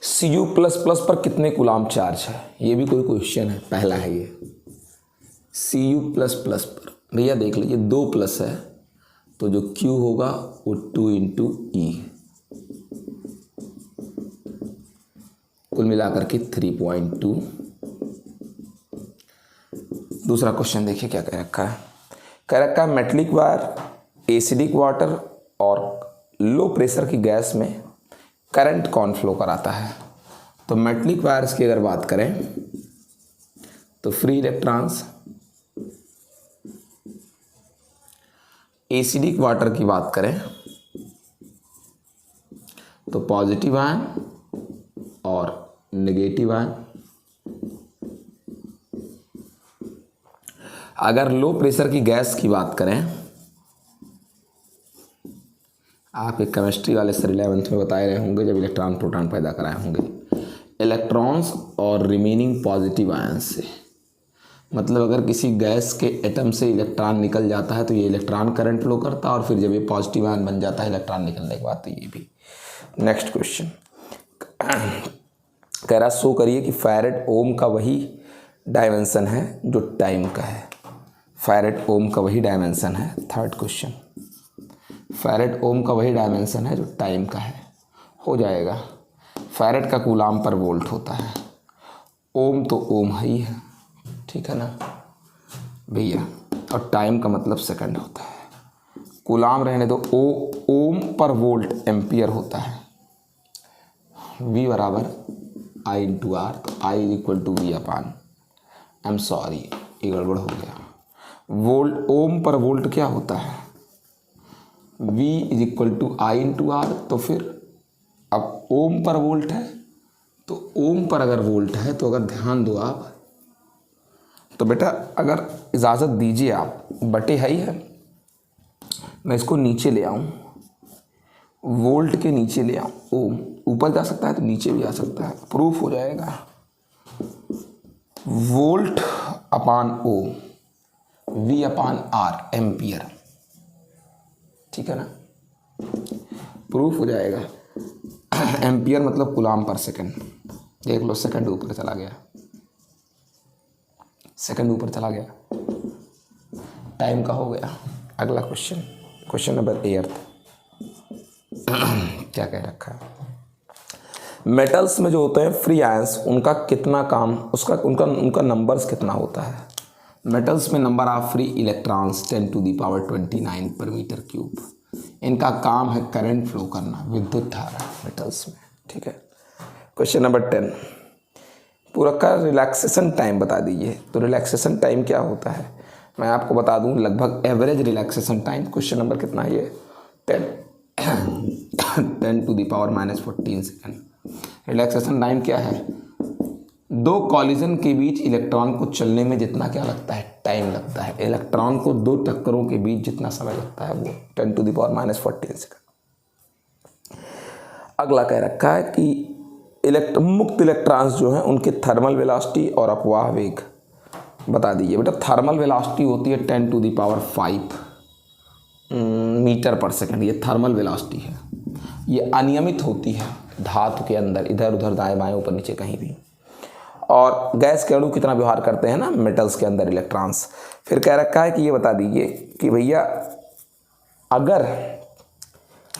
Cu plus plus पर कितने coulomb charge है, ये भी कोई क्वेश्चन है, पहला है ये। Cu प्लस प्लस पर भैया देख लीजिए 2 प्लस है तो जो Q होगा वो 2 इंटू ई, कुल मिलाकर के 3.2। दूसरा क्वेश्चन देखिए क्या कह रखा है। कह रखा है मेटलिक वायर, एसिडिक वाटर और लो प्रेशर की गैस में करंट कौन फ्लो कराता है। तो मेटलिक वायर्स की अगर बात करें तो फ्री इलेक्ट्रॉन्स, एसिडिक वाटर की बात करें तो पॉजिटिव आयन और नेगेटिव आयन। अगर लो प्रेशर की गैस की बात करें, आप एक केमिस्ट्री वाले सर 11th में बताए रहे होंगे जब इलेक्ट्रॉन प्रोटॉन पैदा कराए होंगे, इलेक्ट्रॉन्स और रिमेनिंग पॉजिटिव आयन से, मतलब अगर किसी गैस के एटम से इलेक्ट्रॉन निकल जाता है तो ये इलेक्ट्रॉन करंट फ्लो करता है, और फिर जब ये पॉजिटिव आयन बन जाता है इलेक्ट्रॉन निकलने के बाद तो ये भी। नेक्स्ट क्वेश्चन कह रहा शो करिए कि फैरेड ओम का वही डायमेंशन है जो टाइम का है। फैरेड ओम का वही डायमेंशन है, थर्ड क्वेश्चन, फैरेड ओम का वही डायमेंशन है जो टाइम का है। हो जाएगा, फैरेड का कूलाम पर वोल्ट होता है, ओम तो ओम ही है, ठीक है ना भैया, और टाइम का मतलब सेकंड होता है। कूलाम रहने दो, ओम पर वोल्ट एम्पियर होता है। V बराबर I इंटू आर, तो I equal to V upon, I am sorry ये गड़बड़ हो गया। वोल्ट, ओम पर वोल्ट क्या होता है, V is equal to I into R. तो फिर अब ओम पर वोल्ट है तो ओम पर अगर वोल्ट है तो अगर ध्यान दो आप, तो बेटा अगर इजाज़त दीजिए आप, बटे है ही है, मैं इसको नीचे ले आऊँ, वोल्ट के नीचे ले आऊँ, ओम ऊपर जा सकता है तो नीचे भी आ सकता है, प्रूफ हो जाएगा volt upon ohm, V upon R ampere, ठीक है ना, प्रूफ हो जाएगा। एम्पियर मतलब कूलाम पर सेकंड, देख लो सेकंड ऊपर चला गया, सेकंड ऊपर चला गया, टाइम का हो गया। अगला क्वेश्चन, क्वेश्चन नंबर 8 क्या कह रखा है। मेटल्स में जो होते हैं फ्री आयंस, उनका कितना काम, उनका नंबर्स कितना होता है। मेटल्स में number of free electrons 10 to the power 29 पर मीटर क्यूब। इनका काम है करंट फ्लो करना, विद्युत धारा मेटल्स में, ठीक है। क्वेश्चन नंबर 10 पूरा का रिलैक्सेशन टाइम बता दीजिए। तो रिलैक्सेशन टाइम क्या होता है मैं आपको बता दूं, लगभग average relaxation time. Question number कितना है ये 10 to the power -14 second. Relaxation time क्या है, दो कॉलिजन के बीच इलेक्ट्रॉन को चलने में जितना क्या लगता है, टाइम लगता है। इलेक्ट्रॉन को दो टक्करों के बीच जितना समय लगता है वो 10 टू द पावर -14 सेकेंड। अगला कह रखा है कि मुक्त इलेक्ट्रॉन्स जो हैं उनके थर्मल वेलोसिटी और अपवाह वेग बता दीजिए। बेटा थर्मल वेलोसिटी होती है 10 टू द पावर 5 मीटर पर सेकंड, ये थर्मल वेलोसिटी है। ये अनियमित होती है धातु के अंदर, इधर उधर दाएं बाएं ऊपर नीचे कहीं भी। और गैस के अणु कितना व्यवहार करते हैं ना मेटल्स के अंदर इलेक्ट्रॉन्स। फिर कह रखा है कि ये बता दीजिए कि भैया अगर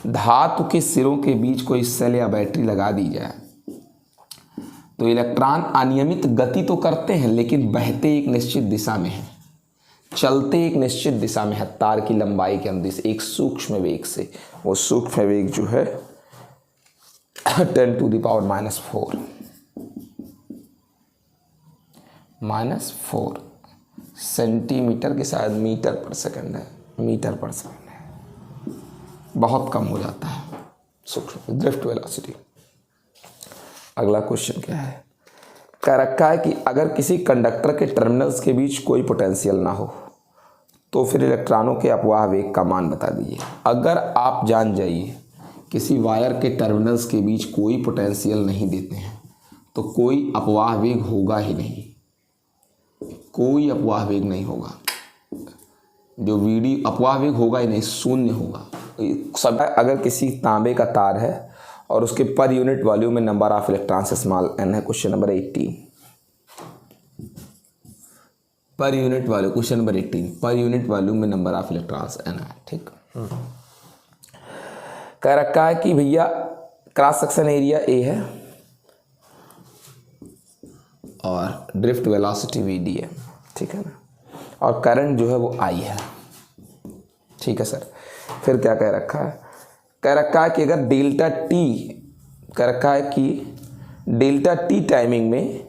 धातु के सिरों के बीच कोई सेल या बैटरी लगा दी जाए तो इलेक्ट्रॉन अनियमित गति तो करते हैं लेकिन बहते एक निश्चित दिशा में है, चलते एक निश्चित दिशा में है, तार की लंबाई के अनुदिश एक सूक्ष्म वेग से। वो सूक्ष्म वेग जो है 10 टू द पावर -4 सेंटीमीटर के शायद मीटर पर सेकंड है, मीटर पर सेकंड है, बहुत कम हो जाता है सूक्ष्म ड्रिफ्ट वेलोसिटी। अगला क्वेश्चन क्या है, कह रखा है कि अगर किसी कंडक्टर के टर्मिनल्स के बीच कोई पोटेंशियल ना हो तो फिर इलेक्ट्रॉनों के अपवाह वेग का मान बता दीजिए। अगर आप जान जाइए किसी वायर के टर्मिनल्स के बीच कोई पोटेंशियल नहीं देते हैं तो कोई अपवाह वेग होगा ही नहीं, कोई अपवाह वेग नहीं होगा। जो अपवाह वेग होगा ही नहीं, शून्य होगा सब। अगर किसी तांबे का तार है और उसके पर यूनिट वॉल्यूम में number of electrons small n है। Question number 18 per unit volume, question number 18 per unit volume में नंबर ऑफ इलेक्ट्रॉन्स n है। ठीक, कह रखा है कि भैया क्रॉस सेक्शन एरिया A है और ड्रिफ्ट वेलोसिटी VD है, ठीक है ना, और करंट जो है वो I है। ठीक है सर, फिर क्या कह रखा है, कह रखा है कि अगर डेल्टा टी, कह रखा है कि डेल्टा टी टाइमिंग में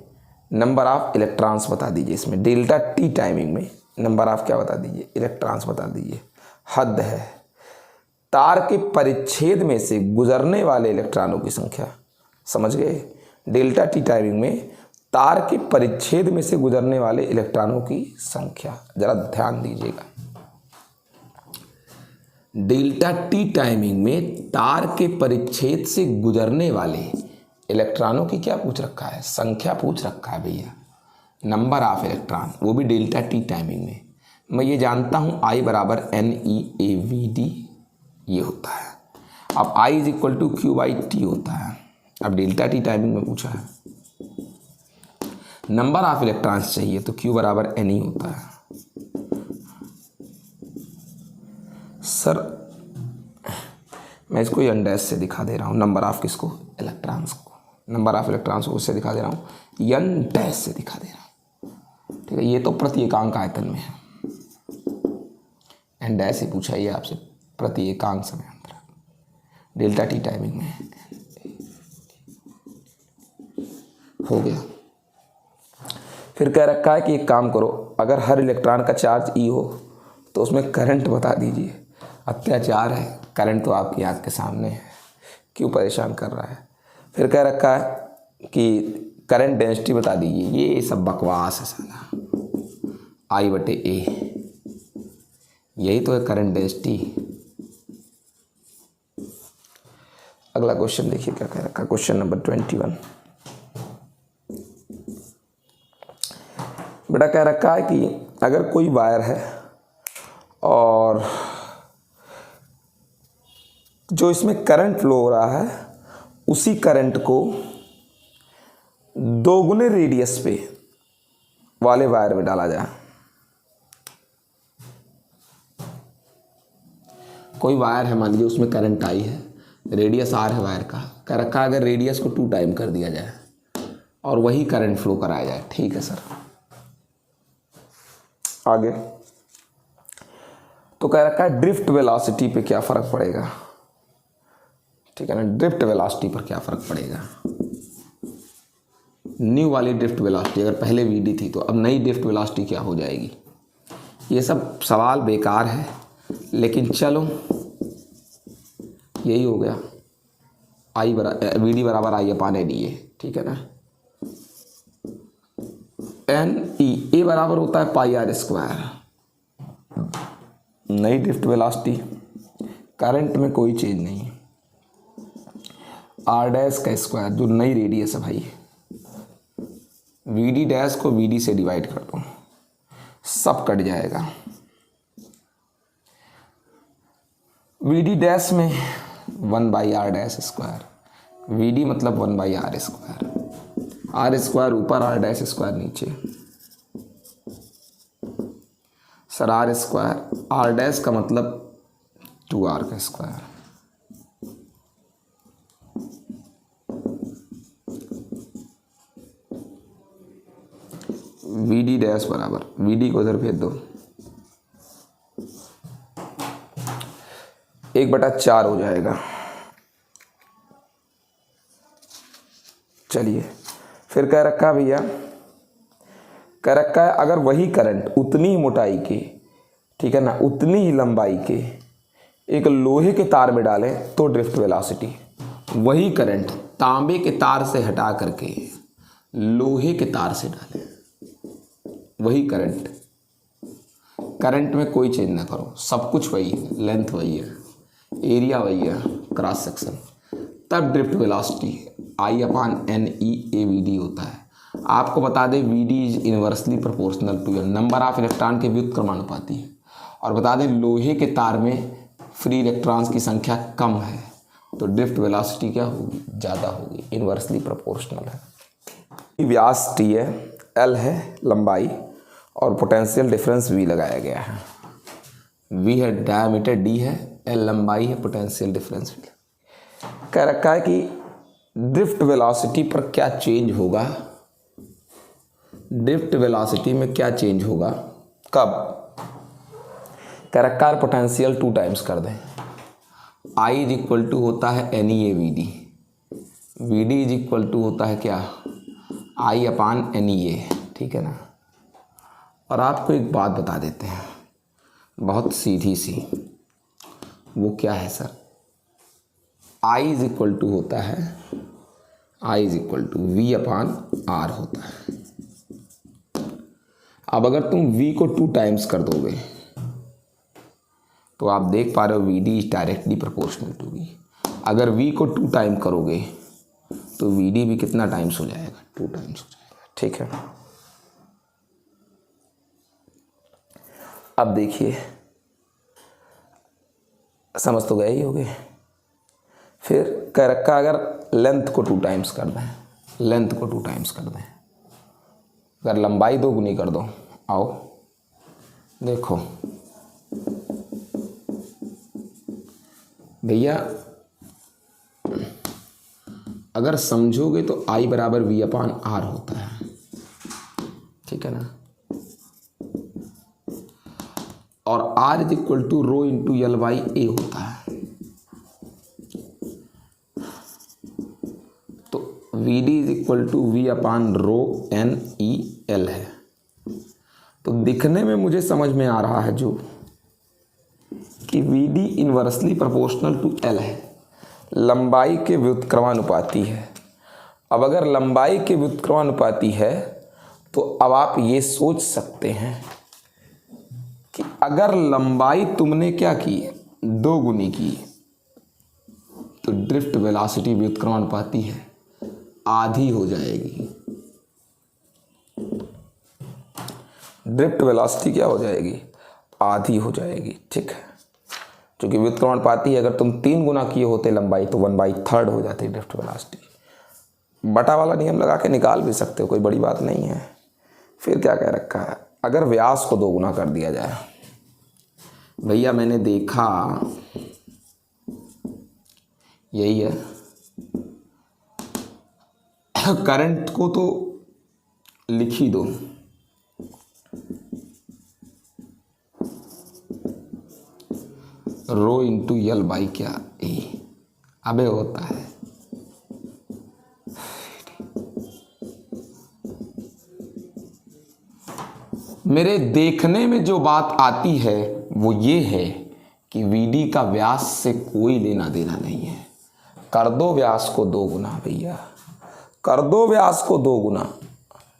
नंबर ऑफ इलेक्ट्रॉन्स बता दीजिए। इसमें डेल्टा टी टाइमिंग में नंबर ऑफ क्या बता दीजिए, इलेक्ट्रॉन्स बता दीजिए। हद है तार के परिच्छेद में से गुजरने वाले इलेक्ट्रॉनों की संख्या, समझ गए, डेल्टा टी टाइमिंग में तार के परिच्छेद में से गुजरने वाले इलेक्ट्रॉनों की संख्या, जरा ध्यान दीजिएगा। डेल्टा टी टाइमिंग में तार के परिच्छेद से गुजरने वाले इलेक्ट्रॉनों की क्या पूछ रखा है, संख्या पूछ रखा है भैया, नंबर ऑफ इलेक्ट्रॉन, वो भी डेल्टा टी टाइमिंग में। मैं ये जानता हूँ I बराबर NeAVD ये होता है। अब I is equal to Q/T होता है। अब डेल्टा टी टाइमिंग में पूछा है, नंबर ऑफ इलेक्ट्रॉन्स चाहिए तो Q बराबर Ne होता है। सर मैं इसको n डैश से दिखा दे रहा हूँ, नंबर ऑफ किसको, इलेक्ट्रॉन्स को, नंबर ऑफ इलेक्ट्रॉन्स को उससे दिखा दे रहा हूँ, n डैश से दिखा दे रहा हूँ। ठीक है, ये तो प्रति एकांक आयतन में है, n डैश ही पूछा ये आपसे, प्रति एकांक समय अंतराल, डेल्टा टी टाइमिंग में है। हो गया। फिर कह रखा है कि एक काम करो, अगर हर इलेक्ट्रॉन का चार्ज E हो तो उसमें करंट बता दीजिए। अत्याचार है, करंट तो आपकी आँख के सामने है, क्यों परेशान कर रहा है। फिर कह रखा है कि करंट डेंसिटी बता दीजिए। ये सब बकवास है साला, I/A यही तो है करंट डेंसिटी। अगला क्वेश्चन देखिए क्या कह रखा है, क्वेश्चन नंबर 21। बेटा कह रखा है कि अगर कोई वायर है और जो इसमें करंट फ्लो हो रहा है उसी करंट को दोगुने रेडियस पे वाले वायर में डाला जाए। कोई वायर है, मान लीजिए उसमें करंट आई है, रेडियस R है वायर का, कह रखा है अगर रेडियस को 2 टाइम कर दिया जाए और वही करंट फ्लो कराया जाए। ठीक है सर, आगे तो कह रखा है ड्रिफ्ट वेलोसिटी पे क्या फ़र्क पड़ेगा। ठीक है ना, ड्रिफ्ट वेलोसिटी पर क्या फ़र्क पड़ेगा। न्यू वाली ड्रिफ्ट वेलोसिटी अगर पहले VD थी तो अब नई ड्रिफ्ट वेलोसिटी क्या हो जाएगी। ये सब सवाल बेकार है, लेकिन चलो यही हो गया, VD बराबर I/NE। ठीक है ना, NE बराबर होता है πr²। नई ड्रिफ्ट वेलोसिटी, करंट में कोई चेंज नहीं, R डैश का स्क्वायर जो नई रेडियस है भाई, VD डैश को VD से डिवाइड कर दो, सब कट जाएगा। VD डैश में 1/r डैश स्क्वायर, VD मतलब 1/r स्क्वायर, R स्क्वायर ऊपर R डैश स्क्वायर नीचे। Sir R square, R dash का मतलब 2R का स्क्वायर। VD डैश बराबर, VD को इधर भेज दो, 1/4 हो जाएगा। चलिए फिर कह रखा भैया, कह रखा है अगर वही करंट उतनी ही मोटाई के, ठीक है ना, उतनी ही लंबाई के एक लोहे के तार में डालें तो ड्रिफ्ट वेलोसिटी, वही करंट तांबे के तार से हटा करके लोहे के तार से डालें, वही करंट, करंट में कोई चेंज ना करो, सब कुछ वही है, लेंथ वही है, एरिया वही है, क्रॉस सेक्शन, तब ड्रिफ्ट वेलोसिटी I/NeAVD होता है। आपको बता दें VD is inversely proportional to n, number of electron के व्युत्क्रमानुपाती है। और बता दें लोहे के तार में फ्री इलेक्ट्रॉन्स की संख्या कम है तो ड्रिफ्ट वेलोसिटी क्या होगी, ज़्यादा होगी, इन्वर्सली प्रोपोर्शनल है। व्यास टी है, एल है लंबाई और पोटेंशियल डिफरेंस वी लगाया गया है। वी है डायमीटर, डी है, एल लंबाई है, पोटेंशियल डिफरेंस वी कह रखा है कि ड्रिफ्ट वेलोसिटी पर क्या चेंज होगा, ड्रिफ्ट वेलोसिटी में क्या चेंज होगा, कब। कह रखा है पोटेंशियल 2 टाइम्स कर दें। आई इज इक्वल टू होता है N E A V D, V D is equal to होता है क्या, आई अपान एन ई ए, ठीक है ना। और आपको एक बात बता देते हैं बहुत सीधी सी, वो क्या है sir, I is equal to होता है, I is equal to V upon R होता है। अब अगर तुम v को 2 टाइम्स कर दोगे तो आप देख पा रहे हो V D is directly proportional to v। अगर v को 2 टाइम करोगे तो वी डी भी कितना टाइम्स हो जाएगा, 2 टाइम्स हो जाएगा, ठीक है। अब देखिए, समझ तो गए ही होगे। फिर कह रखा अगर लेंथ को 2 टाइम्स कर दें, लेंथ को 2 टाइम्स कर दें, अगर लंबाई 2 गुनी कर दो, आओ देखो भैया, अगर समझोगे तो I बराबर वी अपान आर होता है, ठीक है ना। और R is equal to rho into L by A होता है। तो V D is equal to V upon rho N E L है। तो दिखने में मुझे समझ में आ रहा है जो कि V D inversely proportional to L है, लंबाई के व्युत्क्रमानुपाती है। अब अगर लंबाई के व्युत्क्रमानुपाती है तो अब आप ये सोच सकते हैं कि अगर लंबाई तुमने क्या की, 2 गुनी की, तो ड्रिफ्ट वेलोसिटी व्युत्क्रमानुपाती है, आधी हो जाएगी। ड्रिफ्ट वेलोसिटी क्या हो जाएगी, आधी हो जाएगी, ठीक है। क्योंकि व्युत्क्रमानुपाती अगर तुम 3 गुना किए होते लंबाई तो 1/3 हो जाती ड्रिफ्ट वेलोसिटी। बटा वाला नियम लगा के निकाल भी सकते हो, कोई बड़ी बात नहीं है। फिर क्या कह रखा है, अगर व्यास को 2 गुना कर दिया जाए, भैया मैंने देखा, यही है, करंट को तो लिख ही दो, रो इंटू एल बाई क्या ए, अबे होता है मेरे देखने में जो बात आती है वो ये है कि वीडी का व्यास से कोई लेना देना नहीं है। कर दो व्यास को 2 गुना भैया, कर दो व्यास को 2 गुना,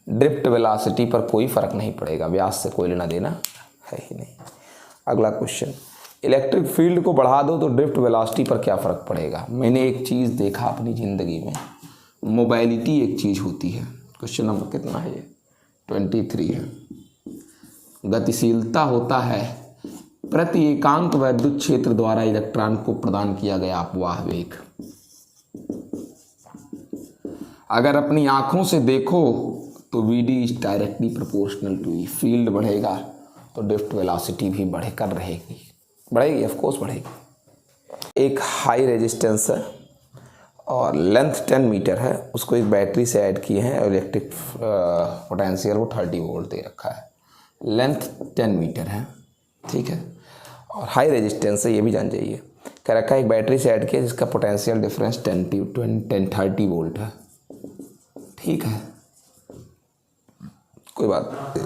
ड्रिफ्ट वेलोसिटी पर कोई फर्क नहीं पड़ेगा, व्यास से कोई लेना देना है ही नहीं। अगला क्वेश्चन, इलेक्ट्रिक फील्ड को बढ़ा दो तो ड्रिफ्ट वेलोसिटी पर क्या फ़र्क पड़ेगा। मैंने एक चीज़ देखा अपनी ज़िंदगी में, मोबाइलिटी एक चीज़ होती है। क्वेश्चन नंबर कितना है ये, 23 है। गतिशीलता होता है प्रति एकांक वैद्युत क्षेत्र द्वारा इलेक्ट्रॉन को प्रदान किया गया अपवाह वेग। अगर अपनी आँखों से देखो तो V D is directly proportional to E, field बढ़ेगा तो ड्रिफ्ट वेलोसिटी भी बढ़ेगी, ऑफ कोर्स बढ़ेगी। एक हाई रेजिस्टेंस है और लेंथ 10 मीटर है, उसको एक बैटरी से ऐड किए हैं, इलेक्ट्रिक पोटेंशियल वो 30 वोल्ट दे रखा है, लेंथ 10 मीटर है, ठीक है, और हाई रेजिस्टेंस है, ये भी जान जाइए। कह रखा है एक बैटरी से ऐड किया जिसका पोटेंशियल डिफरेंस 30 वोल्ट है, ठीक है, कोई बात नहीं।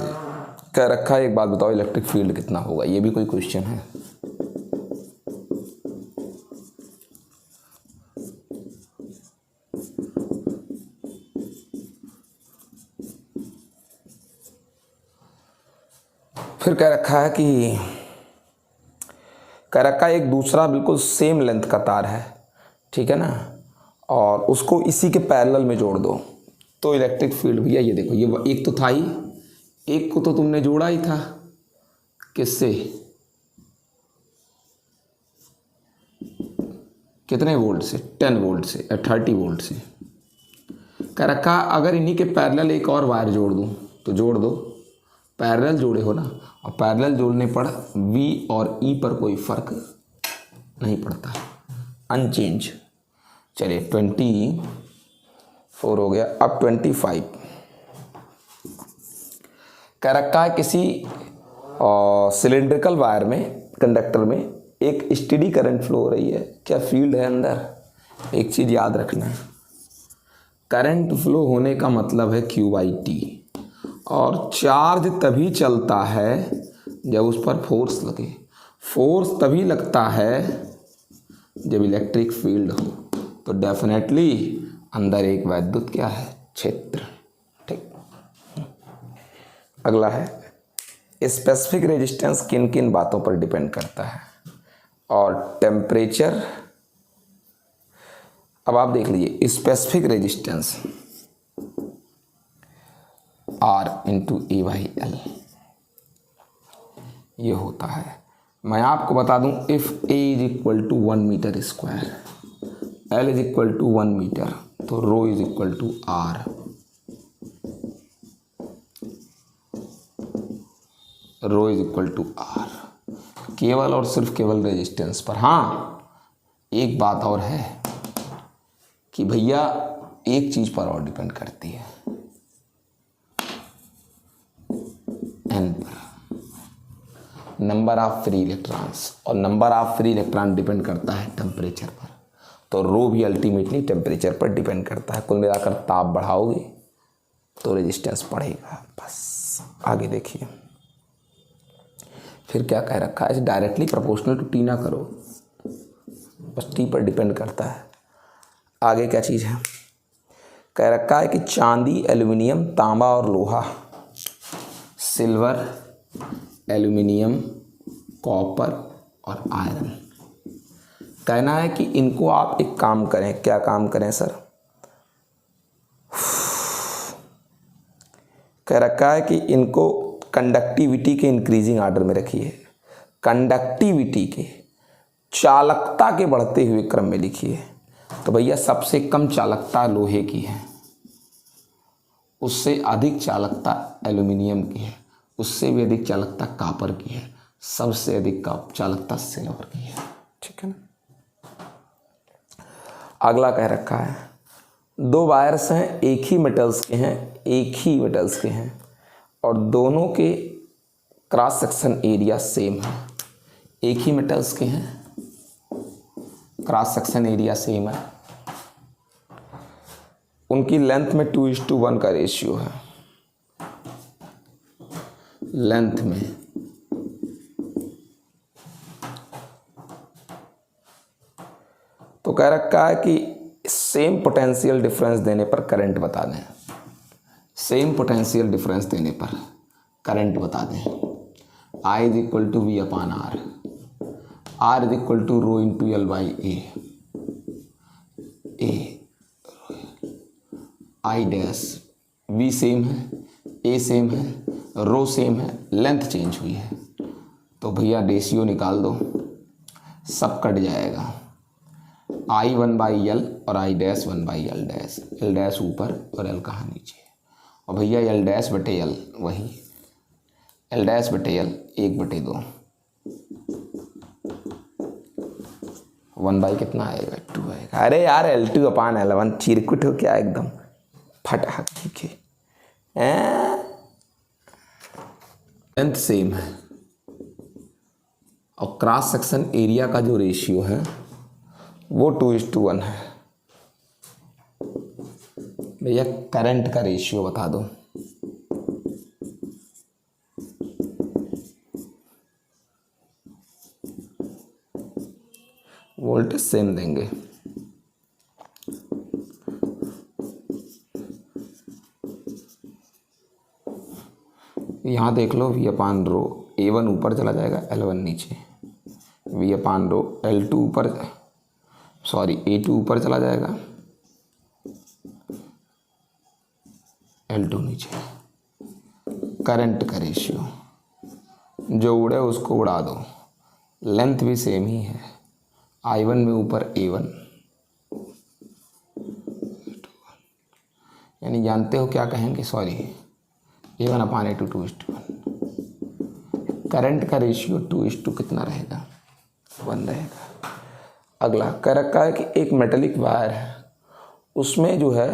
कह रखा है एक बात बताओ, इलेक्ट्रिक फील्ड कितना होगा, ये भी कोई क्वेश्चन है। फिर कह रखा है कि एक दूसरा बिल्कुल सेम लेंथ का तार है, ठीक है ना, और उसको इसी के पैरेलल में जोड़ दो तो इलेक्ट्रिक फील्ड, भैया ये देखो, ये एक तो था ही, एक को तो तुमने जोड़ा ही था, किससे, कितने वोल्ट से, 10 वोल्ट से या 30 वोल्ट से। कह रखा अगर इन्हीं के पैरेलल एक और वायर जोड़ दूँ तो जोड़ दो, पैरेलल जोड़े हो ना, और पैरेलल जोड़ने पर V और E पर कोई फर्क नहीं पड़ता, अनचेंज। चलिए 24 हो गया। अब 25 कह रखा है किसी सिलिंड्रिकल वायर में, कंडक्टर में एक स्टेडी करंट फ्लो हो रही है, क्या फील्ड है अंदर। एक चीज़ याद रखना है, करंट फ्लो होने का मतलब है Q/T, और चार्ज तभी चलता है जब उस पर फोर्स लगे। फोर्स तभी लगता है जब इलेक्ट्रिक फील्ड हो, तो डेफिनेटली अंदर एक वैद्युत क्या है, क्षेत्र। ठीक, अगला है स्पेसिफिक रेजिस्टेंस किन किन बातों पर डिपेंड करता है, और टेम्परेचर। अब आप देख लीजिए स्पेसिफिक रेजिस्टेंस R × A/L ये होता है। मैं आपको बता दूं, if A = 1 metre square, L = 1 metre, तो ρ = R। ρ = R केवल और सिर्फ केवल रेजिस्टेंस पर। हाँ, एक बात और है कि भैया एक चीज़ पर और डिपेंड करती है, N पर, नंबर ऑफ फ्री इलेक्ट्रॉन्स, और number of free electron depend करता है टेम्परेचर पर। तो रो भी अल्टीमेटली टेम्परेचर पर डिपेंड करता है। कुल मिलाकर ताप बढ़ाओगे तो रेजिस्टेंस बढ़ेगा। बस आगे देखिए, फिर क्या कह रखा है, डायरेक्टली प्रोपोर्शनल टू T ना करो, बस T पर डिपेंड करता है। आगे क्या चीज़ है, कह रखा है कि चांदी, एल्युमिनियम, तांबा और लोहा, सिल्वर, एल्युमिनियम, कॉपर और आयरन, कहना है कि इनको आप एक काम करें। क्या काम करें सर, कह रखा है कि इनको कंडक्टिविटी के इंक्रीजिंग ऑर्डर में रखिए, कंडक्टिविटी के, चालकता के बढ़ते हुए क्रम में लिखिए। तो भैया सबसे कम चालकता लोहे की है, उससे अधिक चालकता एल्युमिनियम की है, उससे भी अधिक चालकता कॉपर की है, सबसे अधिक चालकता सिल्वर की है। ठीक है ना। अगला कह रखा है, दो वायर्स हैं, एक ही मेटल्स के हैं और दोनों के क्रॉस सेक्शन एरिया सेम है। एक ही मेटल्स के हैं, क्रॉस सेक्शन एरिया सेम है, उनकी लेंथ में 2:1 का रेशियो है। लेंथ में तो कह रखा है कि सेम पोटेंशियल डिफरेंस देने पर करंट बता दें। सेम पोटेंशियल डिफरेंस देने पर करंट बता दें। I = V/R, R = ρ × L/A, I dash, V same है, A सेम है, रो सेम है, लेंथ चेंज हुई है, तो भैया रेशियो निकाल दो, सब कट जाएगा। I 1/L और I dash 1/L dash, L dash ऊपर और L कहाँ नीचे, और भैया L डैश बटे L वही, L डैश बटे L 1/2, 1 कितना आएगा, 2 आएगा। अरे यार L2/L1 चिरकुट हो क्या एकदम फटाक। ठीक है, लेंथ सेम है और क्रॉस सेक्शन एरिया का जो रेशियो है वो 2:1 है। भैया करंट का रेशियो बता दो। वोल्टेज सेम देंगे। यहाँ देख लो V/ρ, A1 ऊपर चला जाएगा, L1 नीचे, V/ρ, L2 ऊपर, सॉरी A2 ऊपर चला जाएगा, L2 नीचे। करंट का रेशियो, जो उड़े उसको उड़ा दो, लेंथ भी सेम ही है, I1 में ऊपर A1, यानी जानते हो क्या कहेंगे, सॉरी, ये 1/2 2:1। करंट का रेशियो 2:2 कितना रहेगा, 1 रहेगा। अगला कह रखा है कि एक मेटेलिक वायर है, उसमें जो है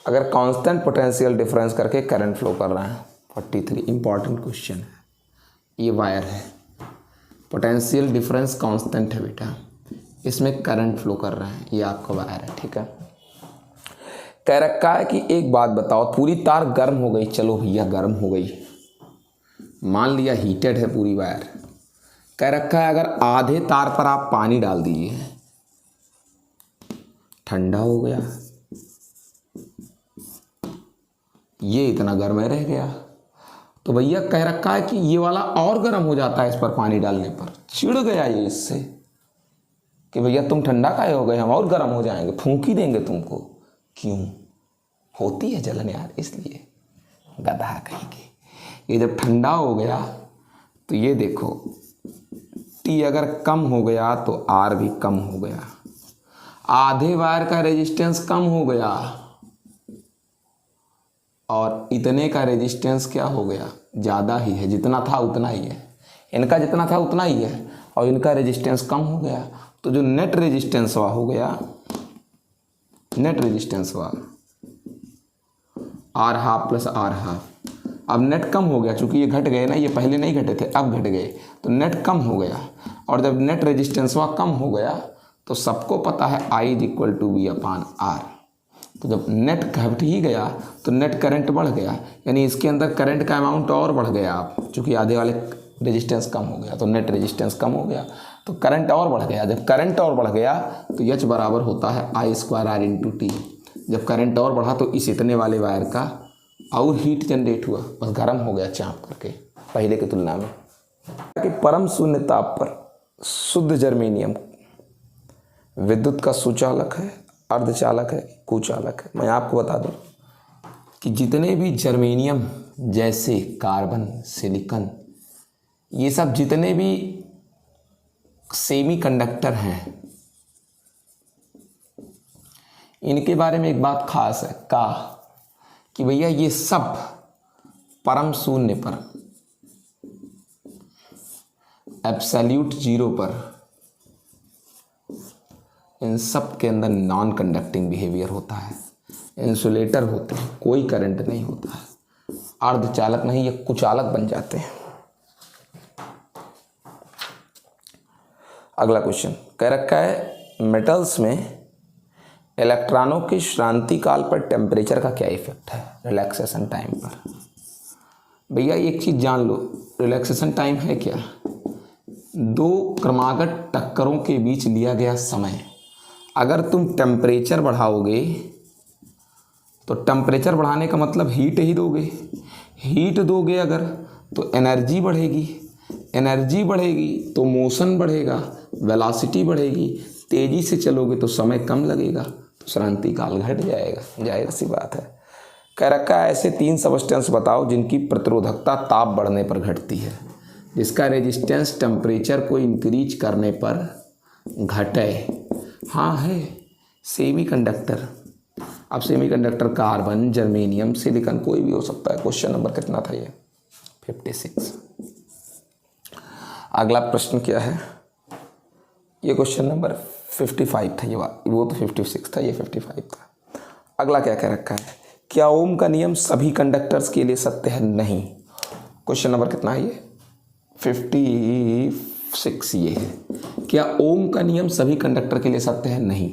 अगर कांस्टेंट पोटेंशियल डिफरेंस करके करंट फ्लो कर रहा है। 43 इंपॉर्टेंट क्वेश्चन है। ये वायर है, पोटेंशियल डिफरेंस कांस्टेंट है बेटा, इसमें करंट फ्लो कर रहा है, ये आपका वायर है, ठीक है। कह रखा है कि एक बात बताओ, पूरी तार गर्म हो गई, चलो भैया गर्म हो गई, मान लिया हीटेड है पूरी वायर। कह रखा है अगर आधे तार पर आप पानी डाल दीजिए, ठंडा हो गया, ये इतना गर्म है रह गया। तो भैया कह रखा है कि ये वाला और गर्म हो जाता है इस पर पानी डालने पर। चिढ़ गया ये इससे कि भैया तुम ठंडा काहे हो गए, हम और गर्म हो जाएंगे, फूंक ही देंगे तुमको। क्यों होती है जलन यार, इसलिए गधा कहीं के। ये जब ठंडा हो गया तो ये देखो, टी अगर कम हो गया तो आर भी कम हो गया, आधे वायर का रेजिस्टेंस कम हो गया और इतने का रेजिस्टेंस क्या हो गया, ज़्यादा ही है, जितना था उतना ही है, इनका जितना था उतना ही है और इनका रेजिस्टेंस कम हो गया। तो जो नेट रेजिस्टेंस हुआ हो गया, नेट रेजिस्टेंस हुआ R half plus R half. अब नेट कम हो गया, चूंकि ये घट गए ना, ये पहले नहीं घटे थे, अब घट गए, तो नेट कम हो गया। और जब नेट रेजिस्टेंस हुआ कम हो गया तो सबको पता है I = V/R। तो जब नेट घट ही गया तो नेट करंट बढ़ गया, यानी इसके अंदर करंट का अमाउंट और बढ़ गया। आप चूँकि आधे वाले रेजिस्टेंस कम हो गया तो नेट रेजिस्टेंस कम हो गया, तो करंट और बढ़ गया। जब करंट और बढ़ गया तो H बराबर होता है I² R × T। जब करंट और बढ़ा तो इस इतने वाले वायर का और हीट जनरेट हुआ, बस गर्म हो गया चाँप करके पहले की तुलना में। कि परम शून्य ताप पर शुद्ध जर्मेनियम विद्युत का सुचालक है, अर्धचालक है, कुचालक है। मैं आपको बता दूं कि जितने भी जर्मेनियम जैसे कार्बन, सिलिकॉन, ये सब जितने भी सेमीकंडक्टर हैं, इनके बारे में एक बात खास है कि भैया ये सब परम शून्य पर, एब्सोल्यूट 0 पर, इन सब के अंदर नॉन कंडक्टिंग बिहेवियर होता है, इंसुलेटर होते हैं, कोई करंट नहीं होता है, अर्धचालक नहीं, ये कुचालक बन जाते हैं। अगला क्वेश्चन कह रखा है मेटल्स में इलेक्ट्रॉनों के श्रांति काल पर टेम्परेचर का क्या इफेक्ट है, रिलैक्सेशन टाइम पर। भैया एक चीज़ जान लो, रिलैक्सेशन टाइम है क्या, दो क्रमागत टक्करों के बीच लिया गया समय। अगर तुम टेम्परेचर बढ़ाओगे तो टेम्परेचर बढ़ाने का मतलब हीट ही दोगे, हीट दोगे अगर तो एनर्जी बढ़ेगी, एनर्जी बढ़ेगी तो मोशन बढ़ेगा, वेलोसिटी बढ़ेगी, तेज़ी से चलोगे तो समय कम लगेगा, तो श्रांति काल घट जाएगा, जाहिर सी बात है। कह रखा है ऐसे 3 सबस्टेंस बताओ जिनकी प्रतिरोधकता ताप बढ़ने पर घटती है, जिसका रेजिस्टेंस टेम्परेचर को इंक्रीज करने पर घटे। हाँ है सेमीकंडक्टर। अब सेमीकंडक्टर कार्बन, जर्मेनियम, सिलिकॉन कोई भी हो सकता है। क्वेश्चन नंबर कितना था ये, 56। अगला प्रश्न क्या है, ये क्वेश्चन नंबर 55 था, ये वो तो 56 था, ये 55 था। अगला क्या कह रखा है, क्या ओम का नियम सभी कंडक्टर्स के लिए सत्य है, नहीं। क्वेश्चन नंबर कितना है ये, 56 ये है। क्या ओम का नियम सभी कंडक्टर के लिए सत्य है, नहीं।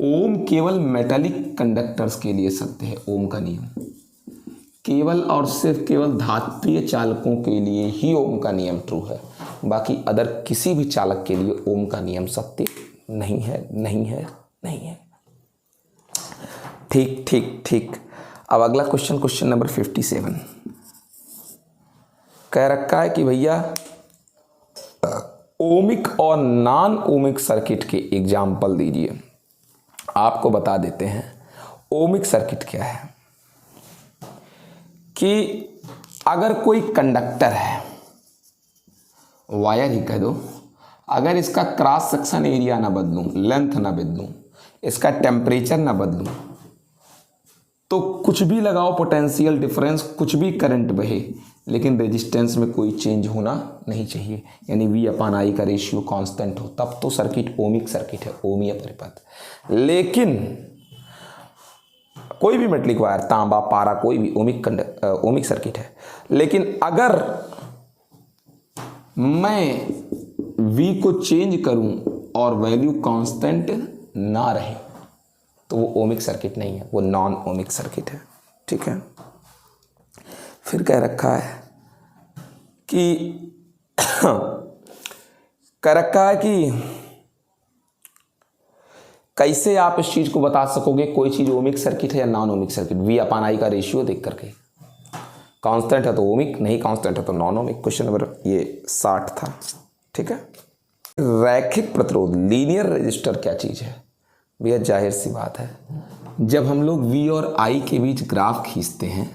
ओम केवल मेटालिक कंडक्टर्स के लिए सत्य है। ओम का नियम केवल और सिर्फ केवल धात्विय चालकों के लिए ही ओम का नियम ट्रू है, बाकी अदर किसी भी चालक के लिए ओम का नियम सत्य नहीं है, नहीं है, नहीं है। ठीक ठीक ठीक। अब अगला क्वेश्चन, क्वेश्चन नंबर 57 कह रखा है कि भैया ओमिक और नॉन ओमिक सर्किट के एग्जाम्पल दीजिए। आपको बता देते हैं ओमिक सर्किट क्या है, कि अगर कोई कंडक्टर है, वायर ही कह दो, अगर इसका क्रॉस सेक्शन एरिया ना बदलूं, लेंथ ना बदलूं, इसका टेम्परेचर ना बदलूं, तो कुछ भी लगाओ पोटेंशियल डिफरेंस, कुछ भी करंट बहे, लेकिन रेजिस्टेंस में कोई चेंज होना नहीं चाहिए, यानी V अपान I का रेशियो कांस्टेंट हो, तब तो सर्किट ओमिक सर्किट है, ओमीय परिपथ। लेकिन कोई भी मेटलिक वायर, तांबा, पारा, कोई भी ओमिक सर्किट है। लेकिन अगर मैं V को चेंज करूं और वैल्यू कांस्टेंट ना रहे तो वो ओमिक सर्किट नहीं है, वो नॉन ओमिक सर्किट है। ठीक है। फिर कह रखा है कि कैसे आप इस चीज को बता सकोगे कोई चीज ओमिक सर्किट है या non ohmic circuit? V upon I का रेशियो देख करके, कांस्टेंट है तो ओमिक, नहीं कांस्टेंट है तो नॉन ओमिक। क्वेश्चन नंबर ये 60 था। ठीक है। रैखिक प्रतिरोध, लीनियर रेजिस्टर क्या चीज है? भैया जाहिर सी बात है, जब हम लोग V और I के बीच ग्राफ खींचते हैं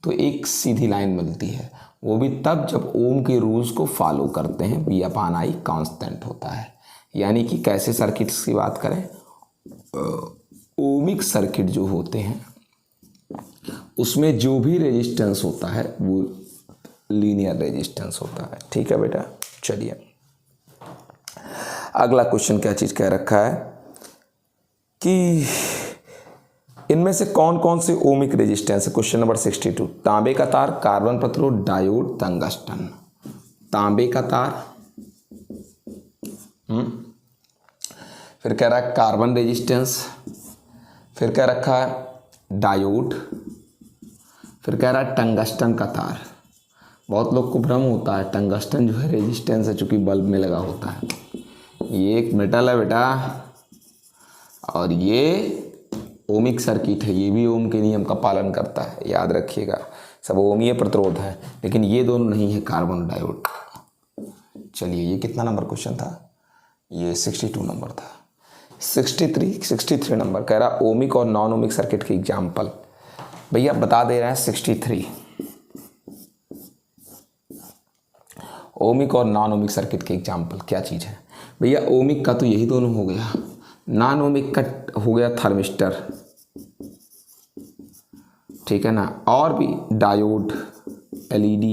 तो एक सीधी लाइन मिलती है, वो भी तब जब ओम के रूल्स को फॉलो करते हैं। V अपान I कांस्टेंट होता है। यानी कि कैसे सर्किट्स की बात करें, ओमिक सर्किट जो होते हैं उसमें जो भी रेजिस्टेंस होता है वो लीनियर रेजिस्टेंस होता है। ठीक है बेटा। चलिए अगला क्वेश्चन क्या चीज कह रखा है कि इनमें से कौन कौन से ओमिक रेजिस्टेंस है? Question number 62। तांबे का तार, कार्बन प्रतिरोध, डायोड, टंगस्टन। तांबे का तार, फिर कह रहा है कार्बन रेजिस्टेंस, फिर कह रखा है डायोड, फिर कह रहा है टंगस्टन का तार। बहुत लोग को भ्रम होता है, टंगस्टन जो है रेजिस्टेंस है चूंकि बल्ब में लगा होता है। ये एक मेटल है बेटा, और ये ओमिक सर्किट है, ये भी ओम के नियम का पालन करता है, याद रखिएगा। सब ओमीय प्रतिरोध है, लेकिन ये दोनों नहीं है, कार्बन डायोड। चलिए ये कितना नंबर क्वेश्चन था? ये 62 नंबर था। 63 नंबर कह रहा ओमिक और नॉन ओमिक सर्किट के एग्जाम्पल। भैया बता दे रहे हैं 63 ओमिक और नॉन ओमिक सर्किट के एग्जाम्पल क्या चीज़ है? भैया ओमिक का तो यही दोनों हो गया, नॉन ओमिक का हो गया थर्मिस्टर, ठीक है ना, और भी डायोड, LED,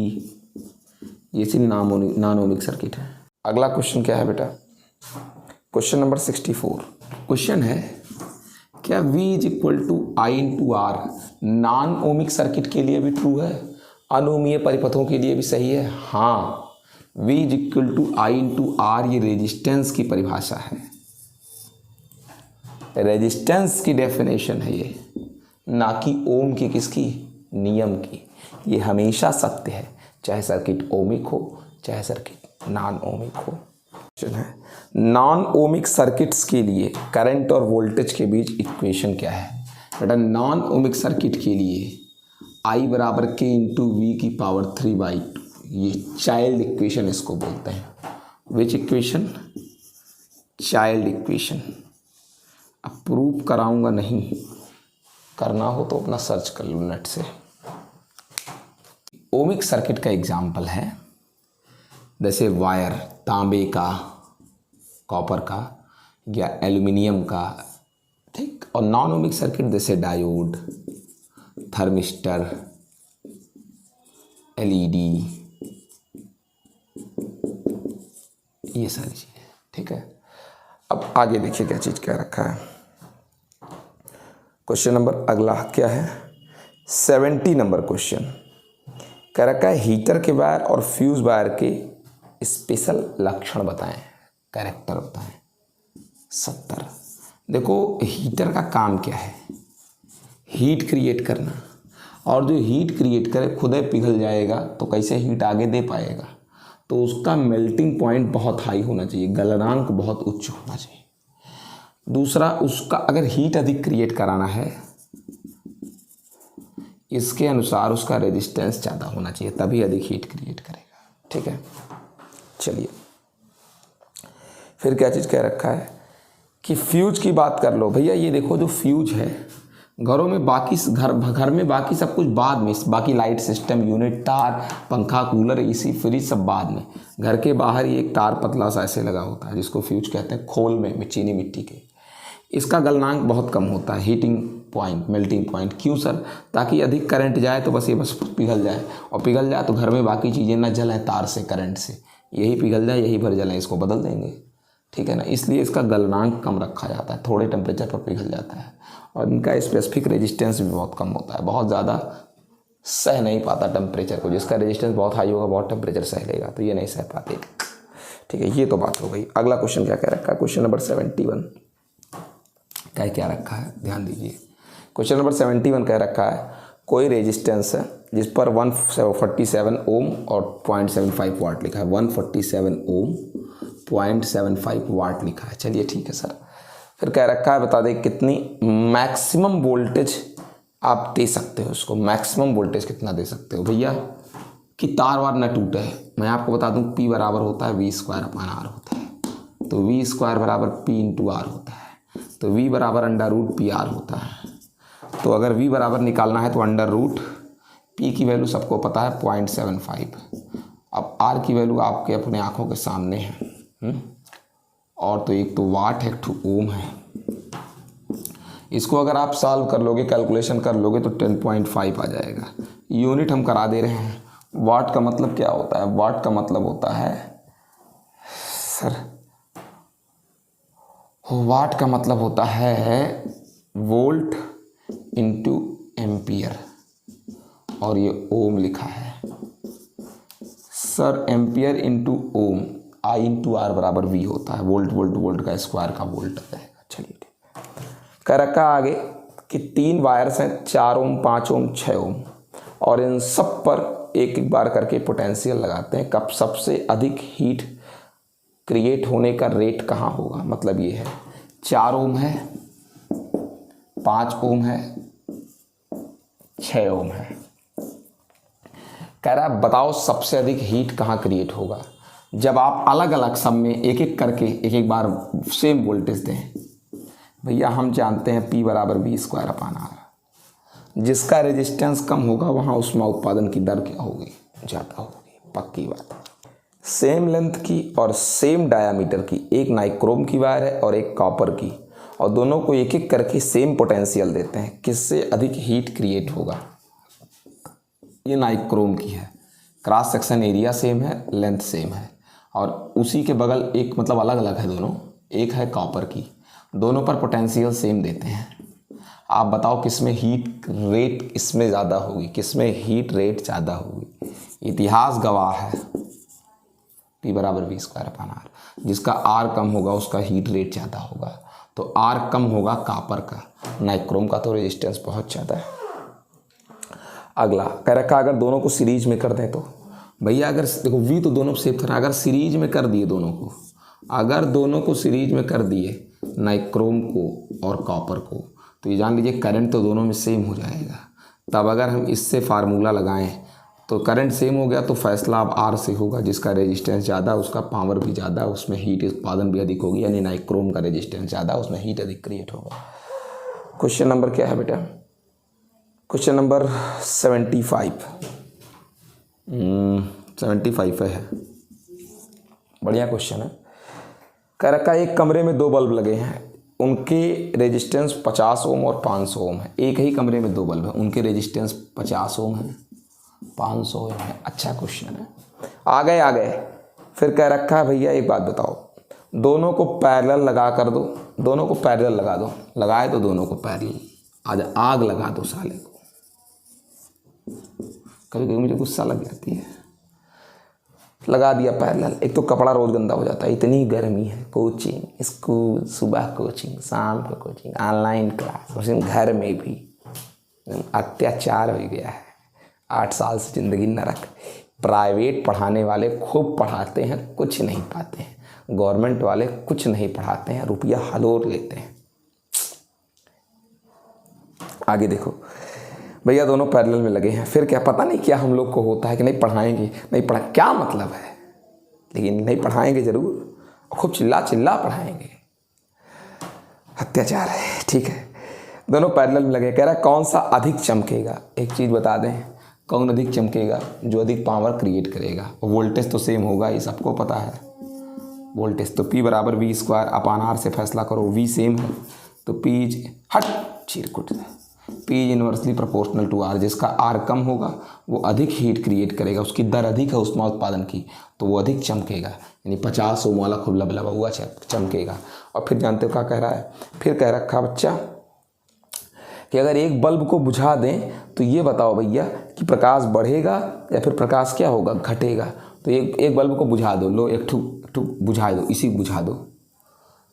ये सिर्फ नॉन ओमिक सर्किट है। अगला क्वेश्चन क्या है बेटा? Question number 64। क्वेश्चन है क्या V is equal to I into R non ohmic circuit के लिए भी ट्रू है, अनोमीय परिपथों के लिए भी सही है? हाँ, V is equal to I into R ये रेजिस्टेंस की परिभाषा है, रेजिस्टेंस की डेफिनेशन है ये, ना कि ओम की किसकी, नियम की। ये हमेशा सत्य है, चाहे सर्किट ओमिक हो चाहे सर्किट नॉन ओमिक हो। क्वेश्चन है नॉन ओमिक सर्किट्स के लिए करंट और वोल्टेज के बीच इक्वेशन क्या है? बेटा नॉन ओमिक सर्किट के लिए I बराबर K इंटू वी की पावर 3/2, ये चाइल्ड इक्वेशन इसको बोलते हैं। विच इक्वेशन? Child equation. अब प्रूव कराऊंगा नहीं, करना हो तो अपना सर्च कर लो नेट से। ओमिक सर्किट का एग्जाम्पल है जैसे वायर, तांबे का, कॉपर का या एल्युमिनियम का, ठीक। और नॉन ओमिक सर्किट जैसे डायोड, थर्मिस्टर, LED, ये सारी चीज़ें, ठीक है। अब आगे देखिए क्या चीज़ क्या रखा है। क्वेश्चन नंबर अगला क्या है? 70 नंबर क्वेश्चन कह रखा है हीटर के वायर और फ्यूज वायर के स्पेशल लक्षण बताएं, कैरेक्टर बताएं। 70। देखो हीटर का काम क्या है? हीट क्रिएट करना, और जो हीट क्रिएट करे खुद ही पिघल जाएगा तो कैसे हीट आगे दे पाएगा? तो उसका मेल्टिंग पॉइंट बहुत हाई होना चाहिए, गलनांक बहुत उच्च होना चाहिए। दूसरा, उसका अगर हीट अधिक क्रिएट कराना है, इसके अनुसार उसका रेजिस्टेंस ज़्यादा होना चाहिए, तभी अधिक हीट क्रिएट करेगा, ठीक है। चलिए फिर क्या चीज़ कह रखा है कि फ्यूज की बात कर लो। भैया ये देखो जो फ्यूज है घरों में, बाकी घर में बाकी सब कुछ बाद में, बाकी लाइट सिस्टम, यूनिट, तार, पंखा, कूलर, AC, फ्रिज सब बाद में। घर के बाहर ये एक तार पतला सा ऐसे लगा होता है जिसको फ्यूज कहते हैं, खोल में चीनी मिट्टी के। इसका गलनांक बहुत कम होता है, हीटिंग पॉइंट, मेल्टिंग पॉइंट। क्यों सर? ताकि अधिक करंट जाए तो बस ये बस पिघल जाए, और पिघल जाए तो घर में बाकी चीज़ें ना जलें तार से, करंट से, यही पिघल जाए, यही भर जलें, इसको बदल देंगे, ठीक है ना। इसलिए इसका गलनांक कम रखा जाता है, थोड़े टेम्परेचर पर पिघल जाता है। और इनका स्पेसिफिक रेजिस्टेंस भी बहुत कम होता है, बहुत ज़्यादा सह नहीं पाता टेम्परेचर को। जिसका रेजिस्टेंस बहुत हाई होगा बहुत टेम्परेचर सह लेगा, तो ये नहीं सह पाते, ठीक है। ये तो बात हो गई। अगला क्वेश्चन क्या कह रखा है? क्वेश्चन नंबर 71 क्या रखा है, ध्यान दीजिए। क्वेश्चन नंबर 71 कह रखा है कोई रेजिस्टेंस है जिस पर 147 ओम और 0.75 वाट लिखा है। 147 ओम 0.75 वाट लिखा है। चलिए ठीक है सर। फिर कह रखा है बता दें कितनी मैक्सिमम वोल्टेज आप दे सकते हो उसको। मैक्सिमम वोल्टेज कितना दे सकते हो भैया कि तार वार न टूटे। मैं आपको बता दूं P बराबर होता है V²/R होता है। तो V² बराबर P × R होता है। तो V बराबर √PR होता है। तो अगर V बराबर निकालना है तो √P की वैल्यू सबको पता है 0.75। अब R की वैल्यू आपके अपने आँखों के सामने है। और तो एक तो वाट है, एक तो ओम है। इसको अगर आप सॉल्व कर लोगे, कैलकुलेशन कर लोगे तो 10.5 आ जाएगा। यूनिट हम करा दे रहे हैं। वाट का मतलब क्या होता है? वाट का मतलब होता है सर, वाट का मतलब होता है वोल्ट इंटू एम्पियर, और ये ओम लिखा है sir. Ampere into ohm, I × R बराबर V होता है। वोल्ट वोल्ट वोल्ट का स्क्वायर का वोल्ट रहेगा। चलिए ठीक। कह रखा आगे कि 3 वायर्स हैं, 4 ओम, 5 ओम, 6 ओम, और इन सब पर एक एक बार करके पोटेंशियल लगाते हैं। कब सबसे अधिक हीट क्रिएट होने का रेट कहाँ होगा? मतलब ये है 4 ओम है, 5 ओम है, 6 ओम है। कह रहा है बताओ सबसे अधिक हीट कहाँ क्रिएट होगा जब आप अलग अलग सब में एक एक करके एक एक बार सेम वोल्टेज दें। भैया हम जानते हैं P बराबर V²/R। जिसका रेजिस्टेंस कम होगा वहाँ उसमें उत्पादन की दर क्या होगी? ज़्यादा होगी, पक्की बात। सेम लेंथ की और सेम डायामीटर की एक नाइक्रोम की वायर है और एक कॉपर की, और दोनों को एक एक करके सेम पोटेंशियल देते हैं। किससे अधिक हीट क्रिएट होगा? ये नाइक्रोम की है, क्रॉस सेक्शन एरिया सेम है, लेंथ सेम है, और उसी के बगल एक मतलब अलग अलग है दोनों, एक है कॉपर की। दोनों पर पोटेंशियल सेम देते हैं। आप बताओ किसमें हीट रेट इसमें ज़्यादा होगी, किसमें हीट रेट ज़्यादा होगी? इतिहास गवाह है P बराबर V²/R। जिसका R कम होगा उसका हीट रेट ज़्यादा होगा। तो R कम होगा कॉपर का, नाइक्रोम का तो रेजिस्टेंस बहुत ज़्यादा है। अगला कह रखा अगर दोनों को सीरीज में कर दें तो भैया, अगर देखो V तो दोनों सेव करना, अगर सीरीज में कर दिए दोनों को, अगर दोनों को सीरीज में कर दिए नाइक्रोम को और कॉपर को, तो ये जान लीजिए करंट तो दोनों में सेम हो जाएगा। तब अगर हम इससे फार्मूला लगाएं तो करंट सेम हो गया तो फैसला अब R से होगा। जिसका रेजिस्टेंस ज़्यादा उसका पावर भी ज़्यादा, उसमें हीट उत्पादन भी अधिक होगी। यानी नाइक्रोम का रेजिस्टेंस ज़्यादा, उसमें हीट अधिक क्रिएट होगा। क्वेश्चन नंबर क्या है बेटा? क्वेश्चन नंबर 75 है। बढ़िया क्वेश्चन है। कह रखा एक कमरे में 2 बल्ब लगे हैं, उनके रेजिस्टेंस 50 ओम और 500 ओम है। एक ही कमरे में 2 बल्ब है, उनके रेजिस्टेंस 50 ओम है, 500 ओम है। अच्छा क्वेश्चन है। आ गए। फिर कह रखा है भैया एक बात बताओ, दोनों को पैरेलल लगा कर दो, दोनों को पैरेलल लगा दो। लगाए तो दोनों को पैरेलल, आज आग लगा दो साले को। कभी कभी मुझे गुस्सा लग जाती है। लगा दिया पैरेलल, एक तो कपड़ा रोज गंदा हो जाता है, इतनी गर्मी है। कोचिंग, स्कूल, सुबह कोचिंग, शाम को कोचिंग, ऑनलाइन क्लास, और घर में भी अत्याचार हो गया है। 8 साल से ज़िंदगी नरक। प्राइवेट पढ़ाने वाले खूब पढ़ाते हैं, कुछ नहीं पाते हैं। गवर्नमेंट वाले कुछ नहीं पढ़ाते हैं, रुपया हलोर लेते हैं। आगे देखो भैया, दोनों पैरेलल में लगे हैं। फिर क्या पता नहीं क्या हम लोग को होता है कि नहीं पढ़ाएंगे, नहीं पढ़ा क्या मतलब है, लेकिन नहीं पढ़ाएंगे ज़रूर, खूब चिल्ला पढ़ाएंगे। अत्याचार है, ठीक है। दोनों पैरेलल में लगे। कह रहा है कौन सा अधिक चमकेगा? एक चीज़ बता दें, कौन अधिक चमकेगा? जो अधिक पावर क्रिएट करेगा। वोल्टेज तो सेम होगा, ये सबको पता है। वोल्टेज तो P बराबर V² / R से फैसला करो। V सेम है तो P हट चिरकुट P is inversely proportional to R। जिसका R कम होगा वो अधिक हीट क्रिएट करेगा, उसकी दर अधिक है ऊष्मा उत्पादन की, तो वो अधिक चमकेगा, यानी 50 ओम वाला खूब लबलबा हुआ चमकेगा। और फिर जानते हो क्या कह रहा है, फिर कह रखा बच्चा कि अगर एक बल्ब को बुझा दें तो ये बताओ भैया कि प्रकाश बढ़ेगा या फिर प्रकाश क्या होगा, घटेगा। तो एक बल्ब को बुझा दो, लो एक ठू बुझा दो, इसी बुझा दो।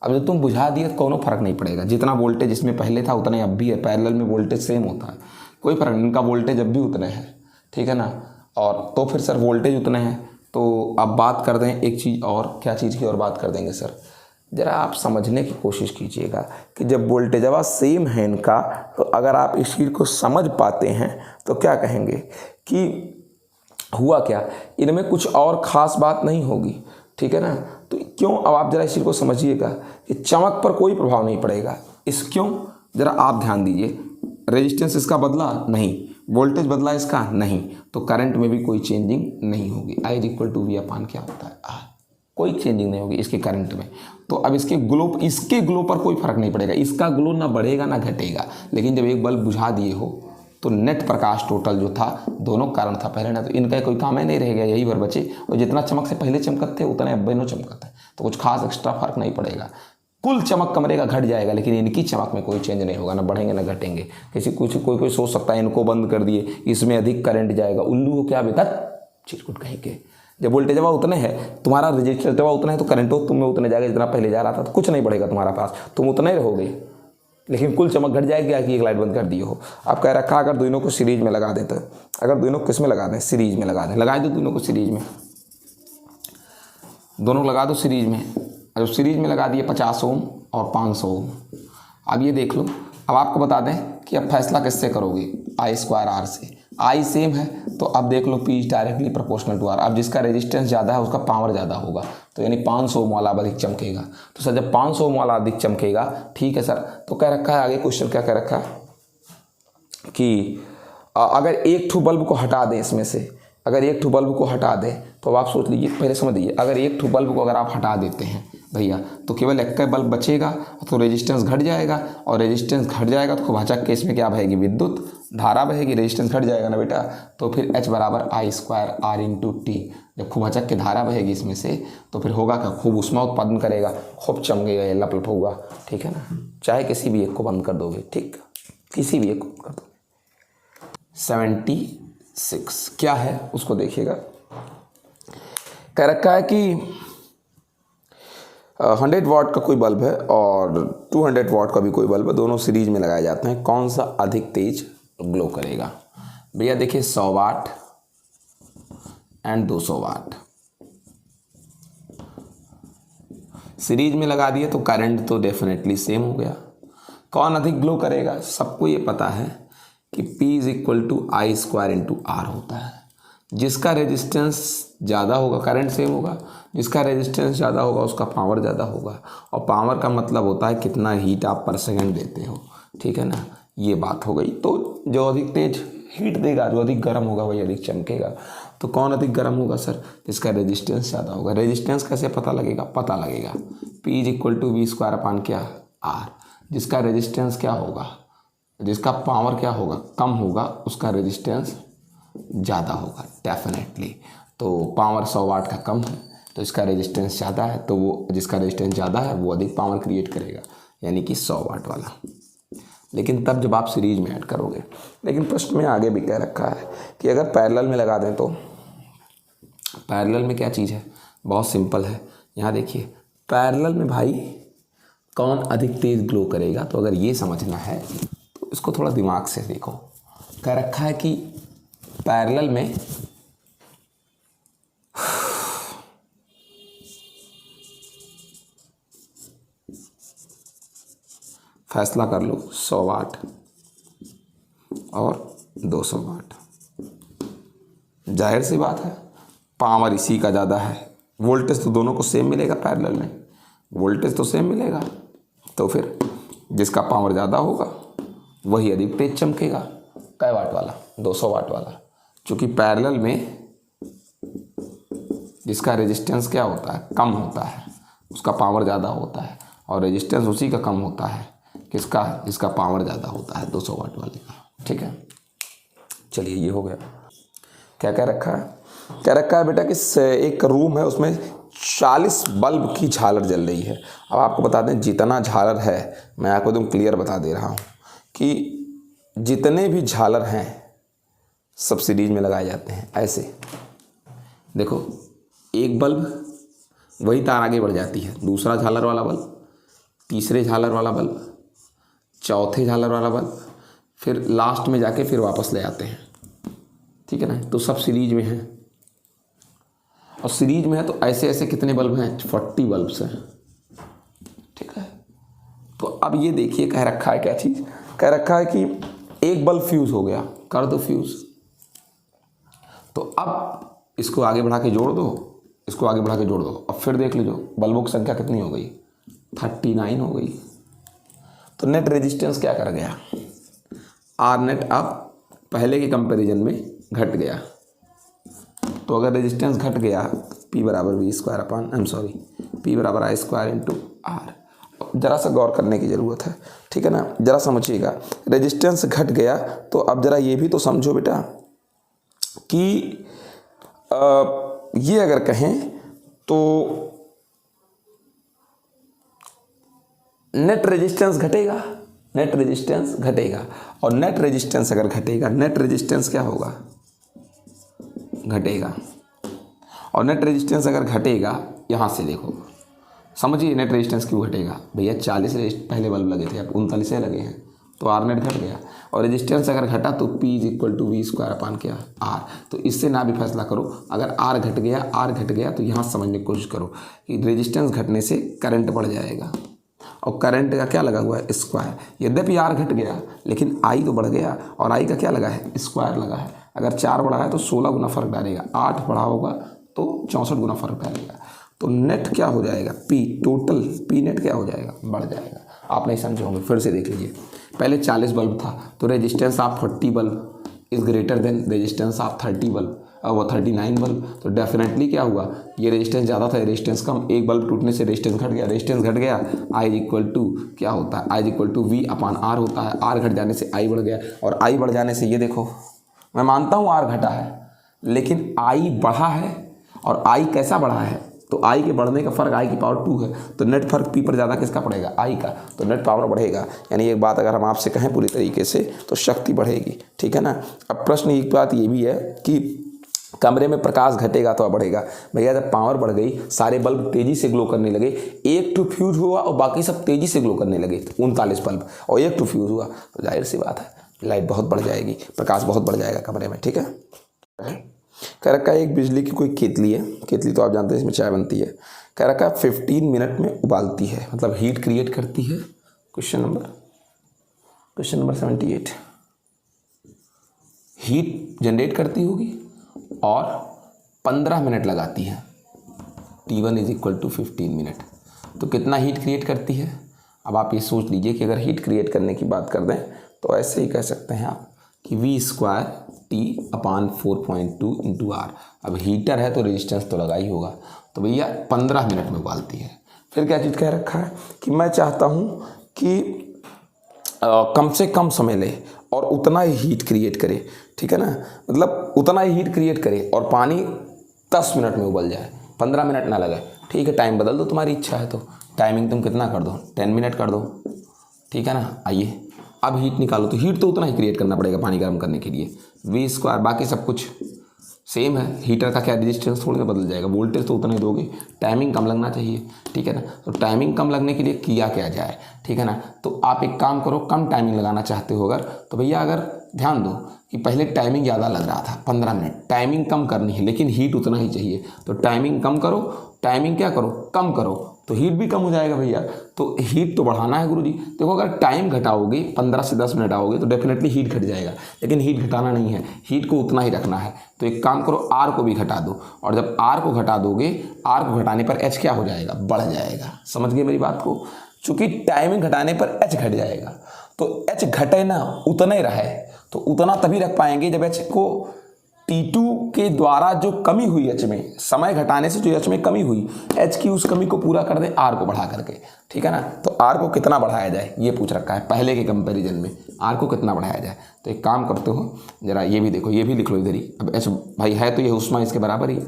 अब जब तुम बुझा दिए तो कोनो फर्क नहीं पड़ेगा, जितना वोल्टेज इसमें पहले था उतना ही अब भी है, पैरेलल में वोल्टेज सेम होता है, कोई फर्क नहीं, इनका वोल्टेज अब भी उतने हैं, ठीक है ना। और तो फिर सर वोल्टेज उतने हैं, तो अब बात कर दें एक चीज़ और, क्या चीज़ की और बात कर देंगे सर, ज़रा आप समझने की कोशिश कीजिएगा कि जब वोल्टेजवा सेम है इनका, तो अगर आप इस चीज़ को समझ पाते हैं तो क्या कहेंगे कि हुआ क्या, इनमें कुछ और ख़ास बात नहीं होगी, ठीक है ना। तो क्यों, अब आप ज़रा इस चीज़ को समझिएगा कि चमक पर कोई प्रभाव नहीं पड़ेगा, इस क्यों, ज़रा आप ध्यान दीजिए। रेजिस्टेंस इसका बदला नहीं, वोल्टेज बदला इसका नहीं, तो करंट में भी कोई चेंजिंग नहीं होगी। I is equal to V upon क्या होता है R, कोई चेंजिंग नहीं होगी इसके करंट में। तो अब इसके ग्लो पर कोई फर्क नहीं पड़ेगा, इसका ग्लो ना बढ़ेगा ना घटेगा। लेकिन जब एक बल्ब बुझा दिए हो तो नेट प्रकाश टोटल जो था, दोनों कारण था पहले ना, तो इनका कोई काम ही नहीं रह गया, यही भर बचे। और जितना चमक से पहले चमकत थे उतना अब नो चमकत है, तो कुछ खास एक्स्ट्रा फर्क नहीं पड़ेगा। कुल चमक कमरे का घट जाएगा, लेकिन इनकी चमक में कोई चेंज नहीं होगा, ना बढ़ेंगे ना घटेंगे। कोई सोच सकता है इनको बंद कर दिए इसमें अधिक करंट जाएगा, उल्लू को क्या बेटा चिरकुट कहीं के। जब वोल्टेजवा उतने है, तुम्हारा रजिस्टेंसवा उतना है, तो करंट तुम में उतने जाएगा जितना पहले जा रहा था, तो कुछ नहीं बढ़ेगा तुम्हारा पास, तुम उतना ही रहोगे, लेकिन कुल चमक घट जाएगी कि एक लाइट बंद कर दी हो। आप कह रखा अगर दोनों को सीरीज में लगा देते, अगर दोनों किस में लगा दें, सीरीज में लगा दें, लगा दो दोनों को सीरीज में, दोनों लगा दो सीरीज में। जब सीरीज में लगा दिए 50 ओम और 500 ओम। अब ये देख लो, अब आपको बता दें कि अब फैसला किससे करोगे, I स्क्वायर R से। I सेम है तो अब देख लो P is directly proportional to R। अब जिसका रेजिस्टेंस ज़्यादा है उसका पावर ज़्यादा होगा, तो यानी 500 ओम वाला अधिक चमकेगा। तो सर जब 500 ओम वाला अधिक चमकेगा, ठीक है सर, तो कह रखा है आगे क्वेश्चन क्या कह रखा है कि अगर एक ठू बल्ब को हटा दें इसमें से, अगर एक ठू बल्ब को हटा दें, तो आप सोच लीजिए, पहले समझ लीजिए, अगर एक ठू बल्ब को अगर आप हटा देते हैं भैया, तो केवल एक का बल्ब बचेगा, तो रेजिस्टेंस घट जाएगा, और रेजिस्टेंस घट जाएगा तो खुबाचक के इसमें क्या बहेगी, विद्युत धारा बहेगी, रेजिस्टेंस घट जाएगा ना बेटा, तो फिर H बराबर I square R into T. जब खुबाचक की धारा बहेगी इसमें से, तो फिर होगा क्या, खूब ऊष्मा उत्पादन करेगा, खूब चमकेगा, ये लप लप होगा, ठीक है ना। चाहे किसी भी एक को बंद कर दोगे, ठीक, किसी भी एक को कर दोगे। 76 क्या है उसको देखिएगा, कह रखा है कि 100 वाट का कोई बल्ब है और 200 वाट का भी कोई बल्ब है, दोनों सीरीज में लगाए जाते हैं, कौन सा अधिक तेज ग्लो करेगा। भैया देखिए 100 वाट एंड 200 वाट सीरीज में लगा दिए, तो करंट तो डेफिनेटली सेम हो गया। कौन अधिक ग्लो करेगा, सबको ये पता है कि P is equal to I square into R होता है। जिसका रेजिस्टेंस ज़्यादा होगा करंट सेम होगा, जिसका रेजिस्टेंस ज़्यादा होगा उसका पावर ज़्यादा होगा, और पावर का मतलब होता है कितना हीट आप पर सेकंड देते हो, ठीक है ना। ये बात हो गई। तो जो अधिक तेज हीट देगा, जो अधिक गर्म होगा वही अधिक चमकेगा। तो कौन अधिक गर्म होगा सर, जिसका रेजिस्टेंस ज़्यादा होगा। रेजिस्टेंस कैसे पता लगेगा, पता लगेगा P is equal to V square upon क्या R। जिसका रेजिस्टेंस क्या होगा, जिसका पावर क्या होगा, कम होगा, उसका रेजिस्टेंस ज़्यादा होगा डेफिनेटली। तो पावर 100 वाट का कम है, तो इसका रेजिस्टेंस ज़्यादा है, तो वो जिसका रेजिस्टेंस ज़्यादा है वो अधिक पावर क्रिएट करेगा, यानी कि 100 वाट वाला। लेकिन तब जब आप सीरीज में ऐड करोगे। लेकिन प्रश्न में आगे भी कह रखा है कि अगर पैरेलल में लगा दें, तो पैरेलल में क्या चीज़ है, बहुत सिंपल है। यहाँ देखिए पैरेलल में भाई कौन अधिक तेज ग्लो करेगा, तो अगर ये समझना है तो इसको थोड़ा दिमाग से देखो। कह रखा है कि पैरेलल में फैसला कर लो 100 वाट और 200 वाट। जाहिर सी बात है पावर इसी का ज़्यादा है, वोल्टेज तो दोनों को सेम मिलेगा, पैरेलल में वोल्टेज तो सेम मिलेगा, तो फिर जिसका पावर ज़्यादा होगा वही अधिक तेज चमकेगा। कै वाट वाला, 200 वाट वाला। चूँकि पैरेलल में जिसका रेजिस्टेंस क्या होता है, कम होता है, उसका पावर ज़्यादा होता है, और रेजिस्टेंस उसी का कम होता है किसका? जिसका पावर ज़्यादा होता है 200 वाट वाले का। ठीक है, चलिए ये हो गया। क्या कह रखा है? कह रखा है बेटा कि एक रूम है, उसमें 40 बल्ब की झालर जल रही है। अब आपको बता दें जितना झालर है, मैं आपको एकदम क्लियर बता दे रहा हूँ कि जितने भी झालर हैं सब सीरीज में लगाए जाते हैं। ऐसे देखो, एक बल्ब, वही तार आगे बढ़ जाती है, दूसरा झालर वाला बल्ब, तीसरे झालर वाला बल्ब, चौथे झालर वाला बल्ब, फिर लास्ट में जाके फिर वापस ले आते हैं। ठीक है ना? तो सब सीरीज में है, और सीरीज में है तो ऐसे ऐसे कितने बल्ब हैं? 40 बल्ब्स हैं। ठीक है, तो अब ये देखिए कह रखा है क्या चीज़? कह रखा है कि एक बल्ब फ्यूज़ हो गया, कर दो फ्यूज़। तो अब इसको आगे बढ़ा के जोड़ दो, इसको आगे बढ़ा के जोड़ दो। अब फिर देख लीजिए बल्बों की संख्या कितनी हो गई? 39 हो गई। तो नेट रेजिस्टेंस क्या कर गया? आर नेट अब पहले के कंपैरिजन में घट गया। तो अगर रेजिस्टेंस घट गया, P बराबर वी स्क्वायर अपॉन P बराबर आई स्क्वायर इंटू आर। ज़रा सा गौर करने की ज़रूरत है। ठीक है ना? ज़रा समझिएगा, रेजिस्टेंस घट गया तो अब ज़रा ये भी तो समझो बेटा कि ये अगर कहें तो नेट रेजिस्टेंस घटेगा, नेट रेजिस्टेंस घटेगा। और नेट रेजिस्टेंस अगर घटेगा, नेट रेजिस्टेंस क्या होगा? घटेगा। और नेट रेजिस्टेंस अगर घटेगा, यहाँ से देखो समझिए नेट रेजिस्टेंस क्यों घटेगा। भैया 40 पहले बल्ब लगे थे, अब 39 लगे हैं, तो आर नेट घट गया। और रेजिस्टेंस अगर घटा तो P equal to V square upon क्या? आर। तो इससे ना भी फैसला करो, अगर आर घट गया तो यहाँ समझने की कोशिश करो कि रेजिस्टेंस घटने से करंट बढ़ जाएगा, और करंट का क्या लगा हुआ है? स्क्वायर। यद्यपि आर घट गया लेकिन आई तो बढ़ गया, और आई का क्या लगा है? स्क्वायर लगा है। अगर 4 बढ़ा है तो 16 गुना फर्क डालेगा, 8 बढ़ा होगा तो 64 गुना फर्क डालेगा। तो नेट क्या हो जाएगा? P टोटल P नेट क्या हो जाएगा? बढ़ जाएगा। आप नहीं समझे होंगे, फिर से देख लीजिए। पहले 40 बल्ब था तो resistance of 40 bulb is greater than resistance of 30 bulb, और वो 39 बल्ब। तो डेफिनेटली क्या हुआ? ये रेजिस्टेंस ज़्यादा था, रेजिस्टेंस कम, एक बल्ब टूटने से रेजिस्टेंस घट गया। रेजिस्टेंस घट गया, आई इक्वल टू क्या होता है? I equal to V upon R होता है। आर घट जाने से आई बढ़ गया, और आई बढ़ जाने से ये देखो, मैं मानता हूँ आर घटा है लेकिन आई बढ़ा है। और आई कैसा बढ़ा है? तो आई के बढ़ने का फ़र्क आई की पावर 2 है, तो नेट फर्क P पर ज़्यादा किसका पड़ेगा? आई का। तो नेट पावर बढ़ेगा। यानी एक बात अगर हम आपसे कहें पूरी तरीके से तो शक्ति बढ़ेगी। ठीक है ना? अब प्रश्न एक बात ये भी है कि कमरे में प्रकाश घटेगा तो बढ़ेगा। भैया जब पावर बढ़ गई, सारे बल्ब तेज़ी से ग्लो करने लगे, एक टू फ्यूज हुआ और बाकी सब तेज़ी से ग्लो करने लगे, 39 बल्ब, और एक टू फ्यूज हुआ, तो जाहिर सी बात है लाइट बहुत बढ़ जाएगी, प्रकाश बहुत बढ़ जाएगा कमरे में। ठीक है? कह रखा है एक बिजली की कोई केतली है, केतली तो आप जानते हैं इसमें चाय बनती है। कह रखा है 15 मिनट में उबालती है, मतलब हीट क्रिएट करती है। Question number 78। हीट जनरेट करती होगी और 15 मिनट लगाती है। T1 is equal to 15 minute. तो कितना हीट क्रिएट करती है? अब आप ये सोच लीजिए कि अगर हीट क्रिएट करने की बात कर दें तो ऐसे ही कह सकते हैं आप कि V square T upon 4.2 into R. अब हीटर है तो रेजिस्टेंस तो लगा ही होगा, तो भैया 15 मिनट में उबालती है। फिर क्या चीज़ कह रखा है कि मैं चाहता हूँ कि कम से कम समय ले और उतना ही हीट क्रिएट करे। ठीक है ना? मतलब उतना ही हीट क्रिएट करे और पानी 10 मिनट में उबल जाए, 15 मिनट ना लगे। ठीक है, टाइम बदल दो, तुम्हारी इच्छा है तो टाइमिंग तुम कितना कर दो? 10 मिनट कर दो। ठीक है ना? आइए अब हीट निकालो, तो हीट तो उतना ही क्रिएट करना पड़ेगा पानी गर्म करने के लिए, वी स्क्वायर। बाकी सब कुछ सेम है, हीटर का क्या रेजिस्टेंस थोड़ी ना बदल जाएगा, वोल्टेज तो उतना ही दोगे, टाइमिंग कम लगना चाहिए। ठीक है ना? तो टाइमिंग कम लगने के लिए किया क्या जाए? ठीक है ना? तो आप एक काम करो, कम टाइमिंग लगाना चाहते हो अगर, तो भैया अगर ध्यान दो कि पहले टाइमिंग ज़्यादा लग रहा था 15 मिनट, टाइमिंग कम करनी है लेकिन हीट उतना ही चाहिए, तो टाइमिंग कम करो, टाइमिंग क्या करो? कम करो, तो हीट भी कम हो जाएगा भैया। तो हीट तो बढ़ाना है गुरुजी। देखो अगर टाइम घटाओगे, 15 से 10 मिनट आओगे तो डेफिनेटली हीट घट जाएगा, लेकिन हीट घटाना नहीं है, हीट को उतना ही रखना है। तो एक काम करो, आर को भी घटा दो, और जब आर को घटा दोगे, आर को घटाने पर एच क्या हो जाएगा? बढ़ जाएगा। समझ गए मेरी बात को? चूंकि टाइमिंग घटाने पर एच घट जाएगा, तो एच घटे ना उतना ही रहे, तो उतना तभी रख पाएंगे जब एच को T2 के द्वारा जो कमी हुई एच में, समय घटाने से जो एच में कमी हुई, एच की उस कमी को पूरा कर दे आर को बढ़ा करके, ठीक है ना। तो आर को कितना बढ़ाया जाए ये पूछ रखा है पहले के कंपैरिजन में, आर को कितना बढ़ाया जाए। तो एक काम करते हो जरा ये भी देखो, ये भी लिख लो इधर ही। अब एच भाई है तो ये उष्मा इसके बराबर ही है,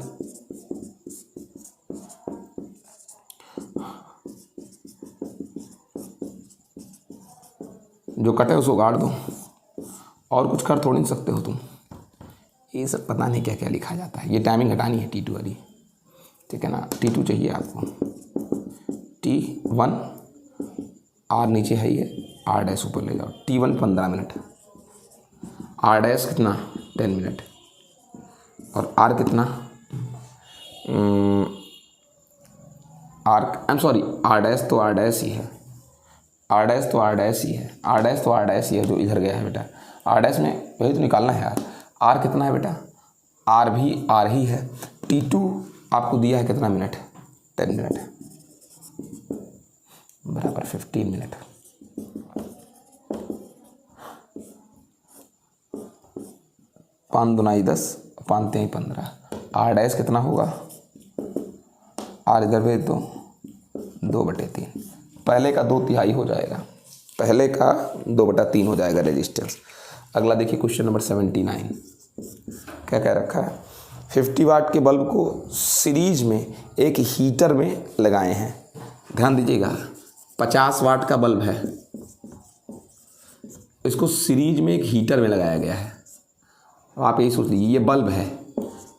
जो कटे उसको गाड़ दो, और कुछ कर थोड़ी नहीं सकते हो तुम। ये सब पता नहीं क्या क्या लिखा जाता है। ये टाइमिंग घटानी है T2 वाली, ठीक है ना। T2 चाहिए आपको, T1 आर नीचे है ये, आर डैश ऊपर ले जाओ। T1 15 मिनट, आर डैश कितना 10 मिनट, और आर कितना आर डैश तो आर डैश ही है, आर डैश तो आर डैश ही है, आर डैश तो आर डैश ही है जो इधर गया है बेटा। आर डैश में वही तो निकालना है यार। आर कितना है बेटा, आर भी आर ही है। T2 आपको दिया है कितना मिनट, 10 मिनट बराबर 15 मिनट। पाँच दुनाई 10, पाँच तेई 15। आर डैश कितना होगा, आर इधर भेज दो, 2/3। पहले का 2/3 हो जाएगा, पहले का 2/3 हो जाएगा रेजिस्टेंस। अगला देखिए क्वेश्चन नंबर 79, क्या कह रखा है। 50 वाट के बल्ब को सीरीज में एक हीटर में लगाए हैं। ध्यान दीजिएगा, 50 वाट का बल्ब है, इसको सीरीज में एक हीटर में लगाया गया है। आप यही सोच लीजिए, ये बल्ब है,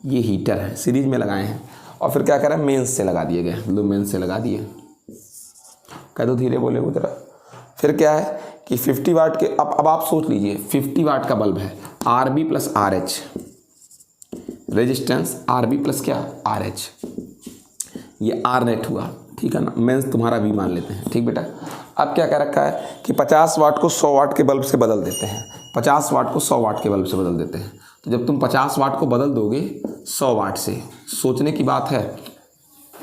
ये हीटर है, सीरीज में लगाए हैं, और फिर क्या करें, मेंस से लगा दिए गए, मेंस से लगा दिए। कह दो धीरे बोले वो जरा। फिर क्या है कि 50 वाट के, अब आप सोच लीजिए 50 वाट का बल्ब है, R B plus R H resistance, R B plus क्या आर एच, ये आर नेट हुआ, ठीक है ना। मेंस तुम्हारा वी मान लेते हैं, ठीक बेटा। अब क्या कह रखा है कि 50 वाट को 100 वाट के बल्ब से बदल देते हैं, 50 वाट को 100 वाट के बल्ब से बदल देते हैं। तो जब तुम 50 वाट को बदल दोगे 100 वाट से, सोचने की बात है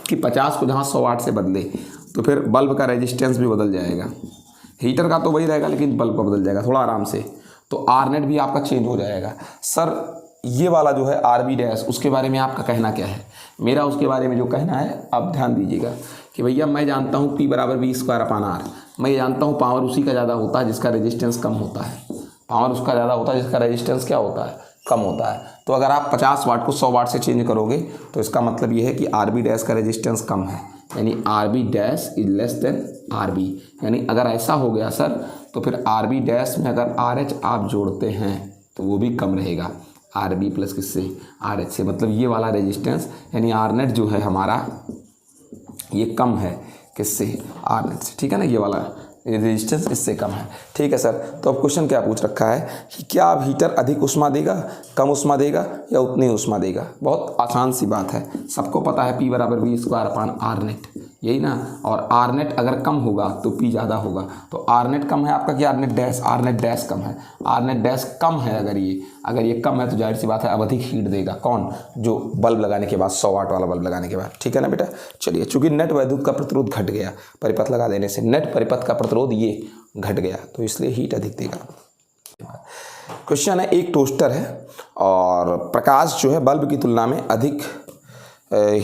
कि 50 को जहाँ 100 वाट से बदले तो फिर बल्ब का रेजिस्टेंस भी बदल जाएगा। हीटर का तो वही रहेगा लेकिन बल्ब का बदल जाएगा, थोड़ा आराम से। तो आर नेट भी आपका चेंज हो जाएगा। सर ये वाला जो है आर बी डैश, उसके बारे में आपका कहना क्या है। मेरा उसके बारे में जो कहना है, आप ध्यान दीजिएगा कि भैया मैं जानता हूँ P बराबर V²/R। मैं जानता हूँ पावर उसी का ज़्यादा होता है जिसका रेजिस्टेंस कम होता है, पावर उसका ज़्यादा होता है जिसका रेजिस्टेंस क्या होता है, कम होता है। तो अगर आप 50 वाट को 100 वाट से चेंज करोगे तो इसका मतलब ये है कि आर बी डैश का रेजिस्टेंस कम है, यानी R B dash is less than R B. यानी अगर ऐसा हो गया सर, तो फिर आर बी डैश में अगर आर एच आप जोड़ते हैं तो वो भी कम रहेगा, आर बी प्लस किससे आर एच से। मतलब ये वाला रेजिस्टेंस यानी आर नेट जो है हमारा ये कम है किससे, आर नेट से, ठीक है ना। ये वाला रेजिस्टेंस इससे कम है, ठीक है सर। तो अब क्वेश्चन क्या पूछ रखा है कि क्या अब हीटर अधिक ऊष्मा देगा, कम ऊष्मा देगा या उतनी ऊष्मा देगा। बहुत आसान सी बात है, सबको पता है P बराबर V²/R नेट, यही ना। और आर नेट अगर कम होगा तो P ज़्यादा होगा। तो आर नेट कम है आपका कि R net dash, R net dash कम है, आर नेट डैश कम है। अगर ये कम है तो जाहिर सी बात है अब अधिक हीट देगा। कौन, जो बल्ब लगाने के बाद 100 वाट वाला बल्ब लगाने के बाद, ठीक है ना बेटा। चलिए, चूंकि नेट वैद्युत का प्रतिरोध घट गया परिपथ लगा देने से, नेट परिपथ का प्रतिरोध ये घट गया, तो इसलिए हीट अधिक देगा। क्वेश्चन है, एक टोस्टर है और प्रकाश जो है बल्ब की तुलना में अधिक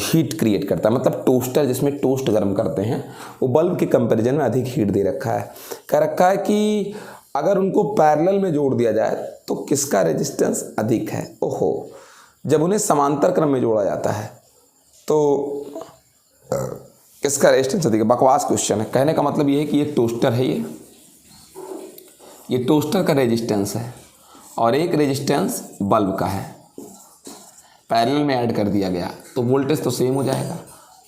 हीट क्रिएट करता है। मतलब टोस्टर जिसमें टोस्ट गर्म करते हैं वो बल्ब के कंपैरिजन में अधिक हीट दे रखा है। कह रखा है कि अगर उनको पैरेलल में जोड़ दिया जाए तो किसका रेजिस्टेंस अधिक है। ओहो, जब उन्हें समांतर क्रम में जोड़ा जाता है तो किसका रेजिस्टेंस अधिक है। बकवास क्वेश्चन है। कहने का मतलब ये है कि ये टोस्टर है, ये टोस्टर का रेजिस्टेंस है और एक रेजिस्टेंस बल्ब का है, पैरेलल में ऐड कर दिया गया तो वोल्टेज तो सेम हो जाएगा।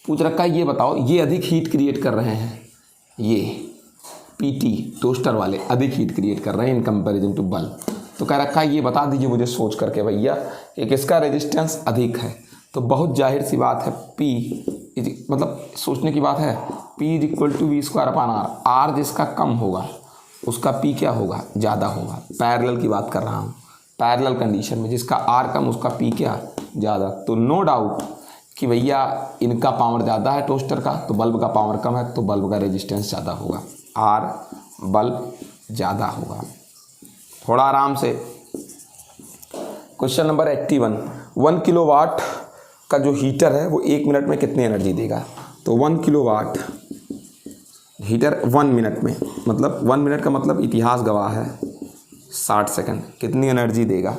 पूछ रखा है ये बताओ, ये अधिक हीट क्रिएट कर रहे हैं, ये पीटी टोस्टर वाले अधिक हीट क्रिएट कर रहे हैं इन कंपैरिजन टू बल्ब। तो कह रखा है ये बता दीजिए मुझे सोच करके भैया कि किसका रेजिस्टेंस अधिक है। तो बहुत जाहिर सी बात है P मतलब सोचने की बात है, P = V²/R। R जिसका कम होगा उसका P क्या होगा, ज़्यादा होगा। पैरेलल की बात कर रहा हूँ, पैरेलल कंडीशन में जिसका R कम उसका P क्या ज़्यादा। तो नो डाउट कि भैया इनका पावर ज़्यादा है टोस्टर का, तो बल्ब का पावर कम है तो बल्ब का रेजिस्टेंस ज़्यादा होगा, R बल्ब ज़्यादा होगा। थोड़ा आराम से क्वेश्चन नंबर 81, 1 किलोवाट का जो हीटर है वो 1 मिनट में कितनी एनर्जी देगा। तो 1 किलोवाट हीटर 1 मिनट में, मतलब 1 मिनट का मतलब इतिहास गवाह है 60 सेकंड, कितनी एनर्जी देगा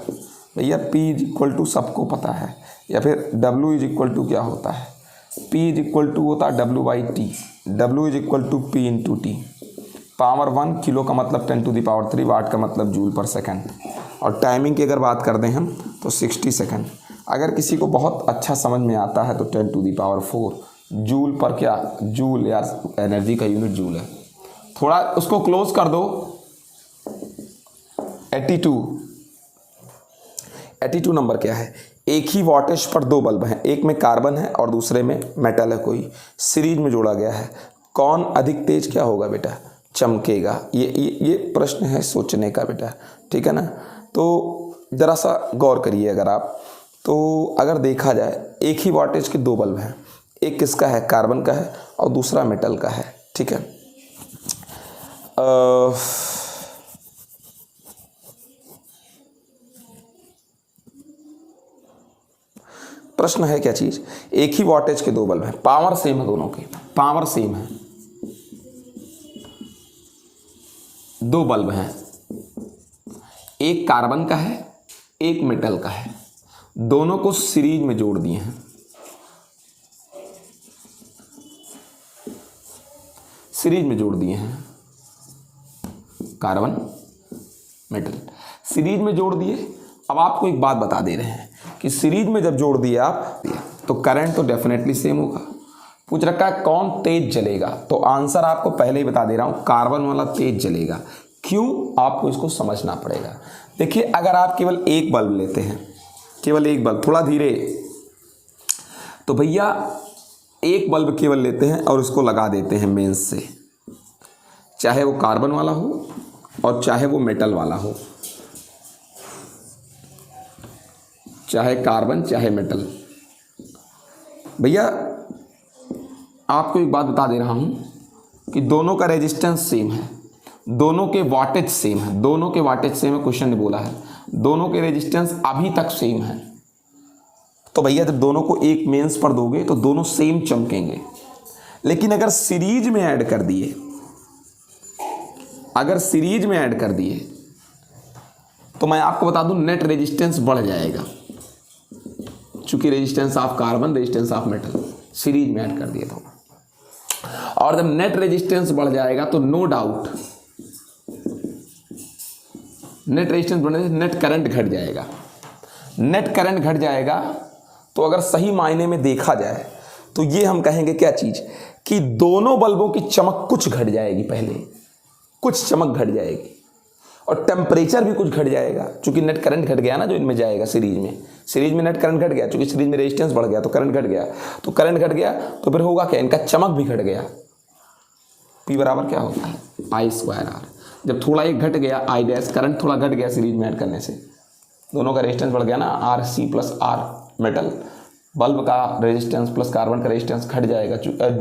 भैया। P इज इक्वल टू सबको पता है, या फिर W इज इक्वल टू क्या होता है, P इज इक्वल टू होता है W/T, W is equal to P into T. Power 1 kilo का मतलब 10⁻3, वाट का मतलब जूल पर सेकंड, और टाइमिंग की अगर बात कर दें हम तो 60 सेकंड। अगर किसी को बहुत अच्छा समझ में आता है तो 10⁴ जूल पर क्या, जूल यार एनर्जी का यूनिट जूल है। थोड़ा उसको क्लोज कर दो। 82 नंबर क्या है, एक ही वॉटेज पर 2 बल्ब हैं, एक में कार्बन है और दूसरे में मेटल है, कोई सीरीज में जोड़ा गया है, कौन अधिक तेज क्या होगा बेटा, चमकेगा। ये प्रश्न है सोचने का बेटा, ठीक है ना। तो ज़रा सा गौर करिए अगर आप, तो अगर देखा जाए एक ही वॉटेज के 2 बल्ब हैं, एक किसका है, कार्बन का है और दूसरा मेटल का है, ठीक है। प्रश्न है क्या चीज, एक ही वॉटेज के 2 बल्ब हैं, पावर सेम है दोनों की, पावर सेम है, 2 बल्ब हैं, एक कार्बन का है एक मेटल का है, दोनों को सीरीज में जोड़ दिए हैं, सीरीज में जोड़ दिए हैं, कार्बन मेटल सीरीज में जोड़ दिए। अब आपको एक बात बता दे रहे हैं कि सीरीज में जब जोड़ दिए आप तो करंट तो डेफिनेटली सेम होगा। पूछ रखा है कौन तेज जलेगा, तो आंसर आपको पहले ही बता दे रहा हूं, कार्बन वाला तेज जलेगा। क्यों, आपको इसको समझना पड़ेगा। देखिए अगर आप केवल एक बल्ब लेते हैं, केवल एक बल्ब, थोड़ा धीरे, तो भैया एक बल्ब केवल लेते हैं और इसको लगा देते हैं मेंस से, चाहे वो कार्बन वाला हो और चाहे वो मेटल वाला हो, चाहे कार्बन चाहे मेटल। भैया आपको एक बात बता दे रहा हूं कि दोनों का रेजिस्टेंस सेम है, दोनों के वाटेज सेम है, दोनों के वाटेज सेम है, क्वेश्चन ने बोला है दोनों के रेजिस्टेंस अभी तक सेम है। तो भैया जब दोनों को एक मेंस पर दोगे तो दोनों सेम चमकेंगे। लेकिन अगर सीरीज में ऐड कर दिए, अगर सीरीज में ऐड कर दिए तो मैं आपको बता दूं नेट रेजिस्टेंस बढ़ जाएगा, चूंकि resistance of carbon, resistance of metal series में ऐड कर दिए तो, और जब नेट रेजिस्टेंस बढ़ जाएगा तो नो डाउट नेट रेजिस्टेंस बढ़ने से नेट करंट घट जाएगा। नेट करंट घट जाएगा तो अगर सही मायने में देखा जाए तो ये हम कहेंगे क्या चीज, कि दोनों बल्बों की चमक कुछ घट जाएगी, पहले कुछ चमक घट जाएगी और टेम्परेचर भी कुछ घट जाएगा, क्योंकि नेट करंट घट गया ना जो इनमें जाएगा सीरीज में, सीरीज में नेट करंट घट गया, क्योंकि सीरीज में रेजिस्टेंस बढ़ गया तो करंट घट गया, तो करंट घट गया तो फिर होगा क्या, इनका चमक भी घट गया। P बराबर क्या होता है, I²R। जब थोड़ा एक घट गया I डैश, करंट थोड़ा घट गया सीरीज में ऐड करने से, दोनों का रेजिस्टेंस बढ़ गया ना, RC plus R metal, bulb का रेजिस्टेंस प्लस कार्बन का रेजिस्टेंस घट जाएगा,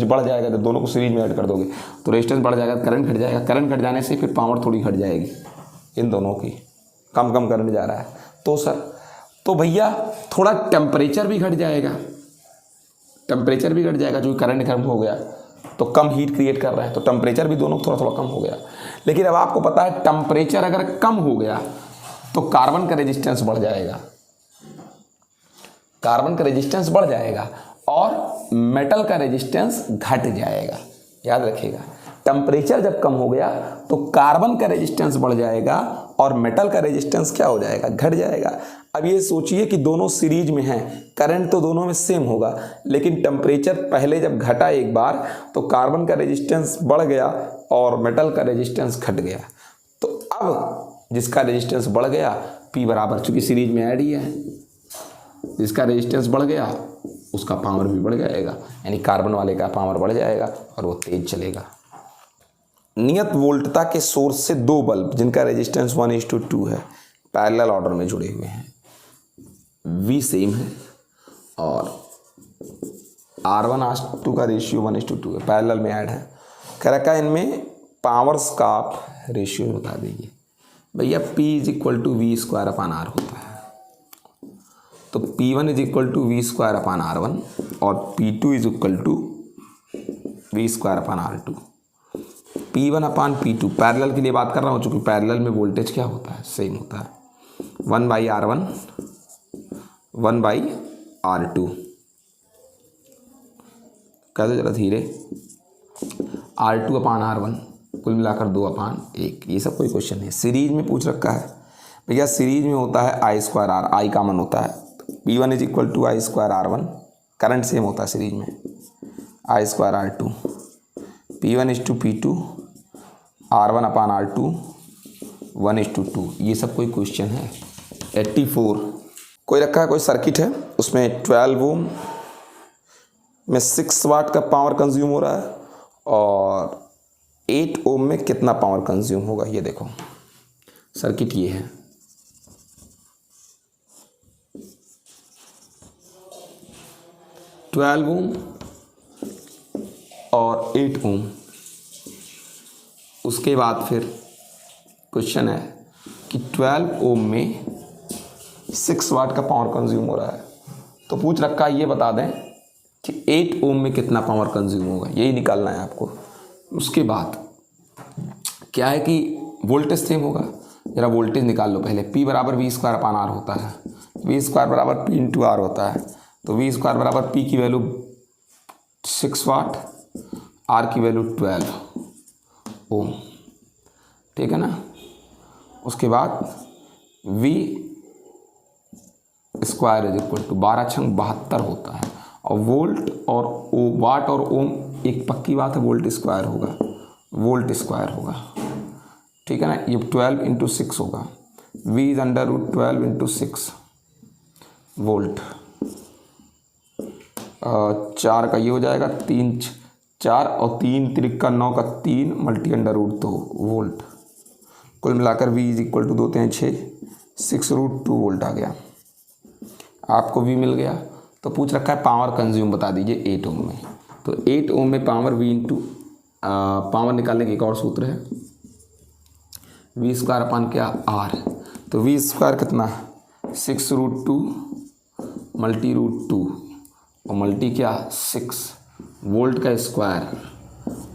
बढ़ जाएगा। जब दोनों को सीरीज में ऐड कर दोगे तो रेजिस्टेंस बढ़ जाएगा, करंट घट जाएगा, करंट घट जाने से फिर पावर थोड़ी घट जाएगी, इन दोनों की कम कम करंट जा रहा है तो सर, तो भैया थोड़ा टेम्परेचर भी घट जाएगा, टेम्परेचर भी घट जाएगा, जो करंट कम हो गया तो कम हीट क्रिएट कर रहे हैं, तो टेम्परेचर भी दोनों थोड़ा थोड़ा कम हो गया। लेकिन अब आपको पता है टेम्परेचर अगर कम हो गया तो कार्बन का रेजिस्टेंस बढ़ जाएगा, कार्बन का रेजिस्टेंस बढ़ जाएगा और मेटल का रेजिस्टेंस घट जाएगा। याद रखिएगा, टेम्परेचर जब कम हो गया तो कार्बन का रेजिस्टेंस बढ़ जाएगा और मेटल का रेजिस्टेंस क्या हो जाएगा, घट जाएगा। अब ये सोचिए कि दोनों सीरीज में हैं, करंट तो दोनों में सेम होगा, लेकिन टेम्परेचर पहले जब घटा एक बार तो कार्बन का रेजिस्टेंस बढ़ गया और मेटल का रेजिस्टेंस घट गया। तो अब जिसका रेजिस्टेंस बढ़ गया P बराबर, चूंकि सीरीज में ऐड ही है, जिसका रेजिस्टेंस बढ़ गया उसका पावर भी बढ़ जाएगा, यानी कार्बन वाले का पावर बढ़ जाएगा और वो तेज चलेगा। नियत वोल्टता के सोर्स से 2 बल्ब जिनका रेजिस्टेंस 1:2 है, पैरेलल ऑर्डर में जुड़े हुए हैं, V सेम है और R1R2 का रेशियो 1:2 है, पैरेलल में ऐड है। कह रखा है इनमें पावर्स का आप रेशियो बता दीजिए। भैया P = V² R होता है, तो P1 is equal to V square upon R1 और P2 is equal to V square upon R2। P1 upon P2 parallel के लिए बात कर रहा हूँ, चूँकि पैरेलल में वोल्टेज क्या होता है, सेम होता है, 1/R1 1/R2। कहते जरा धीरे, R2 अपान R1 कुल मिलाकर 2/1। ये सब कोई क्वेश्चन नहीं, सीरीज में पूछ रखा है भैया। सीरीज में होता है I square R, I common होता है, P1 is equal to I square R1, current same होता है सीरीज में, I square R2, P1 is to P2 R1 upon R2 1:2। ये सब कोई क्वेश्चन है। 84 कोई रखा है, कोई सर्किट है, उसमें 12 ओम में 6 वाट का पावर कंज्यूम हो रहा है और 8 ओम में कितना पावर कंज्यूम होगा। ये देखो सर्किट ये है, ट्वेल्व ओम और 8 ओम। उसके बाद फिर क्वेश्चन है कि 12 ओम में 6 वाट का पावर कंज्यूम हो रहा है, तो पूछ रखा है ये बता दें कि 8 ओम में कितना पावर कंज्यूम होगा, यही निकालना है आपको। उसके बाद क्या है कि वोल्टेज सेम होगा, जरा वोल्टेज निकाल लो पहले। P बराबर वी स्क्वायर अपान R होता है, वी स्क्वायर बराबर P इंटू R होता है, तो वी स्क्वायर बराबर P की वैल्यू 6 वाट, R की वैल्यू 12 ओम, ठीक है ना। उसके बाद V square is equal to 12 छंग 72 होता है, और वोल्ट और वाट और ओम एक पक्की बात है, वोल्ट स्क्वायर होगा, वोल्ट स्क्वायर होगा, ठीक है ना। ये 12 इंटू 6 होगा, V is under root 12 into 6 volt. 4 का ये हो जाएगा, 3 4 और 3 3 का 9 का 3 मल्टी अंडर रूट 2 वोल्ट। कुल मिलाकर V is equal to 2 3 6 6√2 volt आ गया। आपको V मिल गया। तो पूछ रखा है पावर कंज्यूम बता दीजिए 8 ओम में, तो 8 ओम में पावर V इंटू पावर निकालने का एक और सूत्र है, वी स्क्वायर अपान क्या R, तो वी स्क्वायर कितना 6√2 मल्टी रूट 2 और मल्टी क्या 6 वोल्ट का स्क्वायर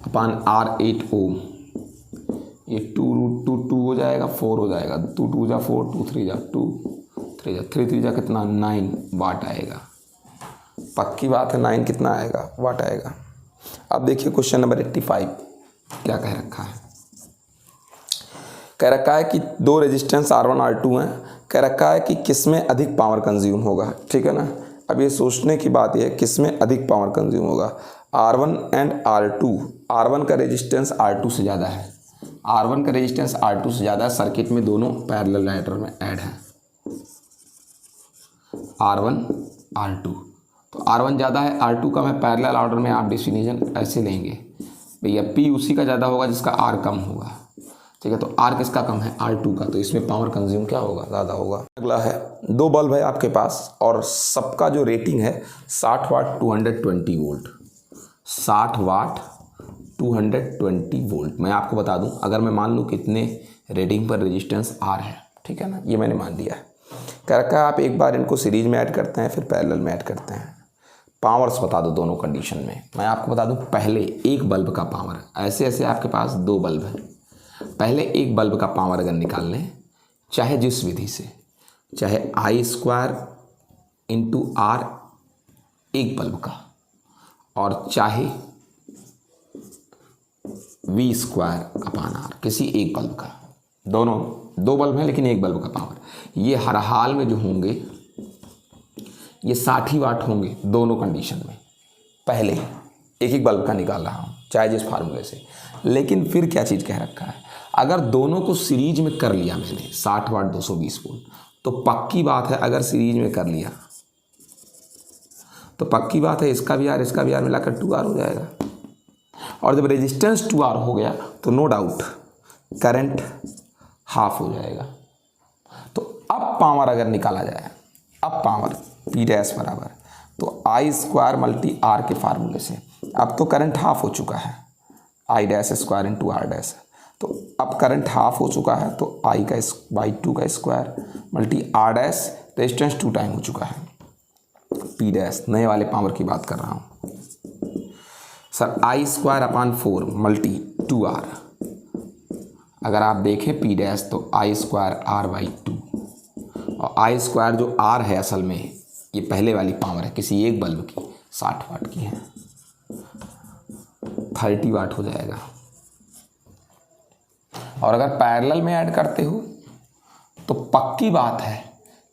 अपान R 8 ओम। ये 2√2 2 हो जाएगा, 4 हो जाएगा, 2 2 जा 4 2 3 जा 2 3 3 जा कितना 9 वाट आएगा। पक्की बात है 9 कितना आएगा, वाट आएगा। अब देखिए क्वेश्चन नंबर 85 क्या कह रखा है। कह रखा है कि 2 रेजिस्टेंस R1 R2 हैं, कह रखा है कि किसमें अधिक पावर कंज्यूम होगा, ठीक है ना। अब ये सोचने की बात यह है किसमें अधिक पावर कंज्यूम होगा, R1 एंड R2। R1 का रेजिस्टेंस R2 से ज़्यादा है, R1 का रेजिस्टेंस R2 से ज़्यादा है, सर्किट में दोनों पैरेलल एडर में ऐड है, R1 R2। तो R1 ज़्यादा है, R2 कम है, पैरेलल ऑर्डर में आप डिफिनीशन ऐसे लेंगे भैया, P उसी का ज़्यादा होगा जिसका R कम होगा, ठीक है। तो R किसका कम है, R2 का, तो इसमें पावर कंज्यूम क्या होगा, ज़्यादा होगा। अगला है 2 बल्ब है आपके पास और सबका जो रेटिंग है 60 वाट 220 वोल्ट, 60 वाट 220 वोल्ट। मैं आपको बता दूं, अगर मैं मान लूं कितने रेटिंग पर रेजिस्टेंस R है, ठीक है ना, ये मैंने मान दिया है। कह रखा है आप एक बार इनको सीरीज में ऐड करते हैं, फिर पैरेलल में ऐड करते हैं। पावर्स बता दो दोनों कंडीशन में। मैं आपको बता दूं पहले एक बल्ब का पावर, ऐसे ऐसे आपके पास 2 बल्ब हैं, पहले एक बल्ब का पावर अगर निकाल लें, चाहे जिस विधि से, चाहे I स्क्वायर इंटू R एक बल्ब का, और चाहे V स्क्वायर अपान R किसी एक बल्ब का, दोनों 2 बल्ब हैं लेकिन एक बल्ब का पावर, ये हर हाल में जो होंगे ये 60 वाट होंगे दोनों कंडीशन में। पहले एक एक बल्ब का निकाल रहा हूँ चाहे जिस फार्मूले से। लेकिन फिर क्या चीज़ कह रखा है, अगर दोनों को सीरीज में कर लिया मैंने 60 वाट 220 वोल्ट, तो पक्की बात है अगर सीरीज में कर लिया तो पक्की बात है इसका भी R इसका भी R मिलाकर 2R हो जाएगा। और जब रेजिस्टेंस 2R हो गया तो नो डाउट करंट हाफ हो जाएगा। तो अब पावर अगर निकाला जाए, अब पावर P डैश बराबर, तो I स्क्वायर मल्टी R के फार्मूले से, अब तो करंट हाफ हो चुका है, I dash square into R dash, तो अब करंट हाफ हो चुका है, तो I का बाई 2 का square multi R dash, resistance 2 time हो चुका है। पी डैश, नए वाले पावर की बात कर रहा हूँ सर। I² मल्टी 2R, अगर आप देखें पी डैश तो I²R/2, और I² जो R है असल में ये पहले वाली पावर है किसी एक बल्ब की, 60 वाट की है, 30 वाट हो जाएगा। और अगर पैरेलल में ऐड करते हो तो पक्की बात है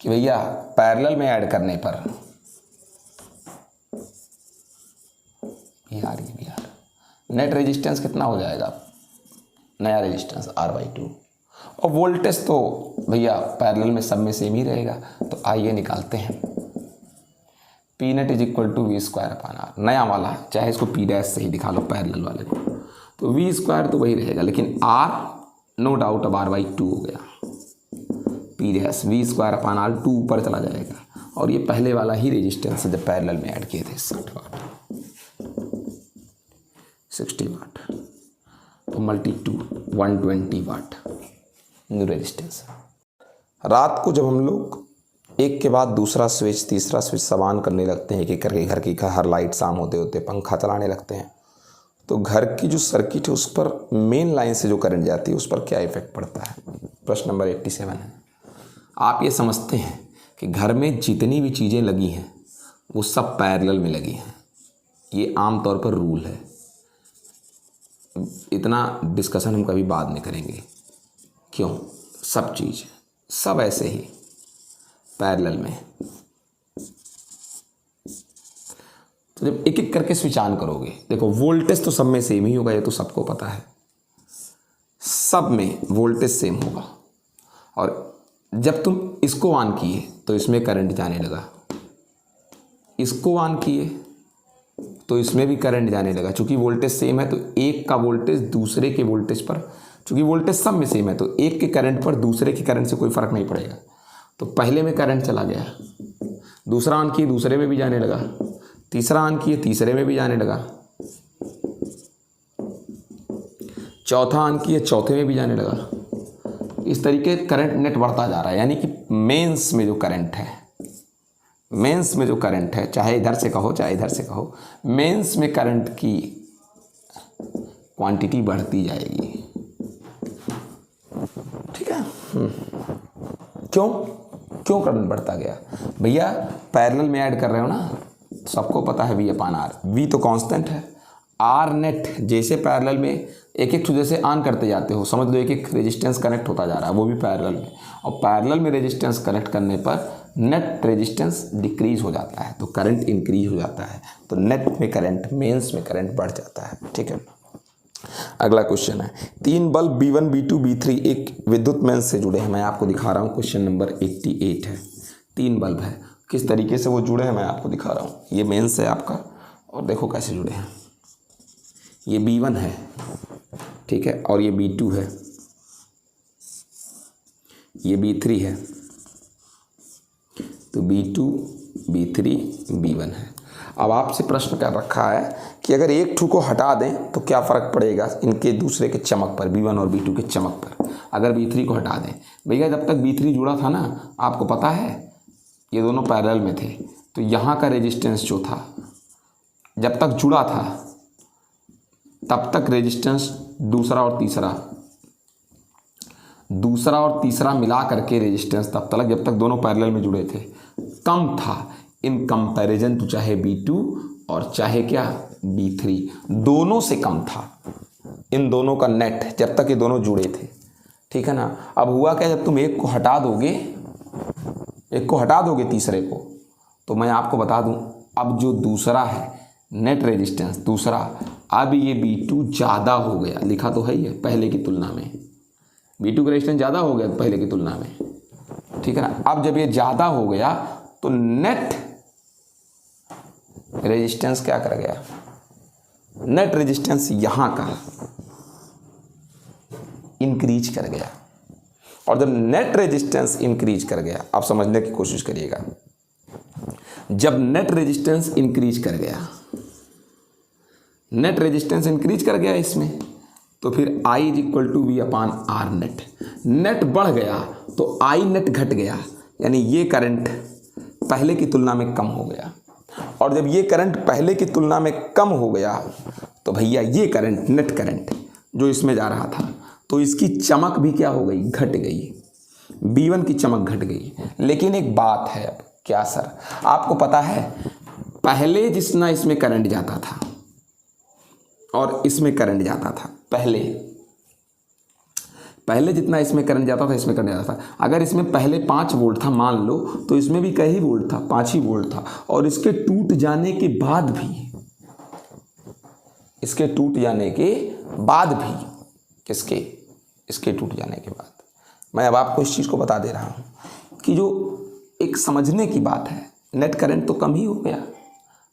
कि भैया पैरेलल में ऐड करने पर यार नेट रेजिस्टेंस कितना हो जाएगा, नया रेजिस्टेंस R/2, और वोल्टेज तो भैया पैरेलल में सब में सेम ही रहेगा। तो आइए निकालते हैं, P net is equal to V²/R, नया वाला, चाहे इसको पी डैश से ही दिखा लो पैरेलल वाले को, तो V² तो वही रहेगा, लेकिन R नो डाउट अब R/2 हो गया, पी डैश V²/R 2 ऊपर चला जाएगा, और ये पहले वाला ही रेजिस्टेंस है जब पैरेलल में ऐड किए थे 60 वाट 60 वाट, तो मल्टी 2 120 वाट न्यू रेजिस्टेंस। रात को जब हम लोग एक के बाद दूसरा स्विच तीसरा स्विच सब ऑन करने लगते हैं, एक एक करके घर की हर लाइट शाम होते होते पंखा चलाने लगते हैं, तो घर की जो सर्किट है उस पर मेन लाइन से जो करंट जाती है उस पर क्या इफेक्ट पड़ता है। प्रश्न नंबर 87 है। आप ये समझते हैं कि घर में जितनी भी चीज़ें लगी हैं वो सब पैरेलल में लगी हैं, ये आमतौर पर रूल है, इतना डिस्कशन हम कभी बाद में करेंगे। क्यों? सब चीज़ सब ऐसे ही पैरेलल में। तो जब एक एक करके स्विच ऑन करोगे, देखो वोल्टेज तो सब में सेम ही होगा, ये तो सबको पता है, सब में वोल्टेज सेम होगा। और जब तुम इसको ऑन किए तो इसमें करंट जाने लगा, इसको ऑन किए तो इसमें भी करंट जाने लगा। चूंकि वोल्टेज सेम है तो एक का वोल्टेज दूसरे के वोल्टेज पर, चूंकि वोल्टेज सब में सेम है तो एक के करंट पर दूसरे के करंट से कोई फर्क नहीं पड़ेगा। तो पहले में करंट चला गया, दूसरा ऑन किए दूसरे में भी जाने लगा, तीसरा ऑन किए तीसरे में भी जाने लगा, चौथा ऑन किए चौथे में भी जाने लगा। इस तरीके करंट नेट बढ़ता जा रहा है। यानी कि मेंस में जो करंट है, मेंस में जो करंट है, चाहे इधर से कहो चाहे इधर से कहो, मेंस में करंट की क्वांटिटी बढ़ती जाएगी। ठीक है। क्यों करंट बढ़ता गया? भैया पैरेलल में ऐड कर रहे हो ना, सबको पता है V/R, V तो कांस्टेंट है, R नेट जैसे पैरेलल में एक एक जैसे ऑन करते जाते हो, समझ लो एक एक रेजिस्टेंस कनेक्ट होता जा रहा है, वो भी पैरेलल में, और पैरेलल में रेजिस्टेंस कनेक्ट करने पर नेट रेजिस्टेंस डिक्रीज हो जाता है तो करंट इंक्रीज हो जाता है, तो नेट में करंट मेंस में करंट बढ़ जाता है। ठीक है। अगला क्वेश्चन है, 3 बल्ब B1 B2 B3 एक विद्युत मेंस से जुड़े हैं। मैं आपको दिखा रहा हूँ, क्वेश्चन नंबर 88 है। 3 बल्ब है, किस तरीके से वो जुड़े हैं मैं आपको दिखा रहा हूँ। ये मेंस है आपका, और देखो कैसे जुड़े हैं। ये B1 है, ठीक है, और ये B2 है, ये B3 है, तो B2 B3 B1 है। अब आपसे प्रश्न कर रखा है कि अगर एक ठू को हटा दें तो क्या फ़र्क पड़ेगा इनके दूसरे के चमक पर, B1 और B2 के चमक पर। अगर B3 को हटा दें, भैया जब तक B3 जुड़ा था ना, आपको पता है ये दोनों पैरेलल में थे, तो यहाँ का रेजिस्टेंस जो था जब तक जुड़ा था तब तक रेजिस्टेंस दूसरा और तीसरा मिला करके रेजिस्टेंस तब तक, जब तक दोनों पैरेलल में जुड़े थे, कम था इन कंपैरिजन टू चाहे B2 और चाहे क्या B3, दोनों से कम था इन दोनों का नेट जब तक ये दोनों जुड़े थे। ठीक है ना। अब हुआ क्या, जब तुम एक को हटा दोगे तीसरे को, तो मैं आपको बता दूं, अब जो दूसरा है नेट रेजिस्टेंस दूसरा, अब ये B2 ज़्यादा हो गया, लिखा तो है ही है, पहले की तुलना में B2 का रेजिस्टेंस ज़्यादा हो गया पहले की तुलना में। ठीक है ना। अब जब ये ज़्यादा हो गया तो नेट रेजिस्टेंस क्या कर गया, नेट रेजिस्टेंस यहाँ का इंक्रीज कर गया। और जब नेट रेजिस्टेंस इंक्रीज कर गया, आप समझने की कोशिश करिएगा, जब नेट रेजिस्टेंस इंक्रीज कर गया, नेट रेजिस्टेंस इंक्रीज कर गया इसमें, तो फिर I is equal to V/R net. Net बढ़ गया तो I नेट घट गया, यानी ये करंट पहले की तुलना में कम हो गया, और जब ये करंट पहले की तुलना में कम हो गया तो भैया ये करंट, नेट करंट जो इसमें जा रहा था, तो इसकी चमक भी क्या हो गई, घट गई, V1 की चमक घट गई। लेकिन एक बात है, अब क्या सर, आपको पता है पहले जितना इसमें करंट जाता था और इसमें करंट जाता था, पहले जितना इसमें करंट जाता था इसमें करंट जाता था, अगर इसमें पहले 5 वोल्ट था मान लो, तो इसमें भी कई वोल्ट था, 5 ही वोल्ट था। और इसके टूट जाने के बाद भी, इसके टूट जाने के बाद भी, किसके, इसके टूट जाने के बाद, मैं अब आपको इस चीज़ को बता दे रहा हूँ कि जो एक समझने की बात है, नेट करंट तो कम ही हो गया,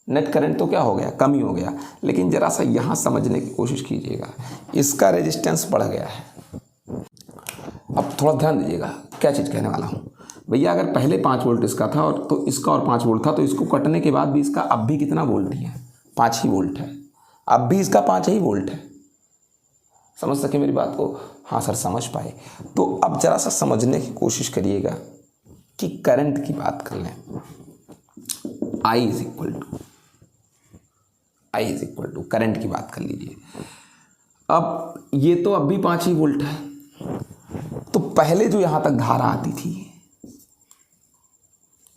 नेट करंट तो क्या हो गया, कम ही हो गया। लेकिन ज़रा सा यहाँ समझने की कोशिश कीजिएगा, इसका रेजिस्टेंस बढ़ गया है। अब थोड़ा ध्यान दीजिएगा क्या चीज़ कहने वाला हूँ भैया। अगर पहले 5 वोल्ट इसका था और तो इसका और 5 वोल्ट था, तो इसको कटने के बाद भी इसका अब भी कितना वोल्ट ही है, 5 ही वोल्ट है, अब भी इसका 5 ही वोल्ट है। समझ सके मेरी बात को? हाँ सर समझ पाए। तो अब ज़रा सा समझने की कोशिश करिएगा कि करंट की बात कर लें, I is equal to current की बात कर लीजिए। अब ये तो अब भी 5 ही वोल्ट है, तो पहले जो यहाँ तक धारा आती थी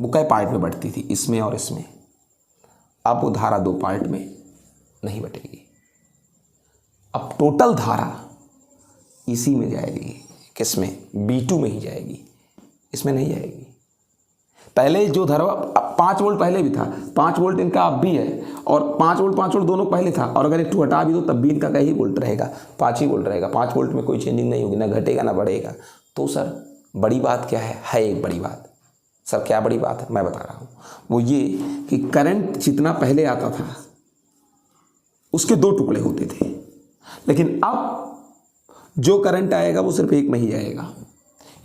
वो कई पार्ट में बढ़ती थी, इसमें और इसमें। अब वो धारा 2 पार्ट में नहीं बटेगी, अब टोटल धारा इसी में जाएगी, किसमें, B2 में ही जाएगी, इसमें नहीं जाएगी। पहले जो धारा 5 वोल्ट पहले भी था, 5 वोल्ट इनका अब भी है, और 5 वोल्ट दोनों पहले था, और अगर एक टू हटा भी दो तब भी इनका कई वोल्ट रहेगा, 5 ही वोल्ट रहेगा। 5 वोल्ट में कोई चेंजिंग नहीं होगी, ना घटेगा ना बढ़ेगा। तो सर बड़ी बात क्या है एक बड़ी बात। सर क्या बड़ी बात है, मैं बता रहा हूँ, वो ये कि करंट जितना पहले आता था उसके 2 टुकड़े होते थे, लेकिन अब जो करंट आएगा वो सिर्फ एक में ही आएगा।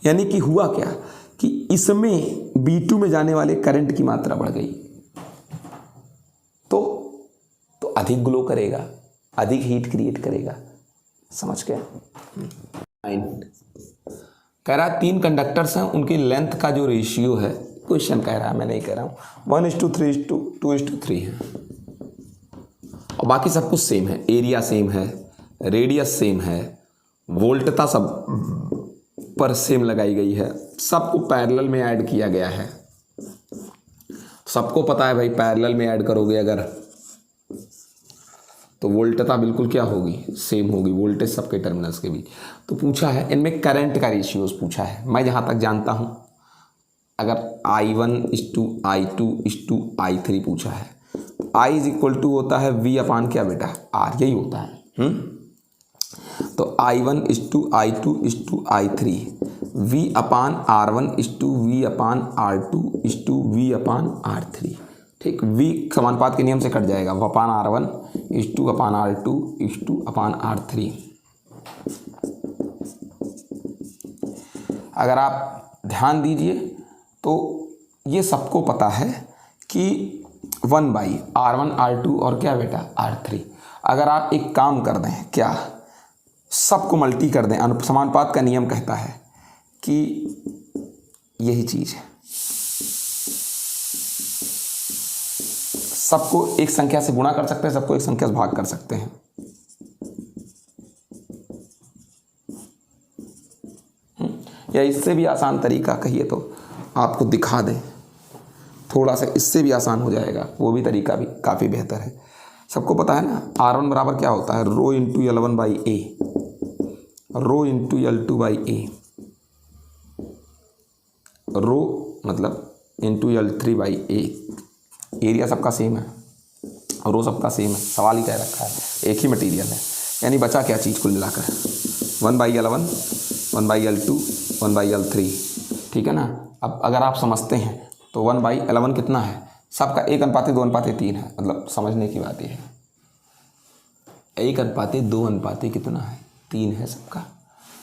यानी कि हुआ क्या कि इसमें B2 में जाने वाले करंट की मात्रा बढ़ गई, तो अधिक ग्लो करेगा, अधिक हीट क्रिएट करेगा। समझ गए? कह रहा है 3 कंडक्टर्स हैं, उनकी लेंथ का जो रेशियो है, क्वेश्चन कह रहा है, मैं नहीं कह रहा हूँ, 1:3:2:3 है, और बाकी सब कुछ सेम है, एरिया सेम है, रेडियस सेम है, वोल्टता सब पर सेम लगाई गई है, सबको पैरेलल में ऐड किया गया है। सबको पता है भाई पैरेलल में ऐड करोगे अगर तो वोल्टता बिल्कुल क्या होगी, सेम होगी, वोल्टेज सबके टर्मिनल्स के बीच। तो पूछा है इनमें करंट का रेशियोज पूछा है। मैं जहाँ तक जानता हूँ अगर I1:I2:I3 पूछा है, I इज इक्वल टू होता है V अपान क्या बेटा, R, यही होता है। तो I1:I2:I3 V अपान R1:V अपान R2:V अपान R3। ठीक, V समानुपात के नियम से कट जाएगा, V अपान R1:2 अपान R2:2 अपान R3। अगर आप ध्यान दीजिए तो ये सबको पता है कि 1/R1 R2 और क्या बेटा R3। अगर आप एक काम कर दें, क्या सबको मल्टी कर दें, समानुपात का नियम कहता है कि यही चीज़ है, सबको एक संख्या से गुणा कर सकते हैं, सबको एक संख्या से भाग कर सकते हैं। या इससे भी आसान तरीका कहिए तो आपको दिखा दें, थोड़ा सा इससे भी आसान हो जाएगा, वो भी तरीका भी काफ़ी बेहतर है। सबको पता है ना R1 बराबर क्या होता है, rho into L1/A, rho into L2/A, रो मतलब इंटू L3/A। एरिया सबका सेम है और रो सबका सेम है, सवाल ही कह रखा है, एक ही मटेरियल है। यानी बचा क्या चीज़ कुल मिलाकर, 1/L1, 1/L2, 1/L3। ठीक है ना। अब अगर आप समझते हैं तो 1/L1 कितना है, सबका 1:2:3 है, मतलब समझने की बात यह है, 1:2 कितना है, 3 है सबका।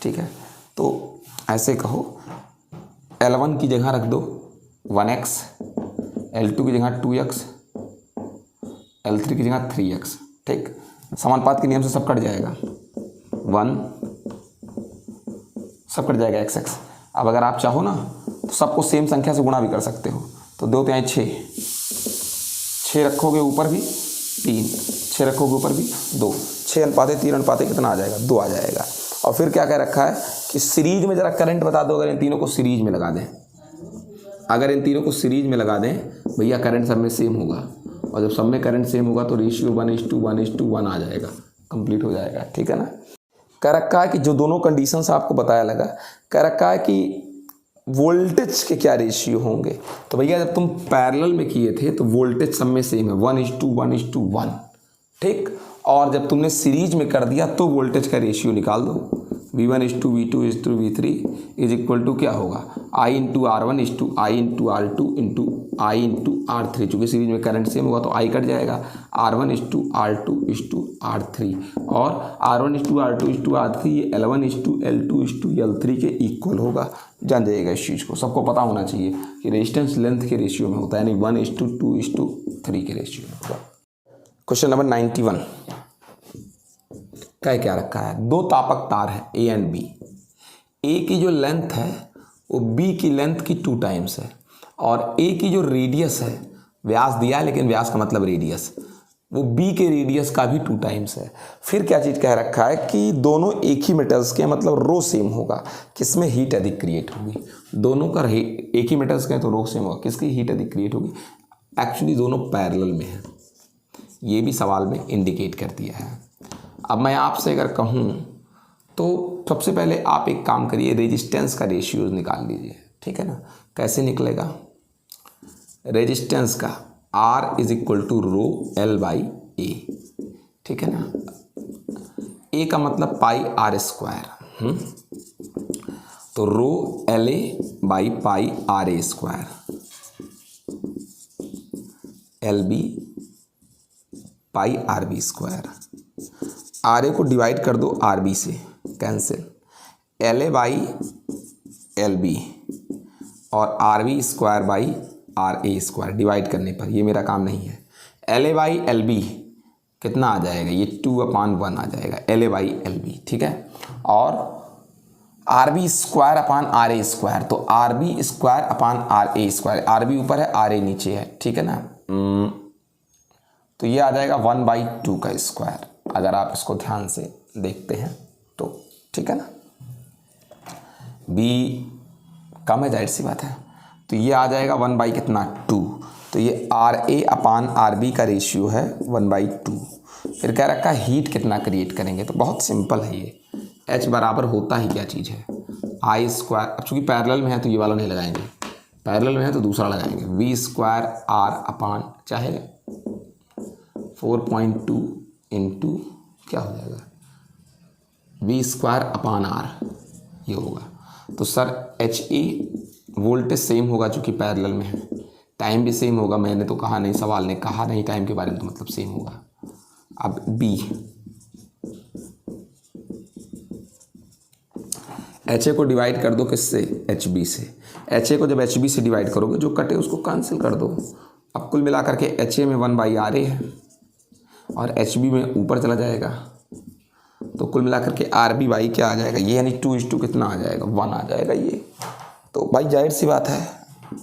ठीक है, तो ऐसे कहो L1 की जगह रख दो 1x, L2 की जगह 2x, L3 की जगह 3x। ठीक, समानुपात के नियम से सब कट जाएगा, 1 सब कट जाएगा, x। अब अगर आप चाहो ना तो सबको सेम संख्या से गुणा भी कर सकते हो, तो 2 तिहाई 6, 6 रखोगे ऊपर भी 3, 6 रखोगे ऊपर भी 2, 6:3 कितना आ जाएगा, 2 आ जाएगा। और फिर क्या कह रखा है कि सीरीज में ज़रा करंट बता दो, अगर इन तीनों को सीरीज में लगा दें, अगर इन तीनों को सीरीज में लगा दें भैया करंट सब में सेम होगा, और जब सब में करंट सेम होगा तो रेशियो 1:1:1 आ जाएगा, कंप्लीट हो जाएगा। ठीक है ना। कह रखा है कि जो दोनों कंडीशंस आपको बताया लगा, कह रखा है कि वोल्टेज के क्या रेशियो होंगे। तो भैया जब तुम पैरेलल में किए थे तो वोल्टेज सब में सेम है 1:1:1, ठीक। और जब तुमने सीरीज में कर दिया तो वोल्टेज का रेशियो निकाल दो, V1:V2:V3 इज इक्वल टू क्या होगा, I×R1:I×R2:I×R3। चूँकि सीरीज में करंट सेम होगा तो I कट जाएगा, R1:R2:R3, और R1:R2:R3 ये L1:L2:L3 के इक्वल होगा। जान जाइएगा इस चीज़ को, सबको पता होना चाहिए कि रेजिस्टेंस लेंथ के रेशियो में होता है, यानी 1:2:3 के रेशियो में होगा। क्वेश्चन नंबर 91 क्या क्या रखा है, 2 तापक तार है A एंड B। A की जो लेंथ है वो B की लेंथ की 2 टाइम्स है, और A की जो रेडियस है, व्यास दिया है लेकिन व्यास का मतलब रेडियस, वो B के रेडियस का भी 2 टाइम्स है। फिर क्या चीज़ कह रखा है कि दोनों एक ही मेटल्स के, मतलब रो सेम होगा, किसमें हीट अधिक क्रिएट होगी। दोनों का एक ही मेटल्स के तो रो सेम होगा, किसकी हीट अधिक क्रिएट होगी। एक्चुअली दोनों पैरेलल में है, ये भी सवाल में इंडिकेट कर दिया है। अब मैं आपसे अगर कहूँ तो सबसे पहले आप एक काम करिए, रेजिस्टेंस का रेशियो निकाल लीजिए। ठीक है ना। कैसे निकलेगा, रेजिस्टेंस का R=ρL/A। ठीक है ना। A का मतलब πr², तो ρLA/πr², LB πRB²। RA को डिवाइड कर दो RB से, कैंसिल, LA/LB और RB²/RA² डिवाइड करने पर, ये मेरा काम नहीं है। LA/LB कितना आ जाएगा, ये 2/1 आ जाएगा, LA/LB। ठीक है। और RB²/RA², तो RB²/RA², RB ऊपर है RA नीचे है। ठीक है ना। तो ये आ जाएगा 1/2 का स्क्वायर, अगर आप इसको ध्यान से देखते हैं तो। ठीक है ना। B कम है, जाहिर सी बात है, तो ये आ जाएगा 1/2। तो ये RA/RB का रेशियो है 1/2। फिर कह रखा है हीट कितना क्रिएट करेंगे, तो बहुत सिंपल है ये। H बराबर होता ही क्या चीज़ है, I²। अब चूँकि पैरेलल में है तो ये वाला नहीं लगाएंगे, पैरेलल में है तो दूसरा लगाएंगे, V²R/ चाहे 4.2 इंटू क्या हो जाएगा, V²/R ये होगा। तो सर HE वोल्टेज सेम होगा चूँकि पैरेलल में है, टाइम भी सेम होगा। मैंने तो कहा नहीं, सवाल ने कहा नहीं टाइम के बारे में, तो मतलब सेम होगा। अब B, HA को डिवाइड कर दो किससे, HB से। HA को जब HB से डिवाइड करोगे, जो कटे उसको कैंसिल कर दो। अब कुल मिलाकर के HA में 1/RA है और HB में ऊपर चला जाएगा, तो कुल मिलाकर के RB/ क्या आ जाएगा, ये यानी 2:2 कितना आ जाएगा, 1 आ जाएगा ये। तो भाई जाहिर सी बात है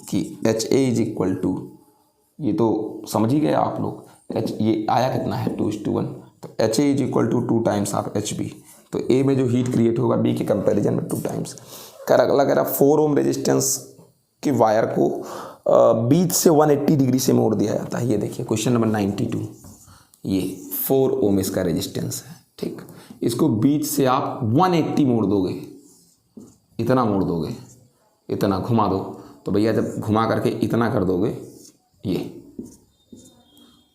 कि HA ये तो समझ ही गए आप लोग, ये आया कितना है 2:1, तो HA 2 टाइम्स ऑफ HB। तो A में जो हीट क्रिएट होगा B के कंपैरिजन में 2 टाइम्स। अगर 4 ओम रेजिस्टेंस के वायर को बीच से 180 डिग्री से मोड़ दिया जाता है। ये देखिए क्वेश्चन नंबर 92, ये 4 ओम इसका रेजिस्टेंस है। ठीक, इसको बीच से आप 180 मोड़ दोगे, इतना मोड़ दोगे, इतना घुमा दो, तो भैया जब घुमा करके इतना कर दोगे, ये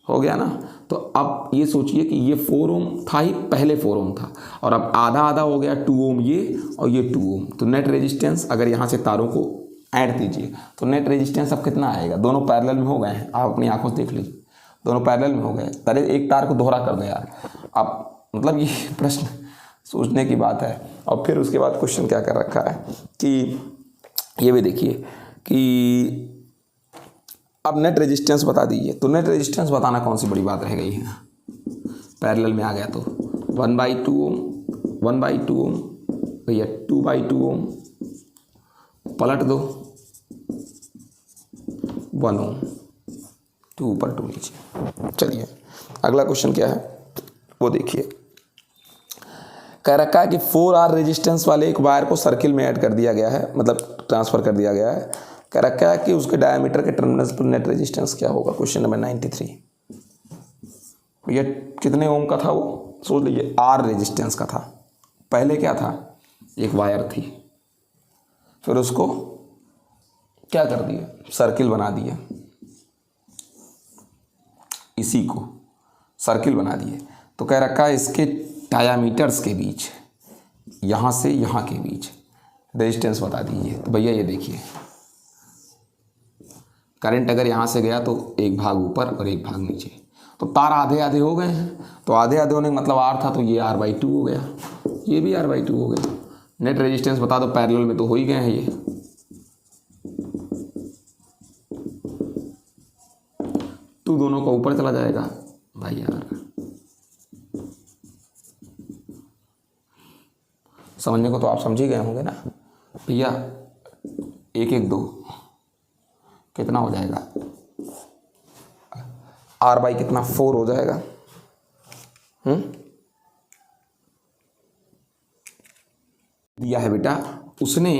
हो गया ना। तो अब ये सोचिए कि ये 4 ओम था ही, पहले 4 ओम था, और अब आधा आधा हो गया 2 ओम ये और ये 2 ओम। तो नेट रेजिस्टेंस अगर यहाँ से तारों को ऐड कीजिए तो नेट रेजिस्टेंस अब कितना आएगा, दोनों पैरेलल में हो गए हैं, आप अपनी आंखों से देख लीजिए, दोनों पैरेलल में हो गए। तारे एक तार को दोहरा कर दो यार। अब मतलब ये प्रश्न सोचने की बात है। और फिर उसके बाद क्वेश्चन क्या कर रखा है कि ये भी देखिए कि अब नेट रेजिस्टेंस बता दीजिए। तो नेट रेजिस्टेंस बताना कौन सी बड़ी बात रह गई है, पैरेलल में आ गया तो 1/2 ओम, 1/2 ओम भैया, 2/2 ओम, पलट दो 1 ओम, 2 ऊपर 2 नीचे। चलिए अगला क्वेश्चन क्या है वो देखिए। कह रखा है कि 4R रेजिस्टेंस वाले एक वायर को सर्किल में ऐड कर दिया गया है, मतलब ट्रांसफर कर दिया गया है। कह रखा है कि उसके डायमीटर के टर्मिनल्स पर नेट रेजिस्टेंस क्या होगा। Question number 93। ये कितने ओम का था वो सोच लीजिए, R रेजिस्टेंस का था। पहले क्या था, एक वायर थी, फिर उसको क्या कर दिया, सर्किल बना दिया, इसी को सर्किल बना दिए। तो कह रखा है इसके डायामीटर्स के बीच, यहाँ से यहाँ के बीच रेजिस्टेंस बता दीजिए। तो भैया ये देखिए, करंट अगर यहाँ से गया तो एक भाग ऊपर और एक भाग नीचे, तो तार आधे आधे हो गए हैं। तो आधे आधे होने का मतलब R था, तो ये R/2 हो गया, ये भी R/2 हो गया। नेट रेजिस्टेंस बता दो, पैरेलल में तो हो ही गए हैं ये। तो दोनों का ऊपर चला जाएगा भाई यार, समझने को तो आप समझ ही गए होंगे ना भैया। 1 1 2 कितना हो जाएगा, R/ कितना 4 हो जाएगा। दिया है बेटा उसने,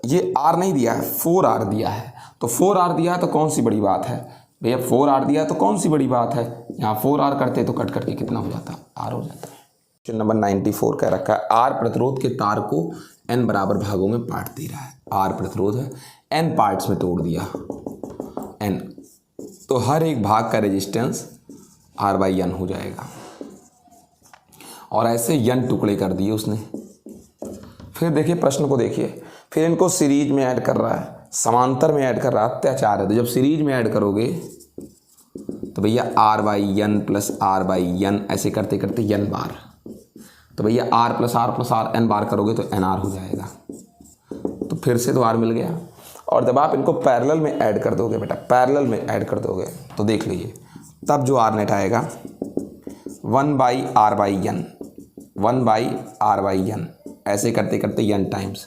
ये R नहीं दिया है, 4R दिया है। तो 4R दिया है तो कौन सी बड़ी बात है भैया, 4R दिया है तो कौन सी बड़ी बात है। यहाँ 4R करते तो कट करके कितना हो जाता, R हो जाता है। क्वेश्चन नंबर 94 कह रखा है R प्रतिरोध के तार को n बराबर भागों में बांट दे रहा है। R प्रतिरोध है, n पार्ट्स में तोड़ दिया, n, तो हर एक भाग का रेजिस्टेंस R/n हो जाएगा। और ऐसे n टुकड़े कर दिए उसने। फिर देखिए प्रश्न को देखिए, फिर इनको सीरीज में ऐड कर रहा है, समांतर में ऐड कर रहा है, अत्याचार है। तो जब सीरीज में ऐड करोगे तो भैया R/n प्लस R/n ऐसे करते करते n बार, तो भैया R plus R plus R n बार करोगे तो NR हो जाएगा। तो फिर से तो R मिल गया। और जब आप इनको पैरेलल में ऐड कर दोगे बेटा, पैरेलल में ऐड कर दोगे तो देख लीजिए तब जो R नेट आएगा 1/R/n, 1/R/n ऐसे करते करते n टाइम्स।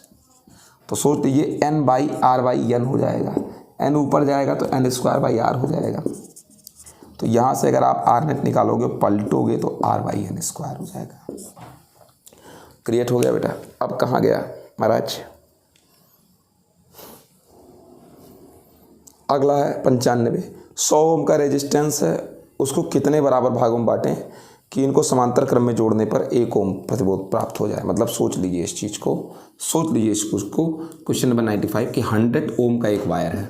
तो सोच लीजिए n/R/n हो जाएगा, n ऊपर जाएगा तो n² हो जाएगा। तो यहाँ से अगर आप R नेट निकालोगे पलटोगे तो R/n² हो जाएगा। क्रिएट हो गया बेटा। अब कहाँ गया महाराज, अगला है 95। 100 ओम का रेजिस्टेंस है, उसको कितने बराबर भागों में बांटें कि इनको समांतर क्रम में जोड़ने पर 1 ओम प्रतिरोध प्राप्त हो जाए। मतलब सोच लीजिए इस चीज़ को, सोच लीजिए इसको। क्वेश्चन नंबर 95 कि 100 ओम का एक वायर है,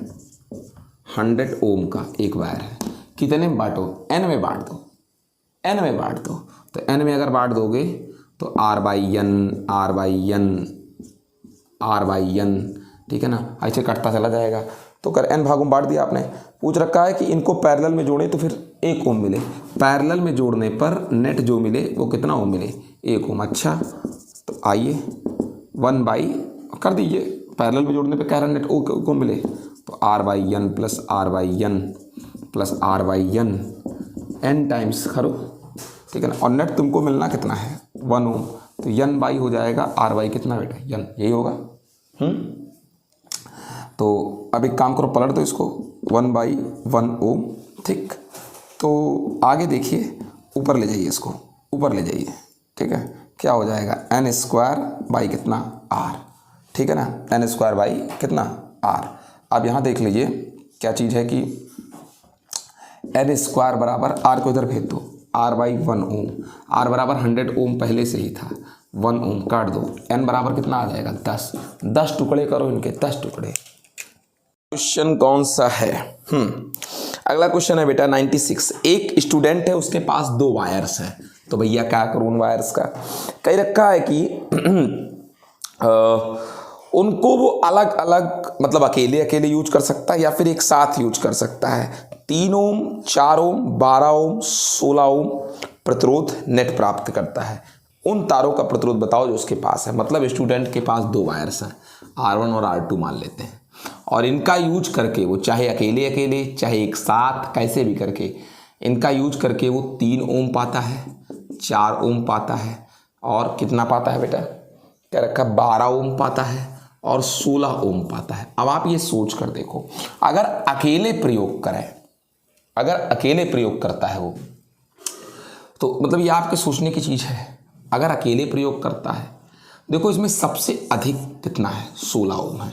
100 ओम का एक वायर है, कितने में बांटो, n में बांट दो, n में बांट दो। तो n में अगर बांट दोगे तो R/n, R/n, R/n, ठीक है ना, ऐसे कटता चला जाएगा। तो कर n भागों में बांट दिया आपने। पूछ रखा है कि इनको पैरेलल में जोड़ें तो फिर 1 ओम मिले, पैरेलल में जोड़ने पर नेट जो मिले वो कितना ओम मिले, 1 ओम। अच्छा तो आइए 1 कर दीजिए, पैरेलल में जोड़ने पर कह रहा नेट ओम मिले, तो R/n plus R/n plus R/n n times करो, ठीक है ना। और नेट तुमको मिलना कितना है 1 ओम, तो n/, हो जाएगा R/ कितना बेटा, n, यही होगा। तो अब एक काम करो, पलट दो इसको, 1/1 ओम, ठीक। तो आगे देखिए, ऊपर ले जाइए इसको, ऊपर ले जाइए, ठीक है। क्या हो जाएगा n² कितना R, ठीक है ना, n² कितना R। अब यहाँ देख लीजिए क्या चीज़ है कि n² बराबर R को इधर भेज दो, R/1 ओम, R बराबर 100 ओम पहले से ही था, 1 ओम काट दो, n बराबर कितना आ जाएगा 10, 10 टुकड़े करो इनके, 10 टुकड़े। क्वेश्चन कौन सा है, अगला क्वेश्चन है बेटा 96। एक स्टूडेंट है, उसके पास 2 वायर्स हैं, तो भैया क्या करूँ उन वायर्स का। कह रखा है कि उनको वो अलग अलग, मतलब अकेले अकेले यूज कर सकता है या फिर एक साथ यूज कर सकता है। 3 ओम, 4 ओम, 12 ओम, 16 ओम प्रतिरोध नेट प्राप्त करता है। उन तारों का प्रतिरोध बताओ जो उसके पास है। मतलब स्टूडेंट के पास 2 वायर्स हैं, R1 और R2 मान लेते हैं, और इनका यूज करके वो चाहे अकेले अकेले चाहे एक साथ कैसे भी करके इनका यूज करके वो 3 ओम पाता है, 4 ओम पाता है, और कितना पाता है बेटा, क्या रखा 12 ओम पाता है, और 16 ओम पाता है। अब आप ये सोच कर देखो, अगर अकेले प्रयोग करें, अगर अकेले प्रयोग करता है वो, तो मतलब ये आपके सोचने की चीज़ है। अगर अकेले प्रयोग करता है, देखो इसमें सबसे अधिक कितना है, 16 ओम है,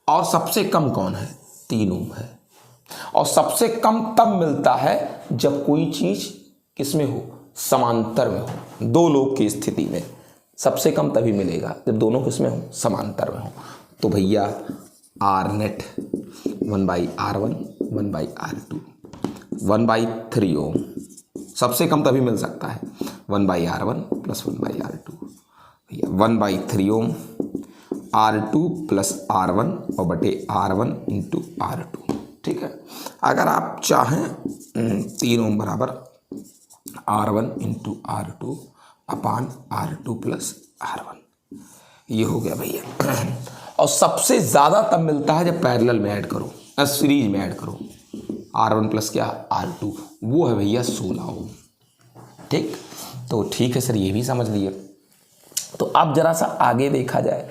और सबसे कम कौन है, 3 ओम है। और सबसे कम तब मिलता है जब कोई चीज़ किसमें हो, समांतर में हो। दो लोग की स्थिति में सबसे कम तभी मिलेगा जब दोनों किसमें हो, समांतर में हो। तो भैया आर नेट 1/R1 1/R2 1/3 ओम सबसे कम तभी मिल सकता है, 1/R1 + 1/R2 भैया 1/3 ओम R2 + R1 और बटे R1 × R2। ठीक है, अगर आप चाहें 3 ओम बराबर R1 × R2 अपान R2 + R1, ये हो गया भैया। और सबसे ज़्यादा तब मिलता है जब पैरेलल में ऐड करो, सीरीज में ऐड करो, R1 + क्या R2, वो है भैया 16 ओम। ठीक, तो ठीक है सर, ये भी समझ लिए। तो अब जरा सा आगे देखा जाए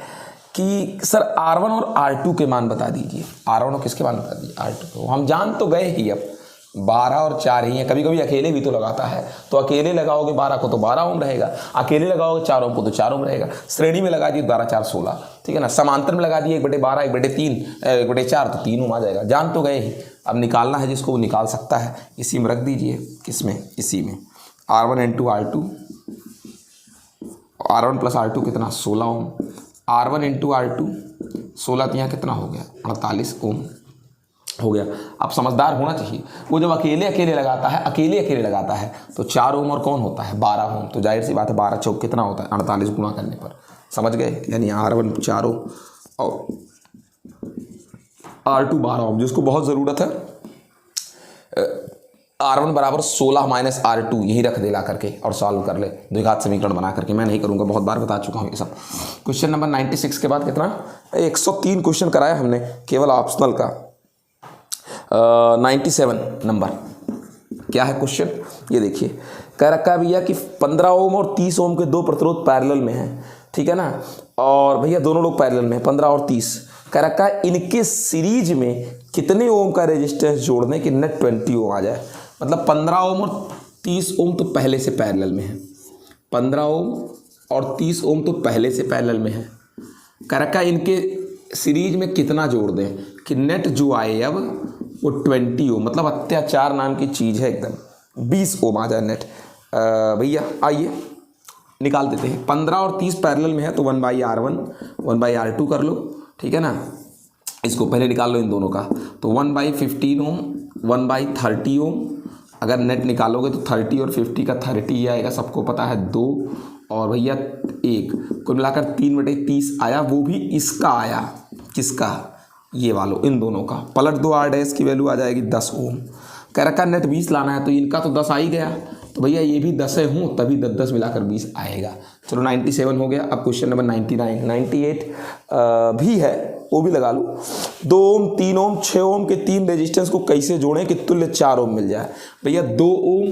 कि सर R1 और R2 के मान बता दीजिए। R1 और किसके मान बता दीजिए, R2 को हम जान तो गए ही, अब 12 और 4 ही हैं। कभी कभी अकेले भी तो लगाता है, तो अकेले लगाओगे 12 को तो 12 ओम रहेगा, अकेले लगाओगे 4 ओम को तो 4 ओम रहेगा। श्रेणी में लगा दिए 12 4 16, ठीक है ना। समांतर में लगा दिए 1/12 1/3 1/4 तो 3 ओम आ जाएगा। जान तो गए ही, अब निकालना है जिसको वो निकाल सकता है। इसी में रख दीजिए, किसमें, इसी में R1 × R2, R1 + R2 कितना, 16 ओम, R1 × R2 16 तो यहाँ कितना हो गया, 48 ओम हो गया। अब समझदार होना चाहिए, वो जब अकेले अकेले लगाता है, अकेले अकेले लगाता है तो 4 ओम और कौन होता है, 12 ओम। तो जाहिर सी बात है 12 चौक कितना होता है, 48 गुणा करने पर, समझ गए। यानी R1 4 ओम और R2 12 ओम। जिसको बहुत ज़रूरत है R1 बराबर 16 - R2 यही रख दे ला करके और सॉल्व कर ले, द्विघात समीकरण बना करके। मैं नहीं करूँगा, बहुत बार बता चुका हूँ ये सब। क्वेश्चन नंबर 96 के बाद कितना, 103 क्वेश्चन कराया हमने केवल ऑप्शनल का। 97 नंबर क्या है क्वेश्चन, ये देखिए। कह रखा है भैया कि 15 ओम और 30 ओम के दो प्रतिरोध पैरेलल में हैं, ठीक है ना। और भैया दोनों लोग पैरेलल में हैं, 15 और 30। कह रखा है इनके सीरीज में कितने ओम का रेजिस्टेंस जोड़ दें कि नेट 20 ओम आ जाए। मतलब 15 ओम और 30 ओम तो पहले से पैरेलल में है, 15 ओम और 30 ओम तो पहले से पैरेलल में है। कह रखा है इनके सीरीज में कितना जोड़ दें कि नेट जो आए अब वो 20 ओम, मतलब अत्याचार नाम की चीज़ है एकदम, 20 ओम आ जाए नेट। भैया आइए निकाल देते हैं। 15 और 30 पैरेलल में है तो 1/R1 1/R2 कर लो, ठीक है ना। इसको पहले निकाल लो इन दोनों का, तो 1/15 ओम 1/30 ओम। अगर नेट निकालोगे तो 30 और 50 का 30 ही आएगा, सबको पता है 2 और भैया 1, कुल मिलाकर 3/30 आया। वो भी इसका आया, किसका, ये वालों, इन दोनों का। पलट दो, R' की वैल्यू आ जाएगी 10 ओम। कह रखा नेट 20 लाना है, तो इनका तो 10 आ ही गया, तो भैया ये भी 10 हूँ तभी 10 मिलाकर 20 आएगा। चलो 97 हो गया। अब क्वेश्चन नंबर 99 98 भी है, वो भी लगा लो। 2 ओम 3 ओम 6 ओम के 3 रेजिस्टेंस को कैसे जोड़ें कि तुल्य 4 ओम मिल जाए। भैया 2 ओम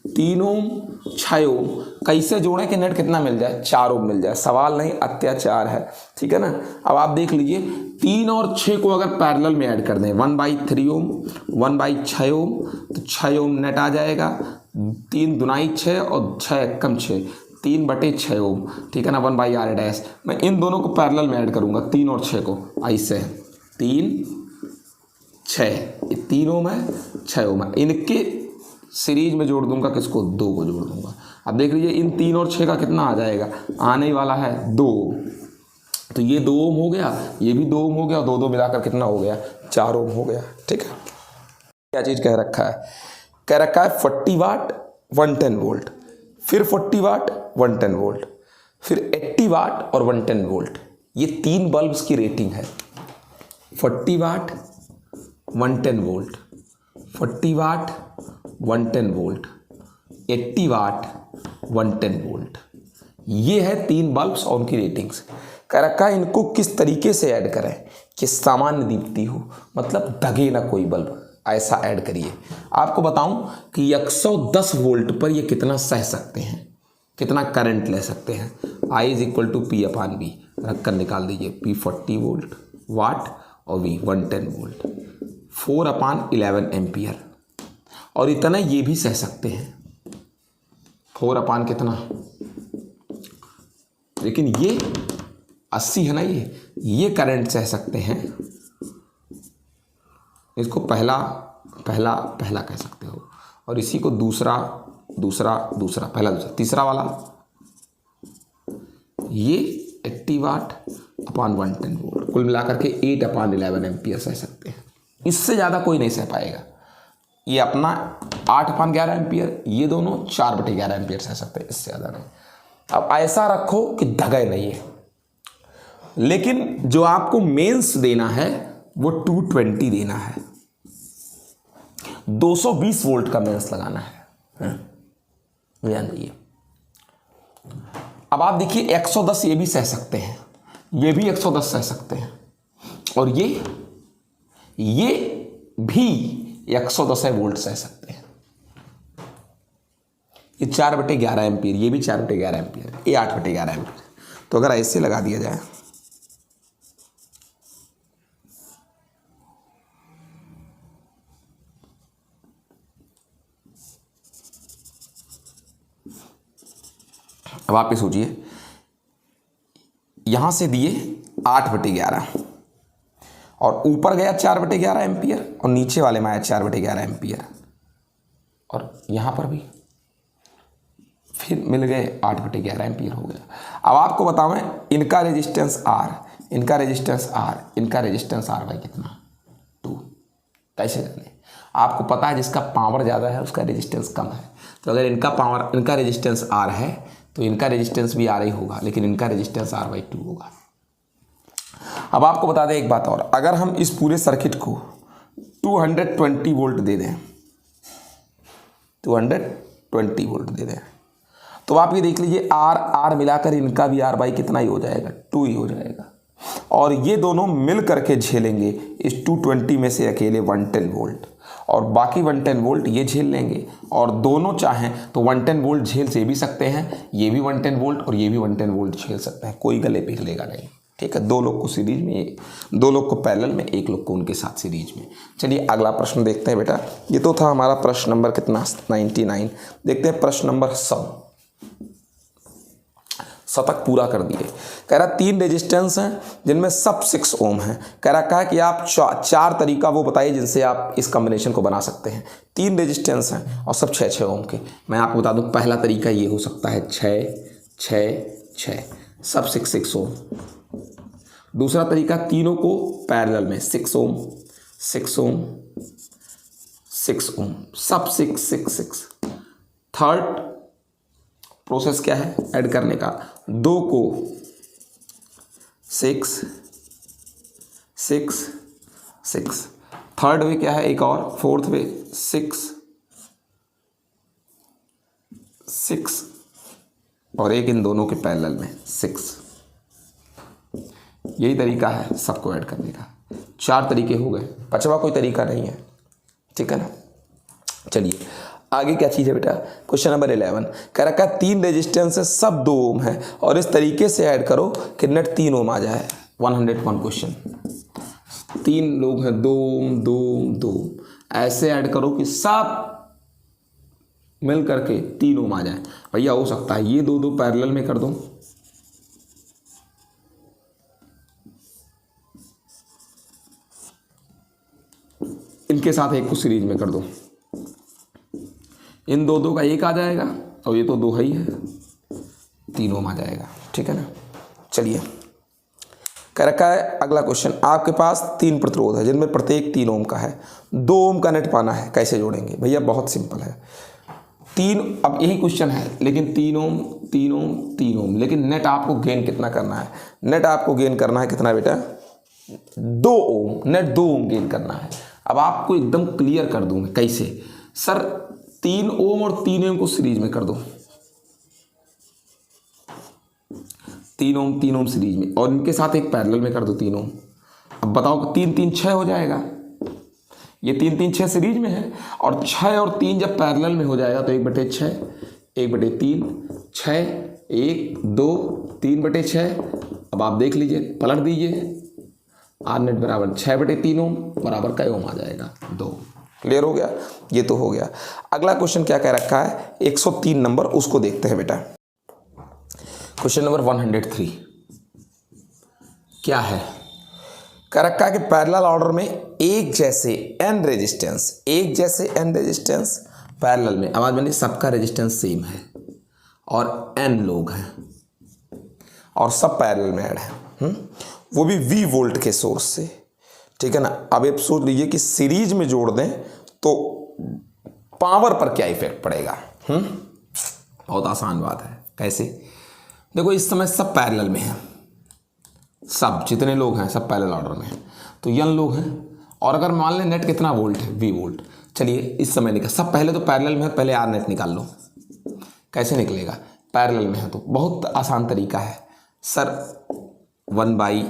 3 ओम 6 ओम कैसे जोड़ें कि नेट कितना मिल जाए, 4 ओम मिल जाए। सवाल नहीं, अत्याचार है, ठीक है ना। अब आप देख लीजिए 3 और 6 को अगर पैरेलल में ऐड कर दें, 1/3 ओम 1/6 ओम, तो 6 ओम नेट आ जाएगा। 3 दूनाई 6 और 6 एकम 6, 3/6 ओम, ठीक है ना, 1/R'। मैं इन दोनों को पैरेलल में ऐड करूँगा, 3 और 6 को, ऐसे 3 6, 3 ओम है 6 ओम है, इनके सीरीज में जोड़ दूंगा, किसको, 2 को जोड़ दूंगा। अब देख लीजिए इन 3 और 6 का कितना आ जाएगा, आने वाला है 2, तो ये 2 ओम हो गया, ये भी 2 ओम हो गया, 2 मिलाकर कितना हो गया, 4 ओम हो गया, ठीक है। क्या चीज़ कह रखा है, कह रखा है 40 वाट 110 वोल्ट, फिर 40 वाट 110 वोल्ट, फिर 80 वाट और 110 वोल्ट। ये 3 बल्ब्स की रेटिंग है, 40 वाट 110 वोल्ट, 40 वाट 110 वोल्ट, 80 वाट 110 वोल्ट। ये है 3 बल्ब्स और उनकी रेटिंग्स। कह रखा है इनको किस तरीके से ऐड करें कि सामान्य दीप्ति हो, मतलब दगे ना कोई बल्ब, ऐसा ऐड करिए। आपको बताऊं कि 110 वोल्ट पर ये कितना सह सकते हैं, कितना करंट ले सकते हैं। I = P/B। रख कर निकाल दीजिए। P 40 वोल्ट वाट और V 110 वोल्ट, 4/11 एम्पियर। और इतना ये भी सह सकते हैं, 4 कितना, लेकिन ये 80 है ना, ये करंट सह सकते हैं। इसको पहला पहला पहला कह सकते हो, और इसी को दूसरा दूसरा दूसरा पहला दूसरा तीसरा वाला, ये 80 वाट अपॉन 110 वोल्ट, कुल मिलाकर के 8/11 एम्पियर सह सकते हैं। इससे ज़्यादा कोई नहीं सह पाएगा। ये अपना 8/11 एम्पियर, ये दोनों 4/11 एम्पियर सह सकते हैं, इससे ज़्यादा नहीं। अब ऐसा रखो कि दगे नहीं है, लेकिन जो आपको मेंस देना है वो 220 देना है, 220 वोल्ट का मेंस लगाना है, ध्यान दीजिए। अब आप देखिए 110 ये भी सह सकते हैं, ये भी 110 सह सकते हैं, और ये भी 110 वोल्ट सह सकते हैं। ये 4/11 एम्पियर, ये भी 4/11 एम्पियर, ये 8/11 एम्पियर। तो अगर ऐसे लगा दिया जाए, अब आप ये सोचिए, यहां से दिए 8/11 और ऊपर गया 4/11 एम्पियर, और नीचे वाले में आया 4/11 एम्पियर, और यहां पर भी फिर मिल गए 8/11 एम्पियर हो गया। अब आपको बताऊं मैं, इनका रेजिस्टेंस R, इनका रेजिस्टेंस R, इनका रेजिस्टेंस R भाई कितना 2, कैसे जाने? आपको पता है जिसका पावर ज़्यादा है उसका रेजिस्टेंस कम है। तो अगर इनका रेजिस्टेंस R है तो इनका रेजिस्टेंस भी R ही होगा, लेकिन इनका रेजिस्टेंस R/2 होगा। अब आपको बता दें एक बात और, अगर हम इस पूरे सर्किट को 220 वोल्ट दे दें, 220 वोल्ट दे दें, तो आप ये देख लीजिए R मिलाकर इनका भी R भाई कितना ही हो जाएगा, 2 ही हो जाएगा। और ये दोनों मिल करके झेलेंगे इस 220 में से अकेले 110 वोल्ट, और बाकी 110 वोल्ट ये झेल लेंगे। और दोनों चाहें तो 110 वोल्ट झेल से भी सकते हैं, ये भी 110 वोल्ट और ये भी 110 वोल्ट झेल सकते हैं, कोई गले पे हिलेगा नहीं। ठीक है, 2 लोग को सीरीज में, 2 लोग को पैरेलल में, 1 लोग को उनके साथ सीरीज में। चलिए अगला प्रश्न देखते हैं बेटा। ये तो था हमारा प्रश्न नंबर कितना, 99। देखते हैं प्रश्न नंबर 100 तक पूरा कर दिए। कह रहा 3 रेजिस्टेंस हैं जिनमें सब 6 ओम हैं। कह रहा है कि आप 4 तरीका वो बताइए जिनसे आप इस कॉम्बिनेशन को बना सकते हैं। 3 रेजिस्टेंस हैं और सब 6 ओम के। मैं आपको बता दूं, पहला तरीका ये हो सकता है 6 सब 6 ओम। दूसरा तरीका तीनों को पैरेलल में 6 ओम सब 6। थर्ड प्रोसेस क्या है ऐड करने का, 2 को 6। थर्ड वे क्या है एक और, फोर्थ वे 6 और एक इन दोनों के पैरेलल में 6। यही तरीका है सबको ऐड करने का। 4 तरीके हो गए, 5वां कोई तरीका नहीं है। ठीक है ना। चलिए आगे क्या चीज़ है बेटा, क्वेश्चन नंबर 11 कह रखा है 3 रेजिस्टेंस है, सब 2 ओम है, और इस तरीके से ऐड करो कि नेट 3 ओम आ जाए। 101 क्वेश्चन, 3 लोग हैं, 2 ओम, ऐसे ऐड करो कि सब मिल करके 3 ओम आ जाए। भैया हो सकता है ये 2 पैरेलल में कर दो, इनके साथ एक को सीरीज में कर दो, इन 2 का 1 आ जाएगा, और ये तो 2 ही है, 3 ओम आ जाएगा। ठीक है ना। चलिए कह रखा है अगला क्वेश्चन, आपके पास 3 प्रतिरोध है जिनमें प्रत्येक 3 ओम का है, 2 ओम का नेट पाना है, कैसे जोड़ेंगे? भैया बहुत सिंपल है, 3, अब यही क्वेश्चन है, लेकिन 3 ओम, लेकिन नेट आपको गेन कितना करना है? नेट आपको गेन करना है कितना बेटा? 2 ओम, नेट 2 ओम गेन करना है। अब आपको एकदम क्लियर कर दूं मैं कैसे, सर 3 ओम और 3 ओम को सीरीज में कर दो, 3 ओम सीरीज में, और इनके साथ एक पैरेलल में कर दो 3 ओम। अब बताओ 3 6 हो जाएगा, ये 3 6 सीरीज में है, और 6 और 3 जब पैरेलल में हो जाएगा तो 1/6 1/3 6 1 2 3/6 अब आप देख लीजिए, पलट दीजिए, आर नेट बराबर 6/3 ओम बराबर कै ओम आ जाएगा 2। क्लियर हो गया, ये तो हो गया। अगला क्वेश्चन क्या कह रखा है 103 नंबर, उसको देखते हैं बेटा। क्वेश्चन नंबर 103 क्या है, कह रखा है कि पैरेलल ऑर्डर में एक जैसे n रेजिस्टेंस पैरेलल में, आवाज बनी, सबका रेजिस्टेंस सेम है और n लोग हैं और सब पैरेलल में ऐड है, वो भी V वोल्ट के सोर्स से, ठीक है ना। अब आप सोच लीजिए कि सीरीज में जोड़ दें तो पावर पर क्या इफेक्ट पड़ेगा। बहुत आसान बात है। कैसे, देखो इस समय सब पैरेलल में हैं, सब जितने लोग हैं सब पैरेलल ऑर्डर में हैं, तो n लोग हैं। और अगर मान लें नेट कितना वोल्ट है, V वोल्ट, चलिए इस समय निकल, सब पहले तो पैरेलल में है, पहले आर नेट निकाल लो। कैसे निकलेगा, पैरेलल में है तो बहुत आसान तरीका है सर, 1/r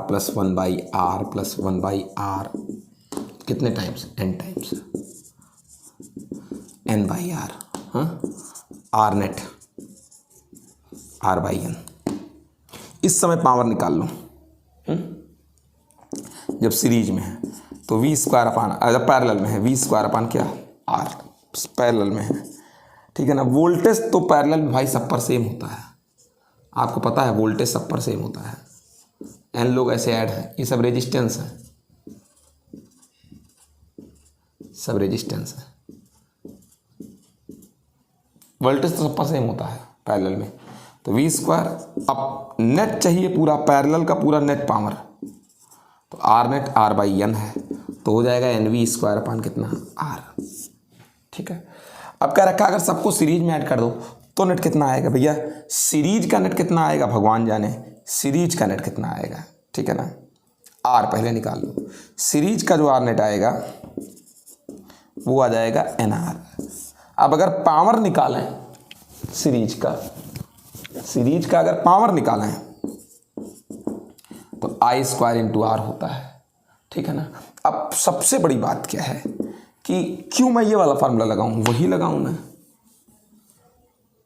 + 1/r + 1/r कितने times, n times, n/r, R net r/n। इस समय पावर निकाल लो, जब सीरीज में है तो v² अपान, जब पैरेलल में है v² अपान क्या, r, पैरेलल में है, ठीक है ना। वोल्टेज तो पैरेलल में भाई सब पर सेम होता है, आपको पता है वोल्टेज सब पर सेम होता है, n लोग ऐसे ऐड हैं, ये सब रेजिस्टेंस है, सब रेजिस्टेंस है, वोल्टेज तो सब पर सेम होता है पैरेलल में। तो v², अब नेट चाहिए पूरा पैरेलल का, पूरा नेट पावर, तो आर नेट r/n है, तो हो जाएगा NV² अपान कितना, r, ठीक है। अब क्या रखा, अगर सबको सीरीज में ऐड कर दो तो नेट कितना आएगा भैया, सीरीज का नेट कितना आएगा भगवान जाने, सीरीज का नेट कितना आएगा, ठीक है ना। आर पहले निकाल लो, सीरीज का जो आर नेट आएगा वो आ जाएगा NR। अब अगर पावर निकालें सीरीज का अगर पावर निकालें तो I² × R होता है, ठीक है ना। अब सबसे बड़ी बात क्या है कि क्यों मैं ये वाला फार्मूला लगाऊं, वही लगाऊं मैं,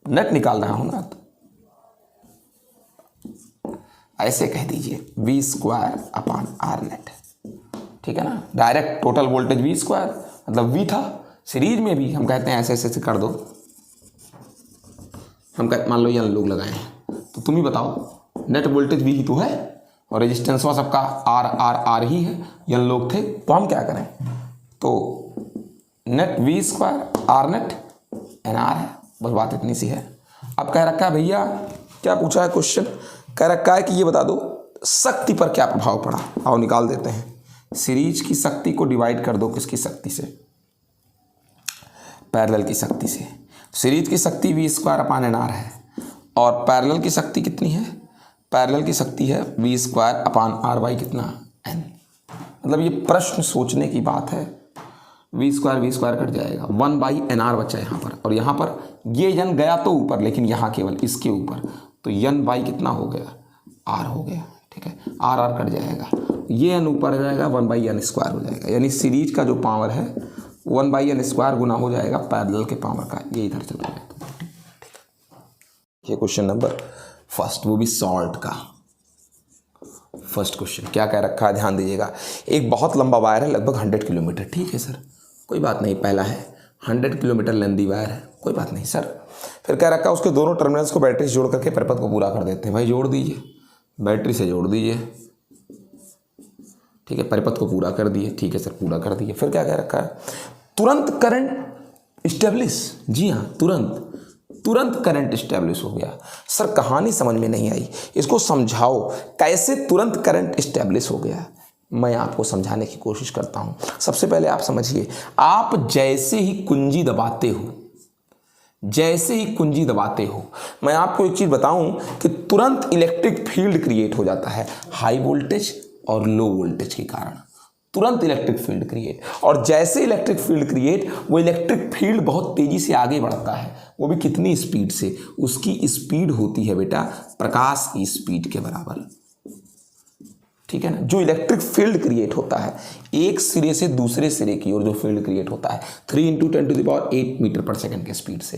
नेट निकाल रहा हूं ना, तो ऐसे कह दीजिए v² अपान r नेट, ठीक है ना। डायरेक्ट टोटल वोल्टेज v², मतलब v था, सीरीज में भी हम कहते हैं ऐसे ऐसे कर दो, हम कहते मान लो ये लोग लगाए हैं, तो तुम ही बताओ नेट वोल्टेज v ही तो है और रेजिस्टेंस सबका r ही है, ये लोग थे, तो हम क्या करें, तो net v² r net NR है, बस बात इतनी सी है। अब कह रखा है भैया, क्या पूछा है क्वेश्चन, कह रखा है कि ये बता दो शक्ति पर क्या प्रभाव पड़ा, आओ निकाल देते हैं। सीरीज की शक्ति को डिवाइड कर दो किसकी शक्ति से, पैरेलल की शक्ति से। सीरीज की शक्ति v² अपान NR है और पैरेलल की शक्ति कितनी है, पैरेलल की शक्ति है v² अपान r/ कितना, n। मतलब ये प्रश्न सोचने की बात है, v² कट जाएगा, 1/NR बचा यहाँ पर, और यहाँ पर ये n गया तो ऊपर, लेकिन यहाँ केवल इसके ऊपर, तो n/ कितना हो गया, r हो गया, ठीक है। r कट जाएगा, ये n ऊपर आ जाएगा, 1/n² हो जाएगा, यानी सीरीज का जो पावर है 1/n² गुना हो जाएगा पैरेलल के पावर का, ये इधर चला जाएगा। ये क्वेश्चन नंबर फर्स्ट, वो भी सॉल्ट का फर्स्ट क्वेश्चन। क्या कह रखा है ध्यान दीजिएगा, एक बहुत लंबा वायर है, लगभग 100 किलोमीटर, ठीक है सर, कोई बात नहीं, पहला है 100 किलोमीटर लेंदी वायर है, कोई बात नहीं सर। फिर कह रखा है उसके दोनों टर्मिनल्स को बैटरी से जोड़ करके परिपथ को पूरा कर देते हैं, भाई जोड़ दीजिए, बैटरी से जोड़ दीजिए, ठीक है, परिपथ को पूरा कर दिए, ठीक है सर, पूरा कर दिए। फिर क्या कह रखा है, तुरंत करंट इस्टेब्लिश, जी हाँ, तुरंत करंट इस्टेब्लिश हो गया। सर कहानी समझ में नहीं आई, इसको समझाओ, कैसे तुरंत करंट इस्टेब्लिश हो गया, मैं आपको समझाने की कोशिश करता हूं। सबसे पहले आप समझिए, आप जैसे ही कुंजी दबाते हो, मैं आपको एक चीज बताऊं कि तुरंत इलेक्ट्रिक फील्ड क्रिएट हो जाता है, हाई वोल्टेज और लो वोल्टेज के कारण तुरंत इलेक्ट्रिक फील्ड क्रिएट, और जैसे इलेक्ट्रिक फील्ड क्रिएट, वो इलेक्ट्रिक फील्ड बहुत तेजी से आगे बढ़ता है, वो भी कितनी स्पीड से, उसकी स्पीड होती है बेटा प्रकाश की स्पीड के बराबर, ठीक है ना। जो इलेक्ट्रिक फील्ड क्रिएट होता है, एक सिरे से दूसरे सिरे की ओर जो फील्ड क्रिएट होता है, 3 × 10⁸ मीटर पर सेकंड के स्पीड से,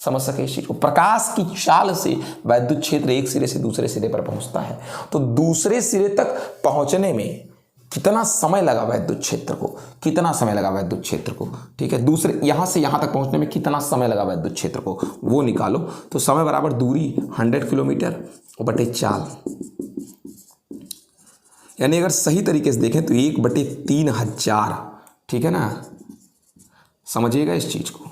समझ सके इस चीज को। प्रकाश की चाल से वैद्युत क्षेत्र एक सिरे से दूसरे सिरे पर पहुंचता है, तो दूसरे सिरे तक पहुंचने में कितना समय लगा वैद्युत क्षेत्र को, कितना समय लगा वैद्युत क्षेत्र को, ठीक है, दूसरे यहां से यहां तक पहुंचने में कितना समय लगा वैद्युत क्षेत्र को, वो निकालो। तो समय बराबर दूरी 100 किलोमीटर बटे चाल, यानी अगर सही तरीके से देखें तो 1/3000, ठीक है ना, समझिएगा इस चीज को।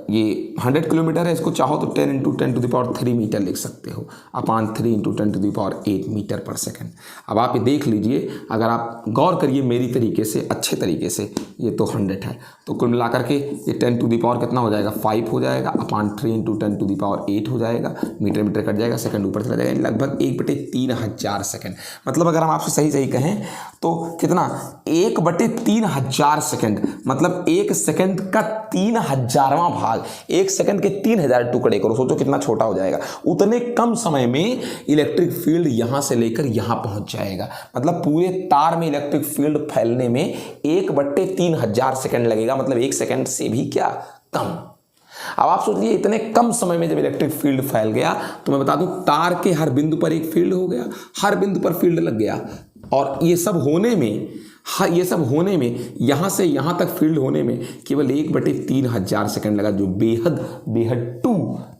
ये 100 किलोमीटर है, इसको चाहो तो 10 × 10⁻³ मीटर लिख सकते हो, अपान 3 × 10⁸ मीटर पर सेकंड। अब आप ये देख लीजिए, अगर आप गौर करिए मेरी तरीके से, अच्छे तरीके से, ये तो 100 है, तो कुल मिलाकर के ये 10⁻³ कितना हो जाएगा, 5 हो जाएगा, अपान 3 × 10⁸ हो जाएगा, मीटर मीटर कट जाएगा, सेकंड ऊपर चला जाएगा, लगभग 1/3000 सेकंड। मतलब अगर हम आपसे सही सही कहें तो कितना, 1/3000 सेकंड, मतलब 1 सेकंड का 3000वां भाग, 1 सेकंड के 3000 टुकड़े करो, सोचो कितना छोटा हो जाएगा। उतने कम समय में इलेक्ट्रिक फील्ड यहां से लेकर यहां पहुंच जाएगा, मतलब पूरे तार में इलेक्ट्रिक फील्ड फैलने में 1/3000 सेकंड लगेगा, मतलब 1 सेकंड से भी क्या कम। अब आप सोचिए इतने कम समय में जब इलेक्ट्रिक फील्ड फैल गया, तो मैं बता दूं तार के हर बिंदु पर एक फील्ड हो गया, हर बिंदु पर फील्ड लग गया, और ये सब होने में यहां से यहां तक फील्ड होने में केवल 1/3000 सेकंड लगा, जो बेहद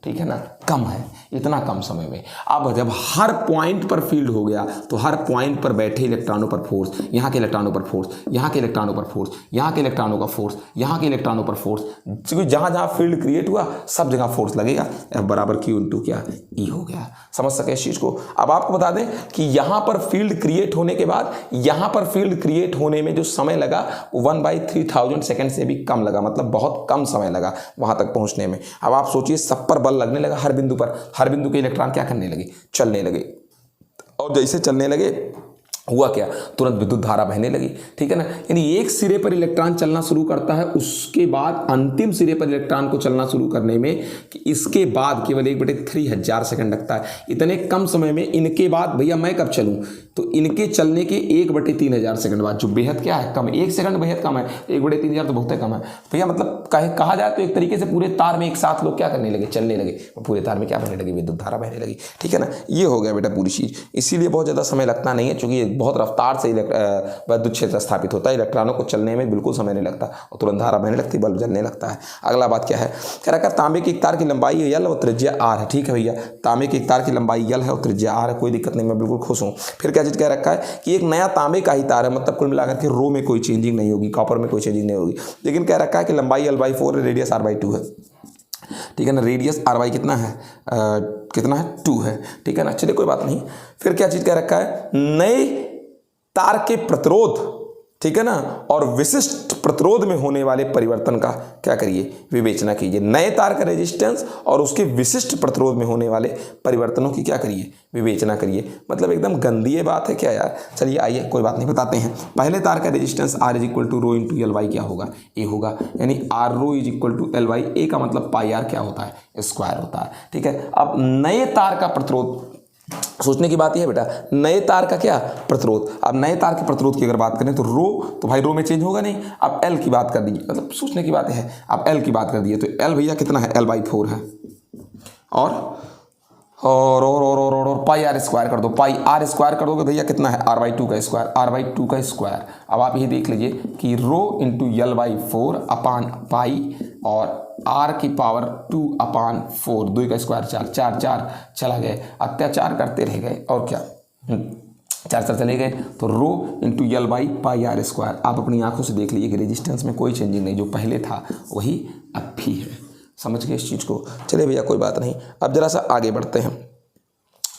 ठीक है ना, कम है, इतना कम समय में। अब जब हर पॉइंट पर फील्ड हो गया, तो हर पॉइंट पर बैठे इलेक्ट्रॉनों पर फोर्स, यहाँ के इलेक्ट्रॉनों पर फोर्स, यहाँ के इलेक्ट्रॉनों पर फोर्स, यहाँ के इलेक्ट्रॉनों का फोर्स, यहाँ के इलेक्ट्रॉनों पर फोर्स, क्योंकि जहाँ जहाँ फील्ड क्रिएट हुआ सब जगह फोर्स लगेगा, F बराबर Q × क्या E हो गया। समझ सके इस चीज़ को। अब आपको बता दें कि यहाँ पर फील्ड क्रिएट होने के बाद यहाँ पर फील्ड क्रिएट होने में जो समय लगा वो 1/3000 सेकंड से भी कम लगा, मतलब बहुत कम समय लगा वहां तक पहुंचने में। अब आप सोचिए सब पर बल लगने लगा, हर बिंदु पर, हर बिंदु के इलेक्ट्रॉन क्या करने लगे, चलने लगे, और जैसे चलने लगे हुआ क्या, तुरंत विद्युत धारा बहने लगी, ठीक है ना। यानी एक सिरे पर इलेक्ट्रॉन चलना शुरू करता है, उसके बाद अंतिम सिरे पर इलेक्ट्रॉन को चलना शुरू करने में कि इसके बाद केवल 1/3000 सेकंड लगता है। इतने कम समय में इनके बाद भैया मैं कब चलूं, तो इनके चलने के 1/3000 सेकंड बाद, जो बेहद क्या है कम है, 1 सेकंड बेहद कम है, 1/3000 तो बहुत कम है भैया। मतलब कहा जाए तो एक तरीके से पूरे तार में एक साथ लोग क्या करने लगे, चलने लगे, पूरे तार में क्या बहने लगी, विद्युत धारा बहने लगी, ठीक है ना। ये हो गया बेटा पूरी चीज़, इसीलिए बहुत ज़्यादा समय लगता नहीं है, चूंकि बहुत रफ्तार से विद्युत क्षेत्र स्थापित होता है, इलेक्ट्रॉनों को चलने में बिल्कुल समय नहीं लगता और तुरंत धारा बहने लगती, बल्ब जलने लगता है। अगला बात क्या है, कह रहा है तांबे की एक तार की लंबाई L और त्रिज्या R है, ठीक है भैया, तांबे की एक तार की लंबाई L है और त्रिज्या R है, कोई दिक्कत नहीं, मैं बिल्कुल खुश हूँ। फिर क्या चीज़ कह रखा है कि एक नया तांबे का ही तार है, मतलब कुल मिलाकर के रो में कोई चेंजिंग नहीं होगी, कॉपर में कोई चेंजिंग नहीं होगी, लेकिन कह रखा है कि लंबाई L/4 है, रेडियस R/2 है, ठीक है ना, रेडियस R/2 कितना है, 2 है, ठीक है ना। चलिए कोई बात नहीं। फिर क्या चीज़ कह रखा है, नए तार के प्रतिरोध, ठीक है ना, और विशिष्ट प्रतिरोध में होने वाले परिवर्तन का क्या करिए, विवेचना कीजिए। नए तार का रेजिस्टेंस और उसके विशिष्ट प्रतिरोध में होने वाले परिवर्तनों की क्या करिए, विवेचना करिए। मतलब एकदम गंदी बात है क्या यार। चलिए आइए कोई बात नहीं, बताते हैं। पहले तार का रेजिस्टेंस R = ρ × Ly क्या होगा, A होगा, यानी R ρ = Ly। A का मतलब πr क्या होता है, स्क्वायर होता है, ठीक है। अब नए तार का प्रतिरोध, सोचने की बात यह है बेटा, नए तार का क्या प्रतिरोध। अब नए तार के प्रतिरोध की अगर बात करें तो रो, तो भाई रो में चेंज होगा नहीं। अब एल की बात कर दीजिए, मतलब सोचने की बात है। अब एल की बात कर दीजिए तो एल भैया कितना है, L/4 है, और पाई आर स्क्वायर कर दो, पाई आर स्क्वायर कर दोगे भैया कितना है, R/2 का स्क्वायर, R/2 का स्क्वायर। अब आप ये देख लीजिए कि रो × L/4 अपान पाई और R की पावर 2/4, 2 का स्क्वायर 4, 4 चला गए, अत्याचार करते रह गए और क्या 4 चले गए, तो रो × L/πr²। आप अपनी आंखों से देख लीजिए कि रेजिस्टेंस में कोई चेंजिंग नहीं, जो पहले था वही अब भी है। समझ गए इस चीज़ को। चलिए भैया कोई बात नहीं, अब जरा सा आगे बढ़ते हैं।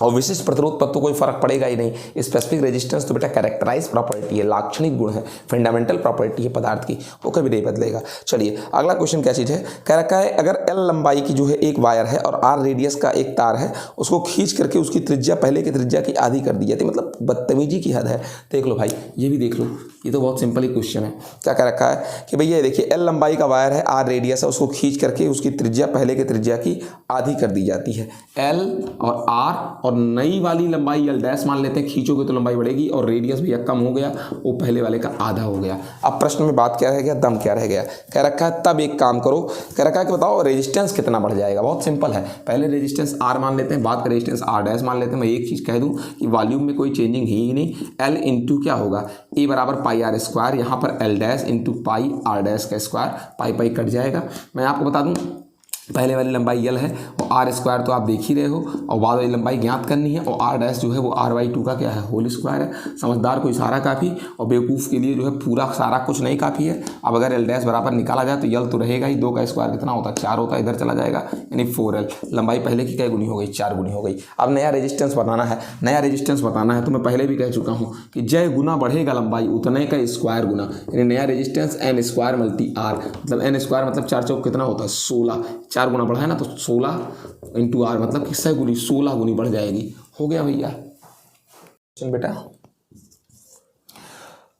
और विशिष्ट प्रतिरोध पर तो कोई फर्क पड़ेगा ही नहीं। स्पेसिफिक रेजिस्टेंस तो बेटा कैरेक्टराइज प्रॉपर्टी है, लाक्षणिक गुण है, फंडामेंटल प्रॉपर्टी है पदार्थ की, वो कभी नहीं बदलेगा। चलिए अगला क्वेश्चन क्या चीज़ है, कह रखा है अगर L लंबाई की जो है एक वायर है और R रेडियस का एक तार है, उसको खींच करके उसकी त्रिज्या पहले की त्रिज्या की आधी कर दी जाती है। मतलब बदतमीजी की हद है। देख लो भाई, ये भी देख लो, ये तो बहुत सिंपल ही क्वेश्चन है। क्या कह रखा है कि भैया देखिए L लंबाई का वायर है, R रेडियस है, उसको खींच करके उसकी त्रिज्या पहले की त्रिज्या की आधी कर दी जाती है। L और R और नई वाली लंबाई एल डैश मान लेते हैं, खींचोगे तो लंबाई बढ़ेगी और रेडियस भैया कम हो गया, वो पहले वाले का आधा हो गया। अब प्रश्न में बात क्या रह गया, दम क्या रह गया, कह रखा है तब एक काम करो, कह रखा है कि बताओ रेजिस्टेंस कितना बढ़ जाएगा। बहुत सिंपल है, पहले रेजिस्टेंस आर मान लेते हैं, बाद का रेजिस्टेंस आर डैश मान लेते हैं। मैं एक चीज़ कह दूँ कि वॉल्यूम में कोई चेंजिंग ही नहीं, एल इंटू क्या होगा, ए बराबर पाई आर स्क्वायर, यहाँ पर L dash into pi R dash का स्क्वायर, पाई पाई कट जाएगा। मैं आपको बता दूँ पहले वाली लंबाई यल है और आर स्क्वायर तो आप देख ही रहे हो, और बाद वाली लंबाई ज्ञात करनी है, और आर डैश जो है वो आर बाई टू का क्या है, होल स्क्वायर है। समझदार को इशारा काफ़ी और बेवकूफ़ के लिए जो है पूरा सारा कुछ नहीं काफ़ी है। अब अगर एल डैश बराबर निकाला जाए तो यल तो रहेगा ही, 2 का स्क्वायर कितना होता है, 4 होता है, इधर चला जाएगा यानी 4L। लंबाई पहले की क्या गुनी हो गई, 4 गुनी हो गई। अब नया रेजिस्टेंस बताना है, नया रेजिस्टेंस बताना है तो मैं पहले भी कह चुका हूँ कि जय गुना बढ़ेगा लंबाई उतने का स्क्वायर गुना, यानी नया resistance N square multi R, मतलब एन स्क्वायर मतलब 4 चौक कितना होता है 16, 4 गुना बढ़ा है ना, तो 16 इंटू आर मतलब किससे गुनी, 16 गुनी बढ़ जाएगी। हो गया भैया बेटा।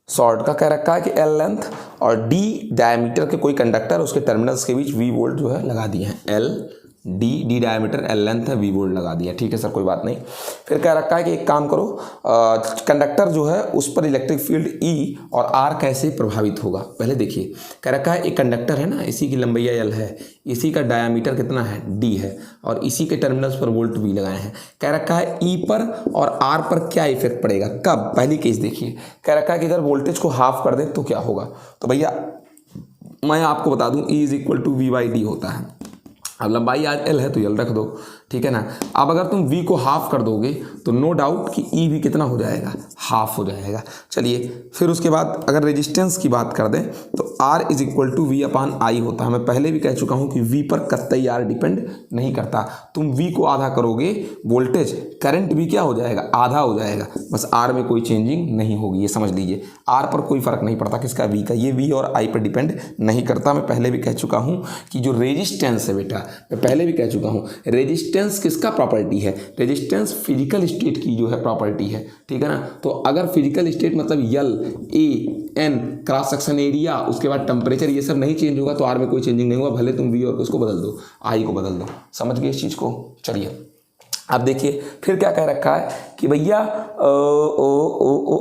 शॉर्ट का कह रखा है कि एल लेंथ और डी डायमीटर के कोई कंडक्टर, उसके टर्मिनल्स के बीच वी वोल्ट जो है लगा दिए हैं। L D diameter, L length है, वी वोल्ट लगा दिया। ठीक है सर, कोई बात नहीं। फिर कह रखा है कि एक काम करो, कंडक्टर जो है उस पर इलेक्ट्रिक फील्ड ई और आर कैसे प्रभावित होगा। पहले देखिए, कह रखा है एक कंडक्टर है ना, इसी की लंबाई एल है, इसी का डायमीटर कितना है, डी है, और इसी के टर्मिनल्स पर वोल्ट वी लगाए हैं। कह रखा है ई पर और आर पर क्या इफेक्ट पड़ेगा, कब। पहली केस देखिए, कह रखा है कि अगर वोल्टेज को हाफ कर दें तो क्या होगा। तो भैया मैं आपको बता दूं E is equal to V by D होता है। अब लंबाई आज एल है तो एल रख दो, ठीक है ना। अब अगर तुम v को हाफ कर दोगे तो नो डाउट कि ई भी कितना हो जाएगा, हाफ हो जाएगा। चलिए फिर उसके बाद अगर रेजिस्टेंस की बात कर दें तो R is equal to V upon I होता है। मैं पहले भी कह चुका हूं कि v पर कतई R डिपेंड नहीं करता। तुम v को आधा करोगे, वोल्टेज करंट भी क्या हो जाएगा, आधा हो जाएगा, बस R में कोई चेंजिंग नहीं होगी, ये समझ लीजिए। R पर कोई फर्क नहीं पड़ता, किसका, v का। ये v और I पर डिपेंड नहीं करता। मैं पहले भी कह चुका हूँ कि जो रेजिस्टेंस है बेटा, मैं पहले भी कह चुका हूँ रेजिस्टेंस किसका प्रॉपर्टी है, रेजिस्टेंस फिजिकल स्टेट की जो है प्रॉपर्टी है, ठीक है ना। तो अगर फिजिकल स्टेट मतलब यल, ए, एन, क्रॉस सेक्शन एरिया, उसके बाद टेम्परेचर, ये सब नहीं चेंज होगा तो आर में कोई चेंजिंग नहीं होगा, भले तुम वी और उसको बदल दो, आई को बदल दो। समझ गए इस चीज़ को। चलिए अब देखिए फिर क्या कह रखा है कि भैया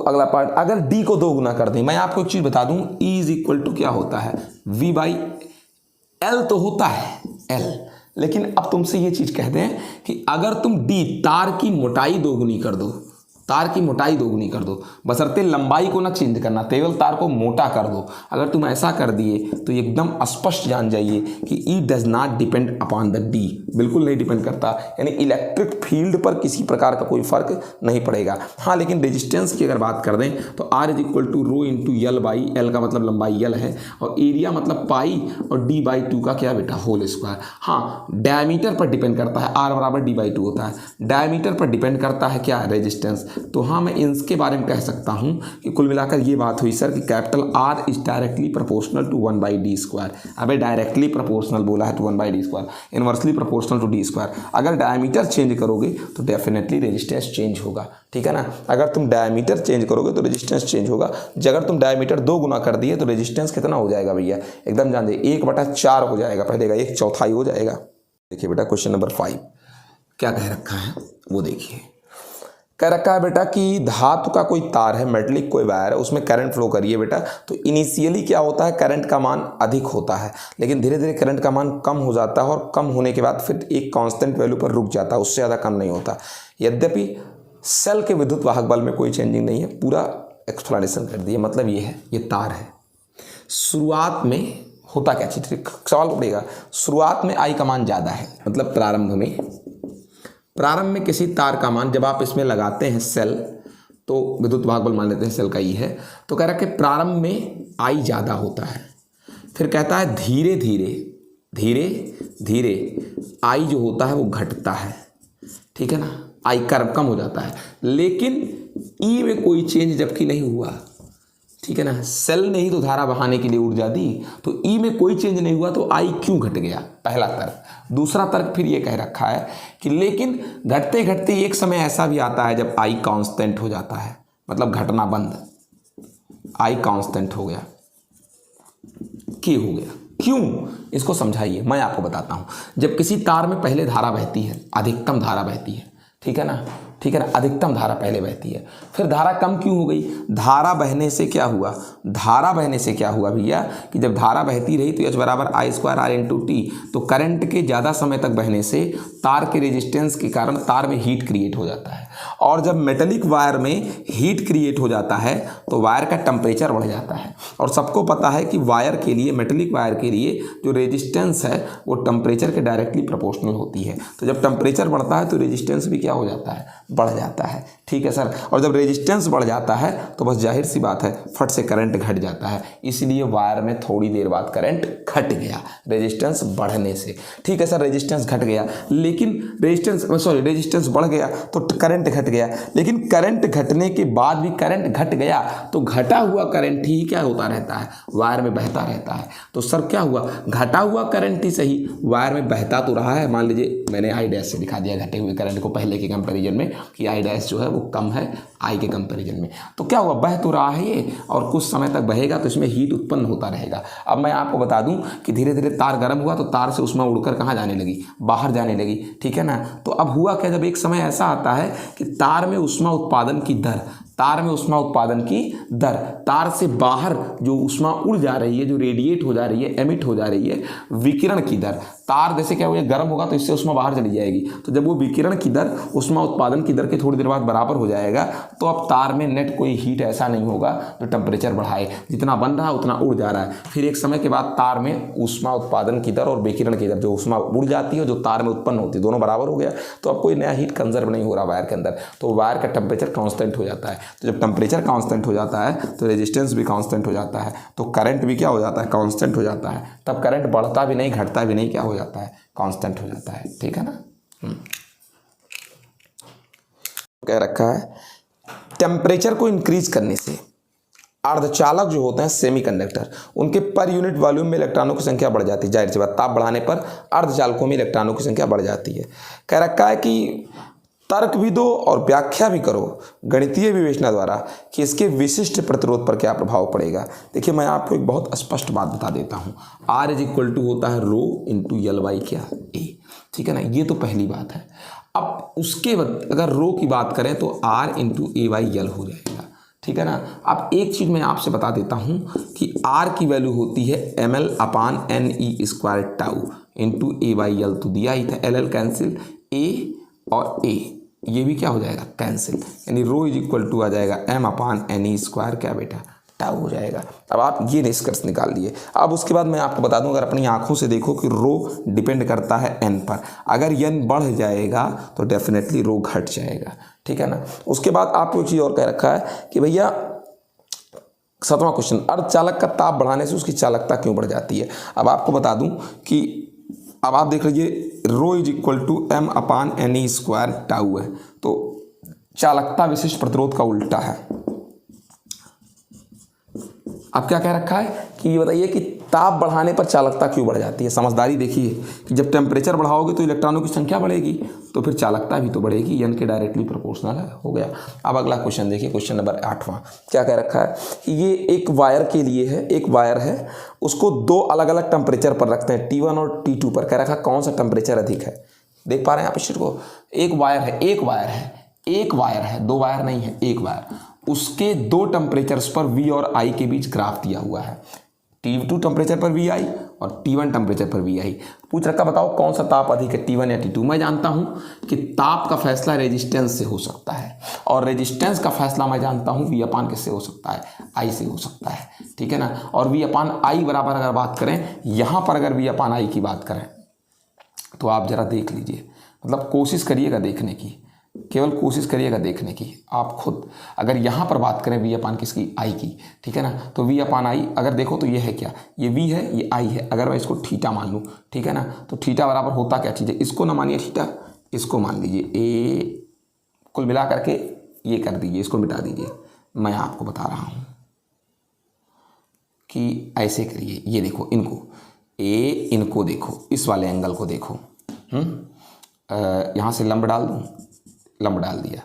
अगला पार्ट, अगर डी को 2 गुना कर दें। मैं आपको एक चीज़ बता दूं, ई इज इक्वल टू क्या होता है, वी बाई एल तो होता है एल, लेकिन अब तुमसे ये चीज़ कहते हैं कि अगर तुम डी तार की मोटाई 2 गुनी कर दो, तार की मोटाई 2 गुनी कर दो, बशर्ते लंबाई को ना चेंज करना, केवल तार को मोटा कर दो। अगर तुम ऐसा कर दिए तो एकदम स्पष्ट जान जाइए कि E does not depend upon the D, बिल्कुल नहीं डिपेंड करता, यानी इलेक्ट्रिक फील्ड पर किसी प्रकार का कोई फर्क नहीं पड़ेगा। हाँ लेकिन रेजिस्टेंस की अगर बात कर दें तो R is equal to rho into L by, L का मतलब लंबाई यल है और एरिया मतलब पाई और डी बाई 2 का क्या बेटा, होल स्क्वायर। हाँ डायमीटर पर डिपेंड करता है, आर बराबर डी बाई 2 होता है। डायमीटर पर डिपेंड करता है क्या, रेजिस्टेंस। तो हाँ मैं इसके बारे में कह सकता हूँ कि कुल मिलाकर ये बात हुई सर कि capital R is directly proportional to 1 by D square. अबे डायरेक्टली प्रोपोर्शनल बोला है to 1 by D square, inversely proportional to D square. अगर डायमीटर चेंज करोगे तो डेफिनेटली रेजिस्टेंस चेंज होगा, ठीक है ना। अगर तुम डायमीटर चेंज करोगे तो रेजिस्टेंस चेंज होगा। अगर तुम डायमीटर 2 गुना कर दिए तो रेजिस्टेंस कितना हो जाएगा भैया, एकदम जान दे 1/4 हो जाएगा, पहले 1/4 हो जाएगा। देखिए बेटा क्वेश्चन नंबर 5 क्या कह रखा है वो देखिए। कह रखा है बेटा कि धातु का कोई तार है, मेटलिक कोई वायर है, उसमें करंट फ्लो करिए बेटा। तो इनिशियली क्या होता है, करंट का मान अधिक होता है, लेकिन धीरे धीरे करंट का मान कम हो जाता है और कम होने के बाद फिर एक कांस्टेंट वैल्यू पर रुक जाता है, उससे ज़्यादा कम नहीं होता। यद्यपि सेल के विद्युत वाहक बल में कोई चेंजिंग नहीं है, पूरा एक्सप्लेनेशन कर दिया। मतलब ये है, ये तार है, शुरुआत में होता क्या चीज़, सवाल पड़ेगा। शुरुआत में आई का मान ज़्यादा है, मतलब प्रारंभ में किसी तार का मान जब आप इसमें लगाते हैं सेल, तो विद्युत वाहक बल मान लेते हैं सेल का ई है, तो कह रहा है कि प्रारंभ में आई ज़्यादा होता है। फिर कहता है धीरे धीरे आई जो होता है वो घटता है, ठीक है ना, आई कर्व कम हो जाता है। लेकिन ई में कोई चेंज जबकि नहीं हुआ, ठीक है ना, सेल ने ही तो धारा बहाने के लिए ऊर्जा दी, तो ई में कोई चेंज नहीं हुआ तो आई क्यों घट गया, पहला तर्क। दूसरा तर्क फिर ये कह रखा है कि लेकिन घटते घटते एक समय ऐसा भी आता है जब आई कांस्टेंट हो जाता है, मतलब घटना बंद, आई कांस्टेंट हो गया, हो गया क्यों, इसको समझाइए। मैं आपको बताता हूं। जब किसी तार में पहले धारा बहती है, अधिकतम धारा बहती है, ठीक है ना, ठीक है ना, अधिकतम धारा पहले बहती है। फिर धारा कम क्यों हो गई? धारा बहने से क्या हुआ? धारा बहने से क्या हुआ भैया कि जब धारा बहती रही तो H बराबर I square R into T, तो करंट के ज़्यादा समय तक बहने से तार के रेजिस्टेंस के कारण तार में हीट क्रिएट हो जाता है, और जब मेटेलिक वायर में हीट क्रिएट हो जाता है तो वायर का टेम्परेचर बढ़ जाता है। और सबको पता है कि वायर के लिए, मेटेलिक वायर के लिए जो रेजिस्टेंस है वो टेम्परेचर के डायरेक्टली प्रोपोर्शनल होती है। तो जब टेम्परेचर बढ़ता है तो रेजिस्टेंस भी क्या हो जाता है? बढ़ जाता है। ठीक है सर, और जब रेजिस्टेंस बढ़ जाता है तो बस जाहिर सी बात है फट से करंट घट जाता है, इसलिए वायर में थोड़ी देर बाद करंट घट गया रेजिस्टेंस बढ़ने से। ठीक है सर, रेजिस्टेंस घट गया, लेकिन रेजिस्टेंस बढ़ गया तो करंट घट गया, लेकिन करंट घटने के बाद भी करंट घट गया तो घटा हुआ करंट ही क्या होता रहता है? वायर में बहता रहता है। तो सर क्या हुआ? घटा हुआ करंट ही सही वायर में बहता तो रहा है। मान लीजिए मैंने आई डैश से दिखा दिया घटे हुए करंट को पहले के कंपैरिजन में कि आई डैश जो है वो कम है आई के कंपैरिजन में, तो क्या हुआ? बह तो रहा है ये, और कुछ समय तक बहेगा तो इसमें हीट उत्पन्न होता रहेगा। अब मैं आपको बता दूं कि धीरे धीरे तार गर्म हुआ तो तार से उसमें उड़कर कहाँ जाने लगी? बाहर जाने लगी। ठीक है ना, तो अब हुआ क्या, जब एक समय ऐसा आता है कि तार में ऊष्मा उत्पादन की दर, तार से बाहर जो ऊष्मा उड़ जा रही है, जो रेडिएट हो जा रही है, एमिट हो जा रही है, विकिरण की दर, तार जैसे क्या हुआ गर्म होगा तो इससे ऊष्मा बाहर चली जाएगी, तो जब वो विकिरण की दर ऊष्मा उत्पादन की दर के थोड़ी देर बाद बराबर हो जाएगा तो अब तार में नेट कोई हीट ऐसा नहीं होगा जो टेम्परेचर बढ़ाए, जितना बन रहा है उतना उड़ जा रहा है। फिर एक समय के बाद तार में ऊष्मा उत्पादन की दर और विकिरण की दर, जो ऊष्मा उड़ जाती है जो तार में उत्पन्न होती है, दोनों बराबर हो गया, तो अब कोई नया हीट कंजर्व नहीं हो रहा वायर के अंदर, तो वायर का टेम्परेचर कांस्टेंट हो जाता है। तो जब टेम्परेचर कांस्टेंट हो जाता है तो रेजिस्टेंस भी कांस्टेंट हो जाता है, तो करंट भी क्या हो जाता है? कांस्टेंट हो जाता है। तब करंट बढ़ता भी नहीं घटता भी नहीं, क्या हो जाता है? कांस्टेंट हो जाता है। ठीक है ना। कह रखा है टेम्परेचर को इंक्रीज करने से अर्धचालक जो होते हैं सेमीकंडक्टर, उनके पर यूनिट वॉल्यूम में इलेक्ट्रॉनों की संख्या बढ़ जाती है। जाहिर सी बात, ताप बढ़ाने पर अर्धचालकों में इलेक्ट्रॉनों की संख्या बढ़ जाती है। कह रखा है कि तर्क भी दो और व्याख्या भी करो गणितीय विवेचना द्वारा कि इसके विशिष्ट प्रतिरोध पर क्या प्रभाव पड़ेगा। देखिए मैं आपको एक बहुत स्पष्ट बात बता देता हूँ, R इज इक्वल टू होता है रो इंटू यल बाई क्या ए। ठीक है ना, ये तो पहली बात है। अब उसके बाद अगर रो की बात करें तो R इंटू ए बाई यल हो जाएगा। ठीक है ना। अब एक चीज़ मैं आपसे बता देता हूँ कि R की वैल्यू होती है ml upon N E square tau into A by L, तो दिया ही था LL कैंसिल, A और A ये भी क्या हो जाएगा? कैंसिल, यानी रो इज इक्वल टू आ जाएगा m upon N E square क्या बेटा? टाउ हो जाएगा। अब आप ये निष्कर्ष निकाल लिए। अब उसके बाद मैं आपको बता दूं, अगर अपनी आंखों से देखो कि रो डिपेंड करता है n पर, अगर n बढ़ जाएगा तो डेफिनेटली रो घट जाएगा। ठीक है ना। उसके बाद आपको एक चीज़ और कह रखा है कि भैया 7वां क्वेश्चन, अर्धचालक का ताप बढ़ाने से उसकी चालकता क्यों बढ़ जाती है। अब आपको बता दूं कि अब आप देख लीजिए rho is equal to m upon N E square tau है, तो चालकता विशिष्ट प्रतिरोध का उल्टा है। अब क्या कह रखा है कि ये बताइए कि ताप बढ़ाने पर चालकता क्यों बढ़ जाती है। समझदारी देखिए कि जब टेम्परेचर बढ़ाओगे तो इलेक्ट्रॉनों की संख्या बढ़ेगी, तो फिर चालकता भी तो बढ़ेगी, n के डायरेक्टली प्रोपोर्शनल है, हो गया। अब अगला क्वेश्चन देखिए, क्वेश्चन नंबर 8वां क्या कह रखा है कि ये एक वायर के लिए है, एक वायर है, उसको दो अलग अलग टेम्परेचर पर रखते हैं, T1 और T2 पर। कह रखा कौन सा टेम्परेचर अधिक है। देख पा रहे हैं आप इस चीज को, एक वायर है, दो वायर नहीं है, एक वायर, उसके दो टेम्परेचर्स पर V और I के बीच ग्राफ दिया हुआ है। T2 टेम्परेचर पर VI और T1 टेम्परेचर पर VI। पूछ रखा बताओ कौन सा ताप अधिक है, T1 या T2। मैं जानता हूं कि ताप का फैसला रेजिस्टेंस से हो सकता है, और रेजिस्टेंस का फैसला मैं जानता हूं V अपान किससे हो सकता है? I से हो सकता है। ठीक है ना। और V अपान I बराबर अगर बात करें, यहां पर अगर V अपान I की बात करें तो आप जरा देख लीजिए, मतलब कोशिश करिएगा देखने की, केवल कोशिश करिएगा देखने की आप खुद। अगर यहाँ पर बात करें V अपान किसकी? I की। ठीक है ना। तो V अपान I अगर देखो तो ये है क्या? ये V है, ये I है। अगर मैं इसको थीटा मान लूँ, ठीक है ना, तो थीटा बराबर होता क्या चीज़ है? इसको ना मानिए थीटा, इसको मान लीजिए ए, कुल मिला करके ये कर दीजिए, इसको मिटा दीजिए। मैं आपको बता रहा हूँ कि ऐसे करिए, ये देखो इनको ए, इनको देखो, इस वाले एंगल को देखो, यहाँ से लंब डाल दूँ, लंब डाल दिया।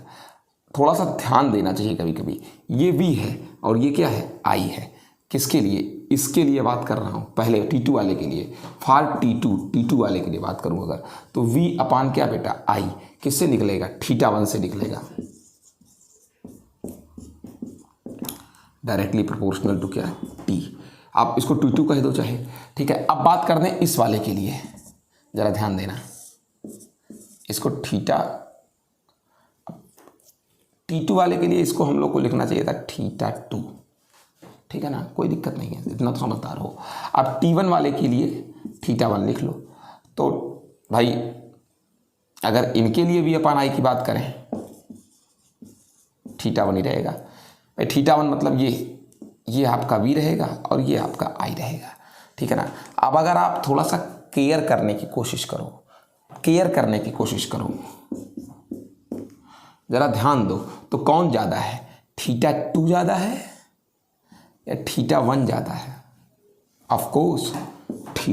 थोड़ा सा ध्यान देना चाहिए कभी कभी। ये V है और ये क्या है? I है। किसके लिए, इसके लिए बात कर रहा हूँ पहले T2 वाले के लिए, फॉर T2 वाले के लिए बात करूँ अगर, तो V अपान क्या बेटा I किससे निकलेगा, θ1 से निकलेगा, डायरेक्टली प्रोपोर्शनल टू क्या T। आप इसको T2 कह दो चाहे, ठीक है। अब बात कर दें इस वाले के लिए, ज़रा ध्यान देना, इसको T2 वाले के लिए इसको हम लोग को लिखना चाहिए था θ2, ठीक है ना, कोई दिक्कत नहीं है, इतना तो समझदार हो। अब T1 वाले के लिए θ1 लिख लो। तो भाई अगर इनके लिए भी अपन I की बात करें, θ1 ही रहेगा भाई, θ1 मतलब ये आपका V रहेगा और ये आपका I रहेगा, ठीक है ना। अब अगर आप थोड़ा सा केयर करने की कोशिश करो, ज़रा ध्यान दो, तो कौन ज़्यादा है, θ2 ज़्यादा है या θ1 ज़्यादा है? ऑफ कोर्स θ2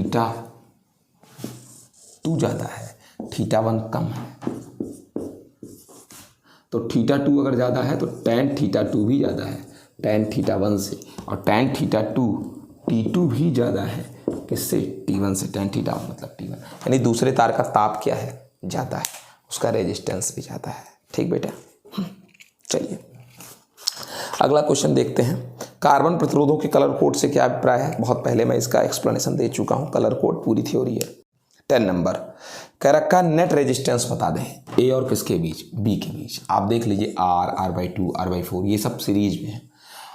ज़्यादा है, θ1 कम है। तो θ2 अगर ज़्यादा है तो tan θ2 भी ज़्यादा है tan θ1 से, और tan θ2 T2 भी ज़्यादा है किससे, T1 से, tan θ1 मतलब T1, यानी दूसरे तार का ताप क्या है, ज़्यादा है, उसका रेजिस्टेंस भी ज़्यादा है, ठीक बेटा। चलिए अगला क्वेश्चन देखते हैं। कार्बन प्रतिरोधों के कलर कोड से क्या अभिप्राय है? बहुत पहले मैं इसका एक्सप्लेनेशन दे चुका हूँ, कलर कोड पूरी थ्योरी है। 10 नंबर कह रखा नेट रेजिस्टेंस बता दें, ए और किसके बीच, बी के बीच। आप देख लीजिए R/2 R/4 ये सब सीरीज में है,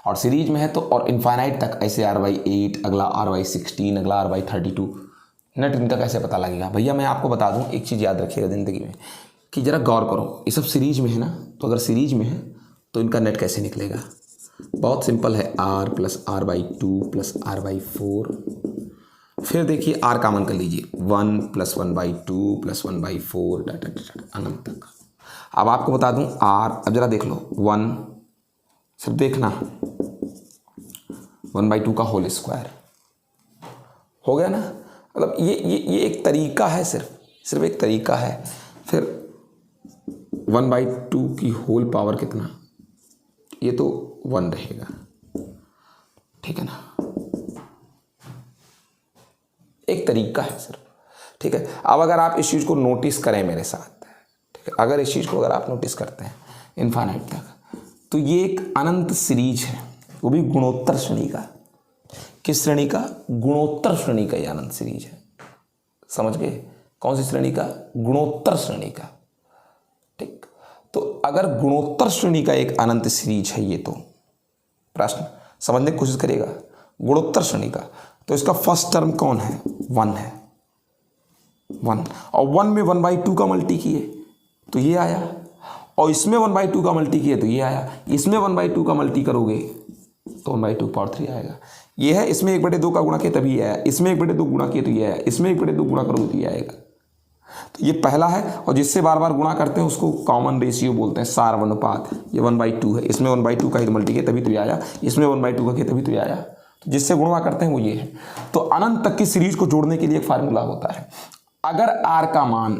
और सीरीज में है तो और इनफाइनाइट तक ऐसे R/8, अगला R/16, अगला R/32, नेट इनका कैसे पता लगेगा? भैया मैं आपको बता दूं, एक चीज़ याद रखिएगा ज़िंदगी में कि ज़रा गौर करो, ये सब सीरीज में है ना, तो अगर सीरीज में है तो इनका नेट कैसे निकलेगा? बहुत सिंपल है, R + R/2 + R/4, फिर देखिए R कॉमन कर लीजिए, 1 + 1/2 + 1/4 अनंत तक। अब आपको बता दूं R, अब ज़रा देख लो, 1 सिर्फ देखना 1/2 का होल स्क्वायर हो गया ना, मतलब ये एक तरीका है, सिर्फ एक तरीका है। फिर 1/2 की होल पावर कितना, ये तो 1 रहेगा, ठीक है ना, एक तरीका है सिर्फ, ठीक है। अब अगर आप इस चीज़ को नोटिस करें मेरे साथ, ठीक है, अगर इस चीज़ को अगर आप नोटिस करते हैं इनफाइनाइट तक, तो ये एक अनंत सीरीज है, वो भी गुणोत्तर श्रेणी का। किस श्रेणी का? गुणोत्तर श्रेणी का ये अनंत सीरीज है, समझ गए? कौन सी श्रेणी का? गुणोत्तर श्रेणी का, ठीक। तो अगर गुणोत्तर श्रेणी का एक अनंत सीरीज है ये, तो प्रश्न समझने की कोशिश करिएगा, गुणोत्तर श्रेणी का, तो इसका फर्स्ट टर्म कौन है? 1 है, 1, और 1 में 1/2 का मल्टी किए तो ये आया, और इसमें 1/2 का मल्टी किए तो ये आया, इसमें 1/2 का मल्टी करोगे तो 1/2 पावर 3 आएगा। ये है, इसमें 1/2 का गुणा किया तभी आया, इसमें 1/2 गुणा किए तो ये आया, इसमें 1/2 गुणा करोगे तो ये आएगा। तो ये पहला है, और जिससे बार बार गुणा करते हैं उसको कॉमन रेशियो बोलते हैं, सार अनुपात। ये 1/2 है, इसमें 1/2 का ही मल्टी किया तभी तो ये आया, इसमें 1/2 का किया तभी तो ये आया, तो जिससे गुणा करते हैं वो ये है। तो अनंत तक की सीरीज को जोड़ने के लिए एक फार्मूला होता है, अगर R का मान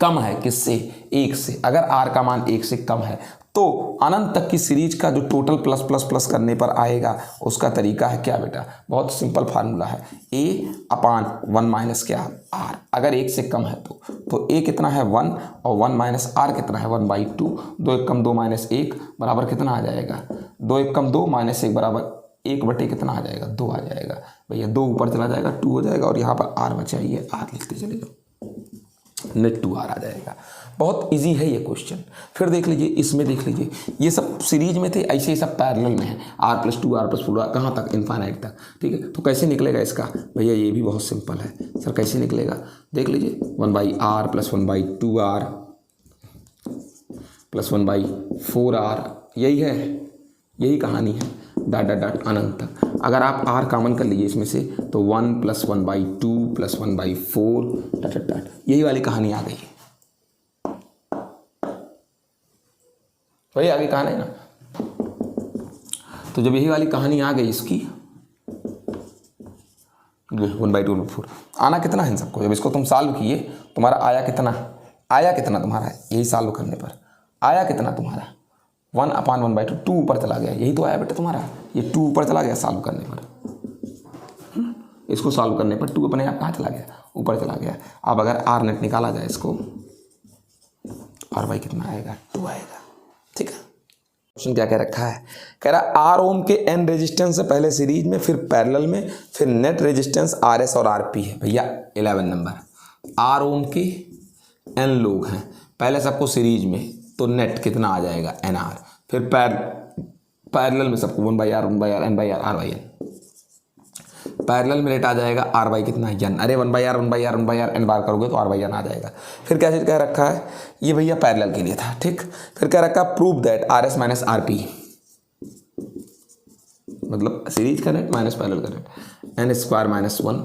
कम है किससे? 1 से। अगर R का मान 1 से कम है तो अनंत तक की सीरीज का जो टोटल प्लस प्लस प्लस करने पर आएगा उसका तरीका है क्या बेटा? बहुत सिंपल फार्मूला है, A/1 - क्या? R। अगर 1 से कम है तो A कितना है? 1, और 1 - R कितना है? 1/2। 2 × 2 - 1 बराबर कितना आ जाएगा? 2 × 2 - 1 बराबर 1/, कितना आ जाएगा? 2 आ जाएगा। भैया 2 ऊपर चला जाएगा, 2 हो जाएगा, और यहाँ पर R बचा ही है, R लिखते चले जाओ, नेट 2R आ जाएगा। बहुत इजी है ये क्वेश्चन। फिर देख लीजिए, इसमें देख लीजिए, ये सब सीरीज में थे, ऐसे ही सब पैरेलल में है, R+2 R+4 कहाँ तक? इनफाइनाइट तक, ठीक है। तो कैसे निकलेगा इसका? भैया ये भी बहुत सिंपल है सर, कैसे निकलेगा? देख लीजिए, 1/R + 1/2R + 1/4R, यही कहानी है, डॉट अनंत तक। अगर आप R कॉमन कर लीजिए इसमें से तो 1 + 1/2 + 1/4 डॉट, यही वाली कहानी आ गई है। वही आगे कहानी है ना। तो जब यही वाली कहानी आ गई इसकी, 1/2 आना कितना है इन सबको? जब इसको तुम सॉल्व किए, तुम्हारा आया कितना? तुम्हारा यही सॉल्व करने पर आया कितना तुम्हारा? 1/1/2, 2 ऊपर चला गया, यही तो आया बेटा तुम्हारा, ये 2 ऊपर चला गया सॉल्व करने पर। इसको सॉल्व करने पर 2 अपने आप कहाँ चला गया, ऊपर चला गया। अब अगर आर नेट निकाला जाए इसको, और भाई कितना आएगा, 2 आएगा। ठीक है, क्वेश्चन क्या कह रखा है, कह रहा आर ओम के एन रेजिस्टेंस से पहले सीरीज में, फिर पैरेलल में, फिर नेट रेजिस्टेंस आर एस और आर पी है। भैया 11 नंबर, आर ओम के एन लोग हैं, पहले सबको सीरीज में, तो नेट कितना आ जाएगा, एन आर, फिर पैरेलल में सबको 1/r 1/r n/r r/n, parallel में रेट आ जाएगा आर बाई कितना, एन। अरे 1/r 1/r 1/r n बार करोगे तो r/n आ जाएगा। फिर क्या चीज़ कह रखा है, ये भैया पैरेलल के लिए था। ठीक, फिर कह रखा prove that R S minus R P, मतलब सीरीज का नेट माइनस पैरेलल का net, N square minus 1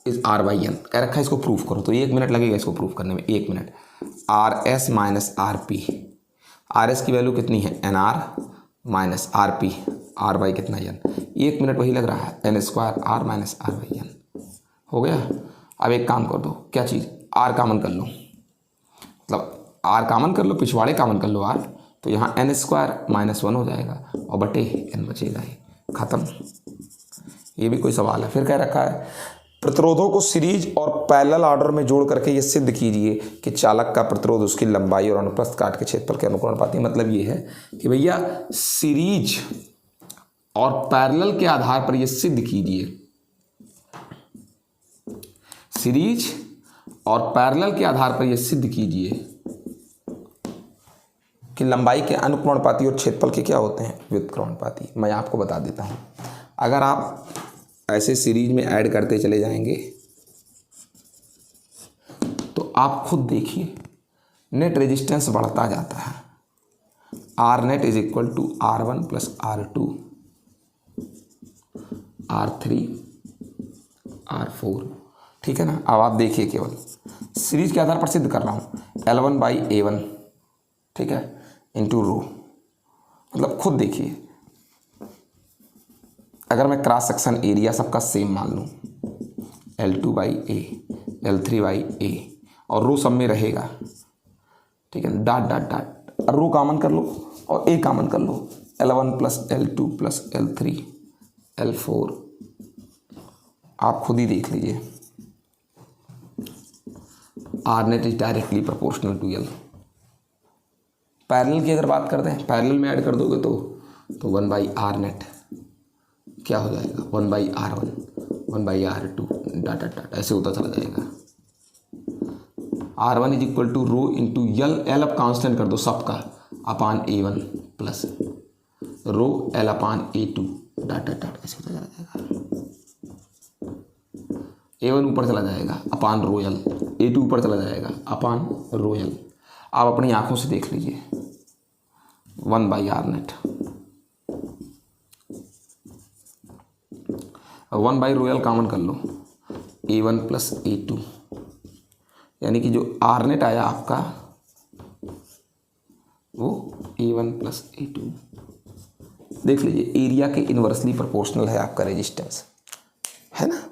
is r/n कह रखा है, इसको प्रूफ करो। तो 1 मिनट लगेगा इसको प्रूफ करने में, 1 minute. R S minus R P, R S की वैल्यू कितनी है, N R minus R P, R by कितना एन, 1 मिनट वही लग रहा है, N square R minus R by N. हो गया। अब एक काम कर दो, क्या चीज़, आर कामन कर लो, मतलब आर कामन कर लो, पिछवाड़े कामन कर लो आर, तो यहाँ एन स्क्वायर माइनस 1 हो जाएगा और बटे एन बचेगा ही, खत्म। ये भी कोई सवाल है। फिर कह रखा है प्रतिरोधों को सीरीज और पैरेलल ऑर्डर में जोड़ करके ये सिद्ध कीजिए कि चालक का प्रतिरोध उसकी लंबाई और अनुप्रस्थ काट के क्षेत्रफल के अनुपाती। मतलब ये है कि भैया सीरीज और पैरेलल के आधार पर ये सिद्ध कीजिए, सीरीज और पैरेलल के आधार पर ये सिद्ध कीजिए कि लंबाई के अनुक्रमणपाती और क्षेत्रफल के क्या होते हैं, व्युत्क्रमणपाती। मैं आपको बता देता हूं, अगर आप ऐसे सीरीज में ऐड करते चले जाएंगे तो आप खुद देखिए नेट रेजिस्टेंस बढ़ता जाता है। R net is equal to R1 plus R2 R3 R4। ठीक है ना। अब आप देखिए, केवल सीरीज के आधार पर सिद्ध कर रहा हूँ, L1/A1, ठीक है, इंटू रो। मतलब खुद देखिए, अगर मैं क्रॉस सेक्शन एरिया सबका सेम मान लूँ, L2/A L3/A और रो सब में रहेगा, ठीक है, डॉट डॉट डॉट, रो कामन कर लो और ए कामन कर लो, L1 plus L2 plus L3 L4, आप खुद ही देख लीजिए। R net is directly proportional to L। Parallel की अगर बात करते हैं, पैरेलल में ऐड कर दोगे तो 1/R नेट क्या हो जाएगा, 1/R1 1/R2 डाटा डाटा ऐसे होता चला जाएगा। R1 is equal to rho into L अब कांस्टेंट कर दो सबका, upon A1 plus rho L upon A2 data data ऐसे होता चला जाएगा। A1 ऊपर चला जाएगा अपान रो L, A2 ऊपर चला जाएगा अपान रो L। आप अपनी आंखों से देख लीजिए, 1/R नेट 1/रो कॉमन कर लो, A1 प्लस A2, यानी कि जो आर नेट आया आपका वो A1 प्लस A2। देख लीजिए, एरिया के इन्वर्सली प्रोपोर्शनल है आपका रेजिस्टेंस, है ना।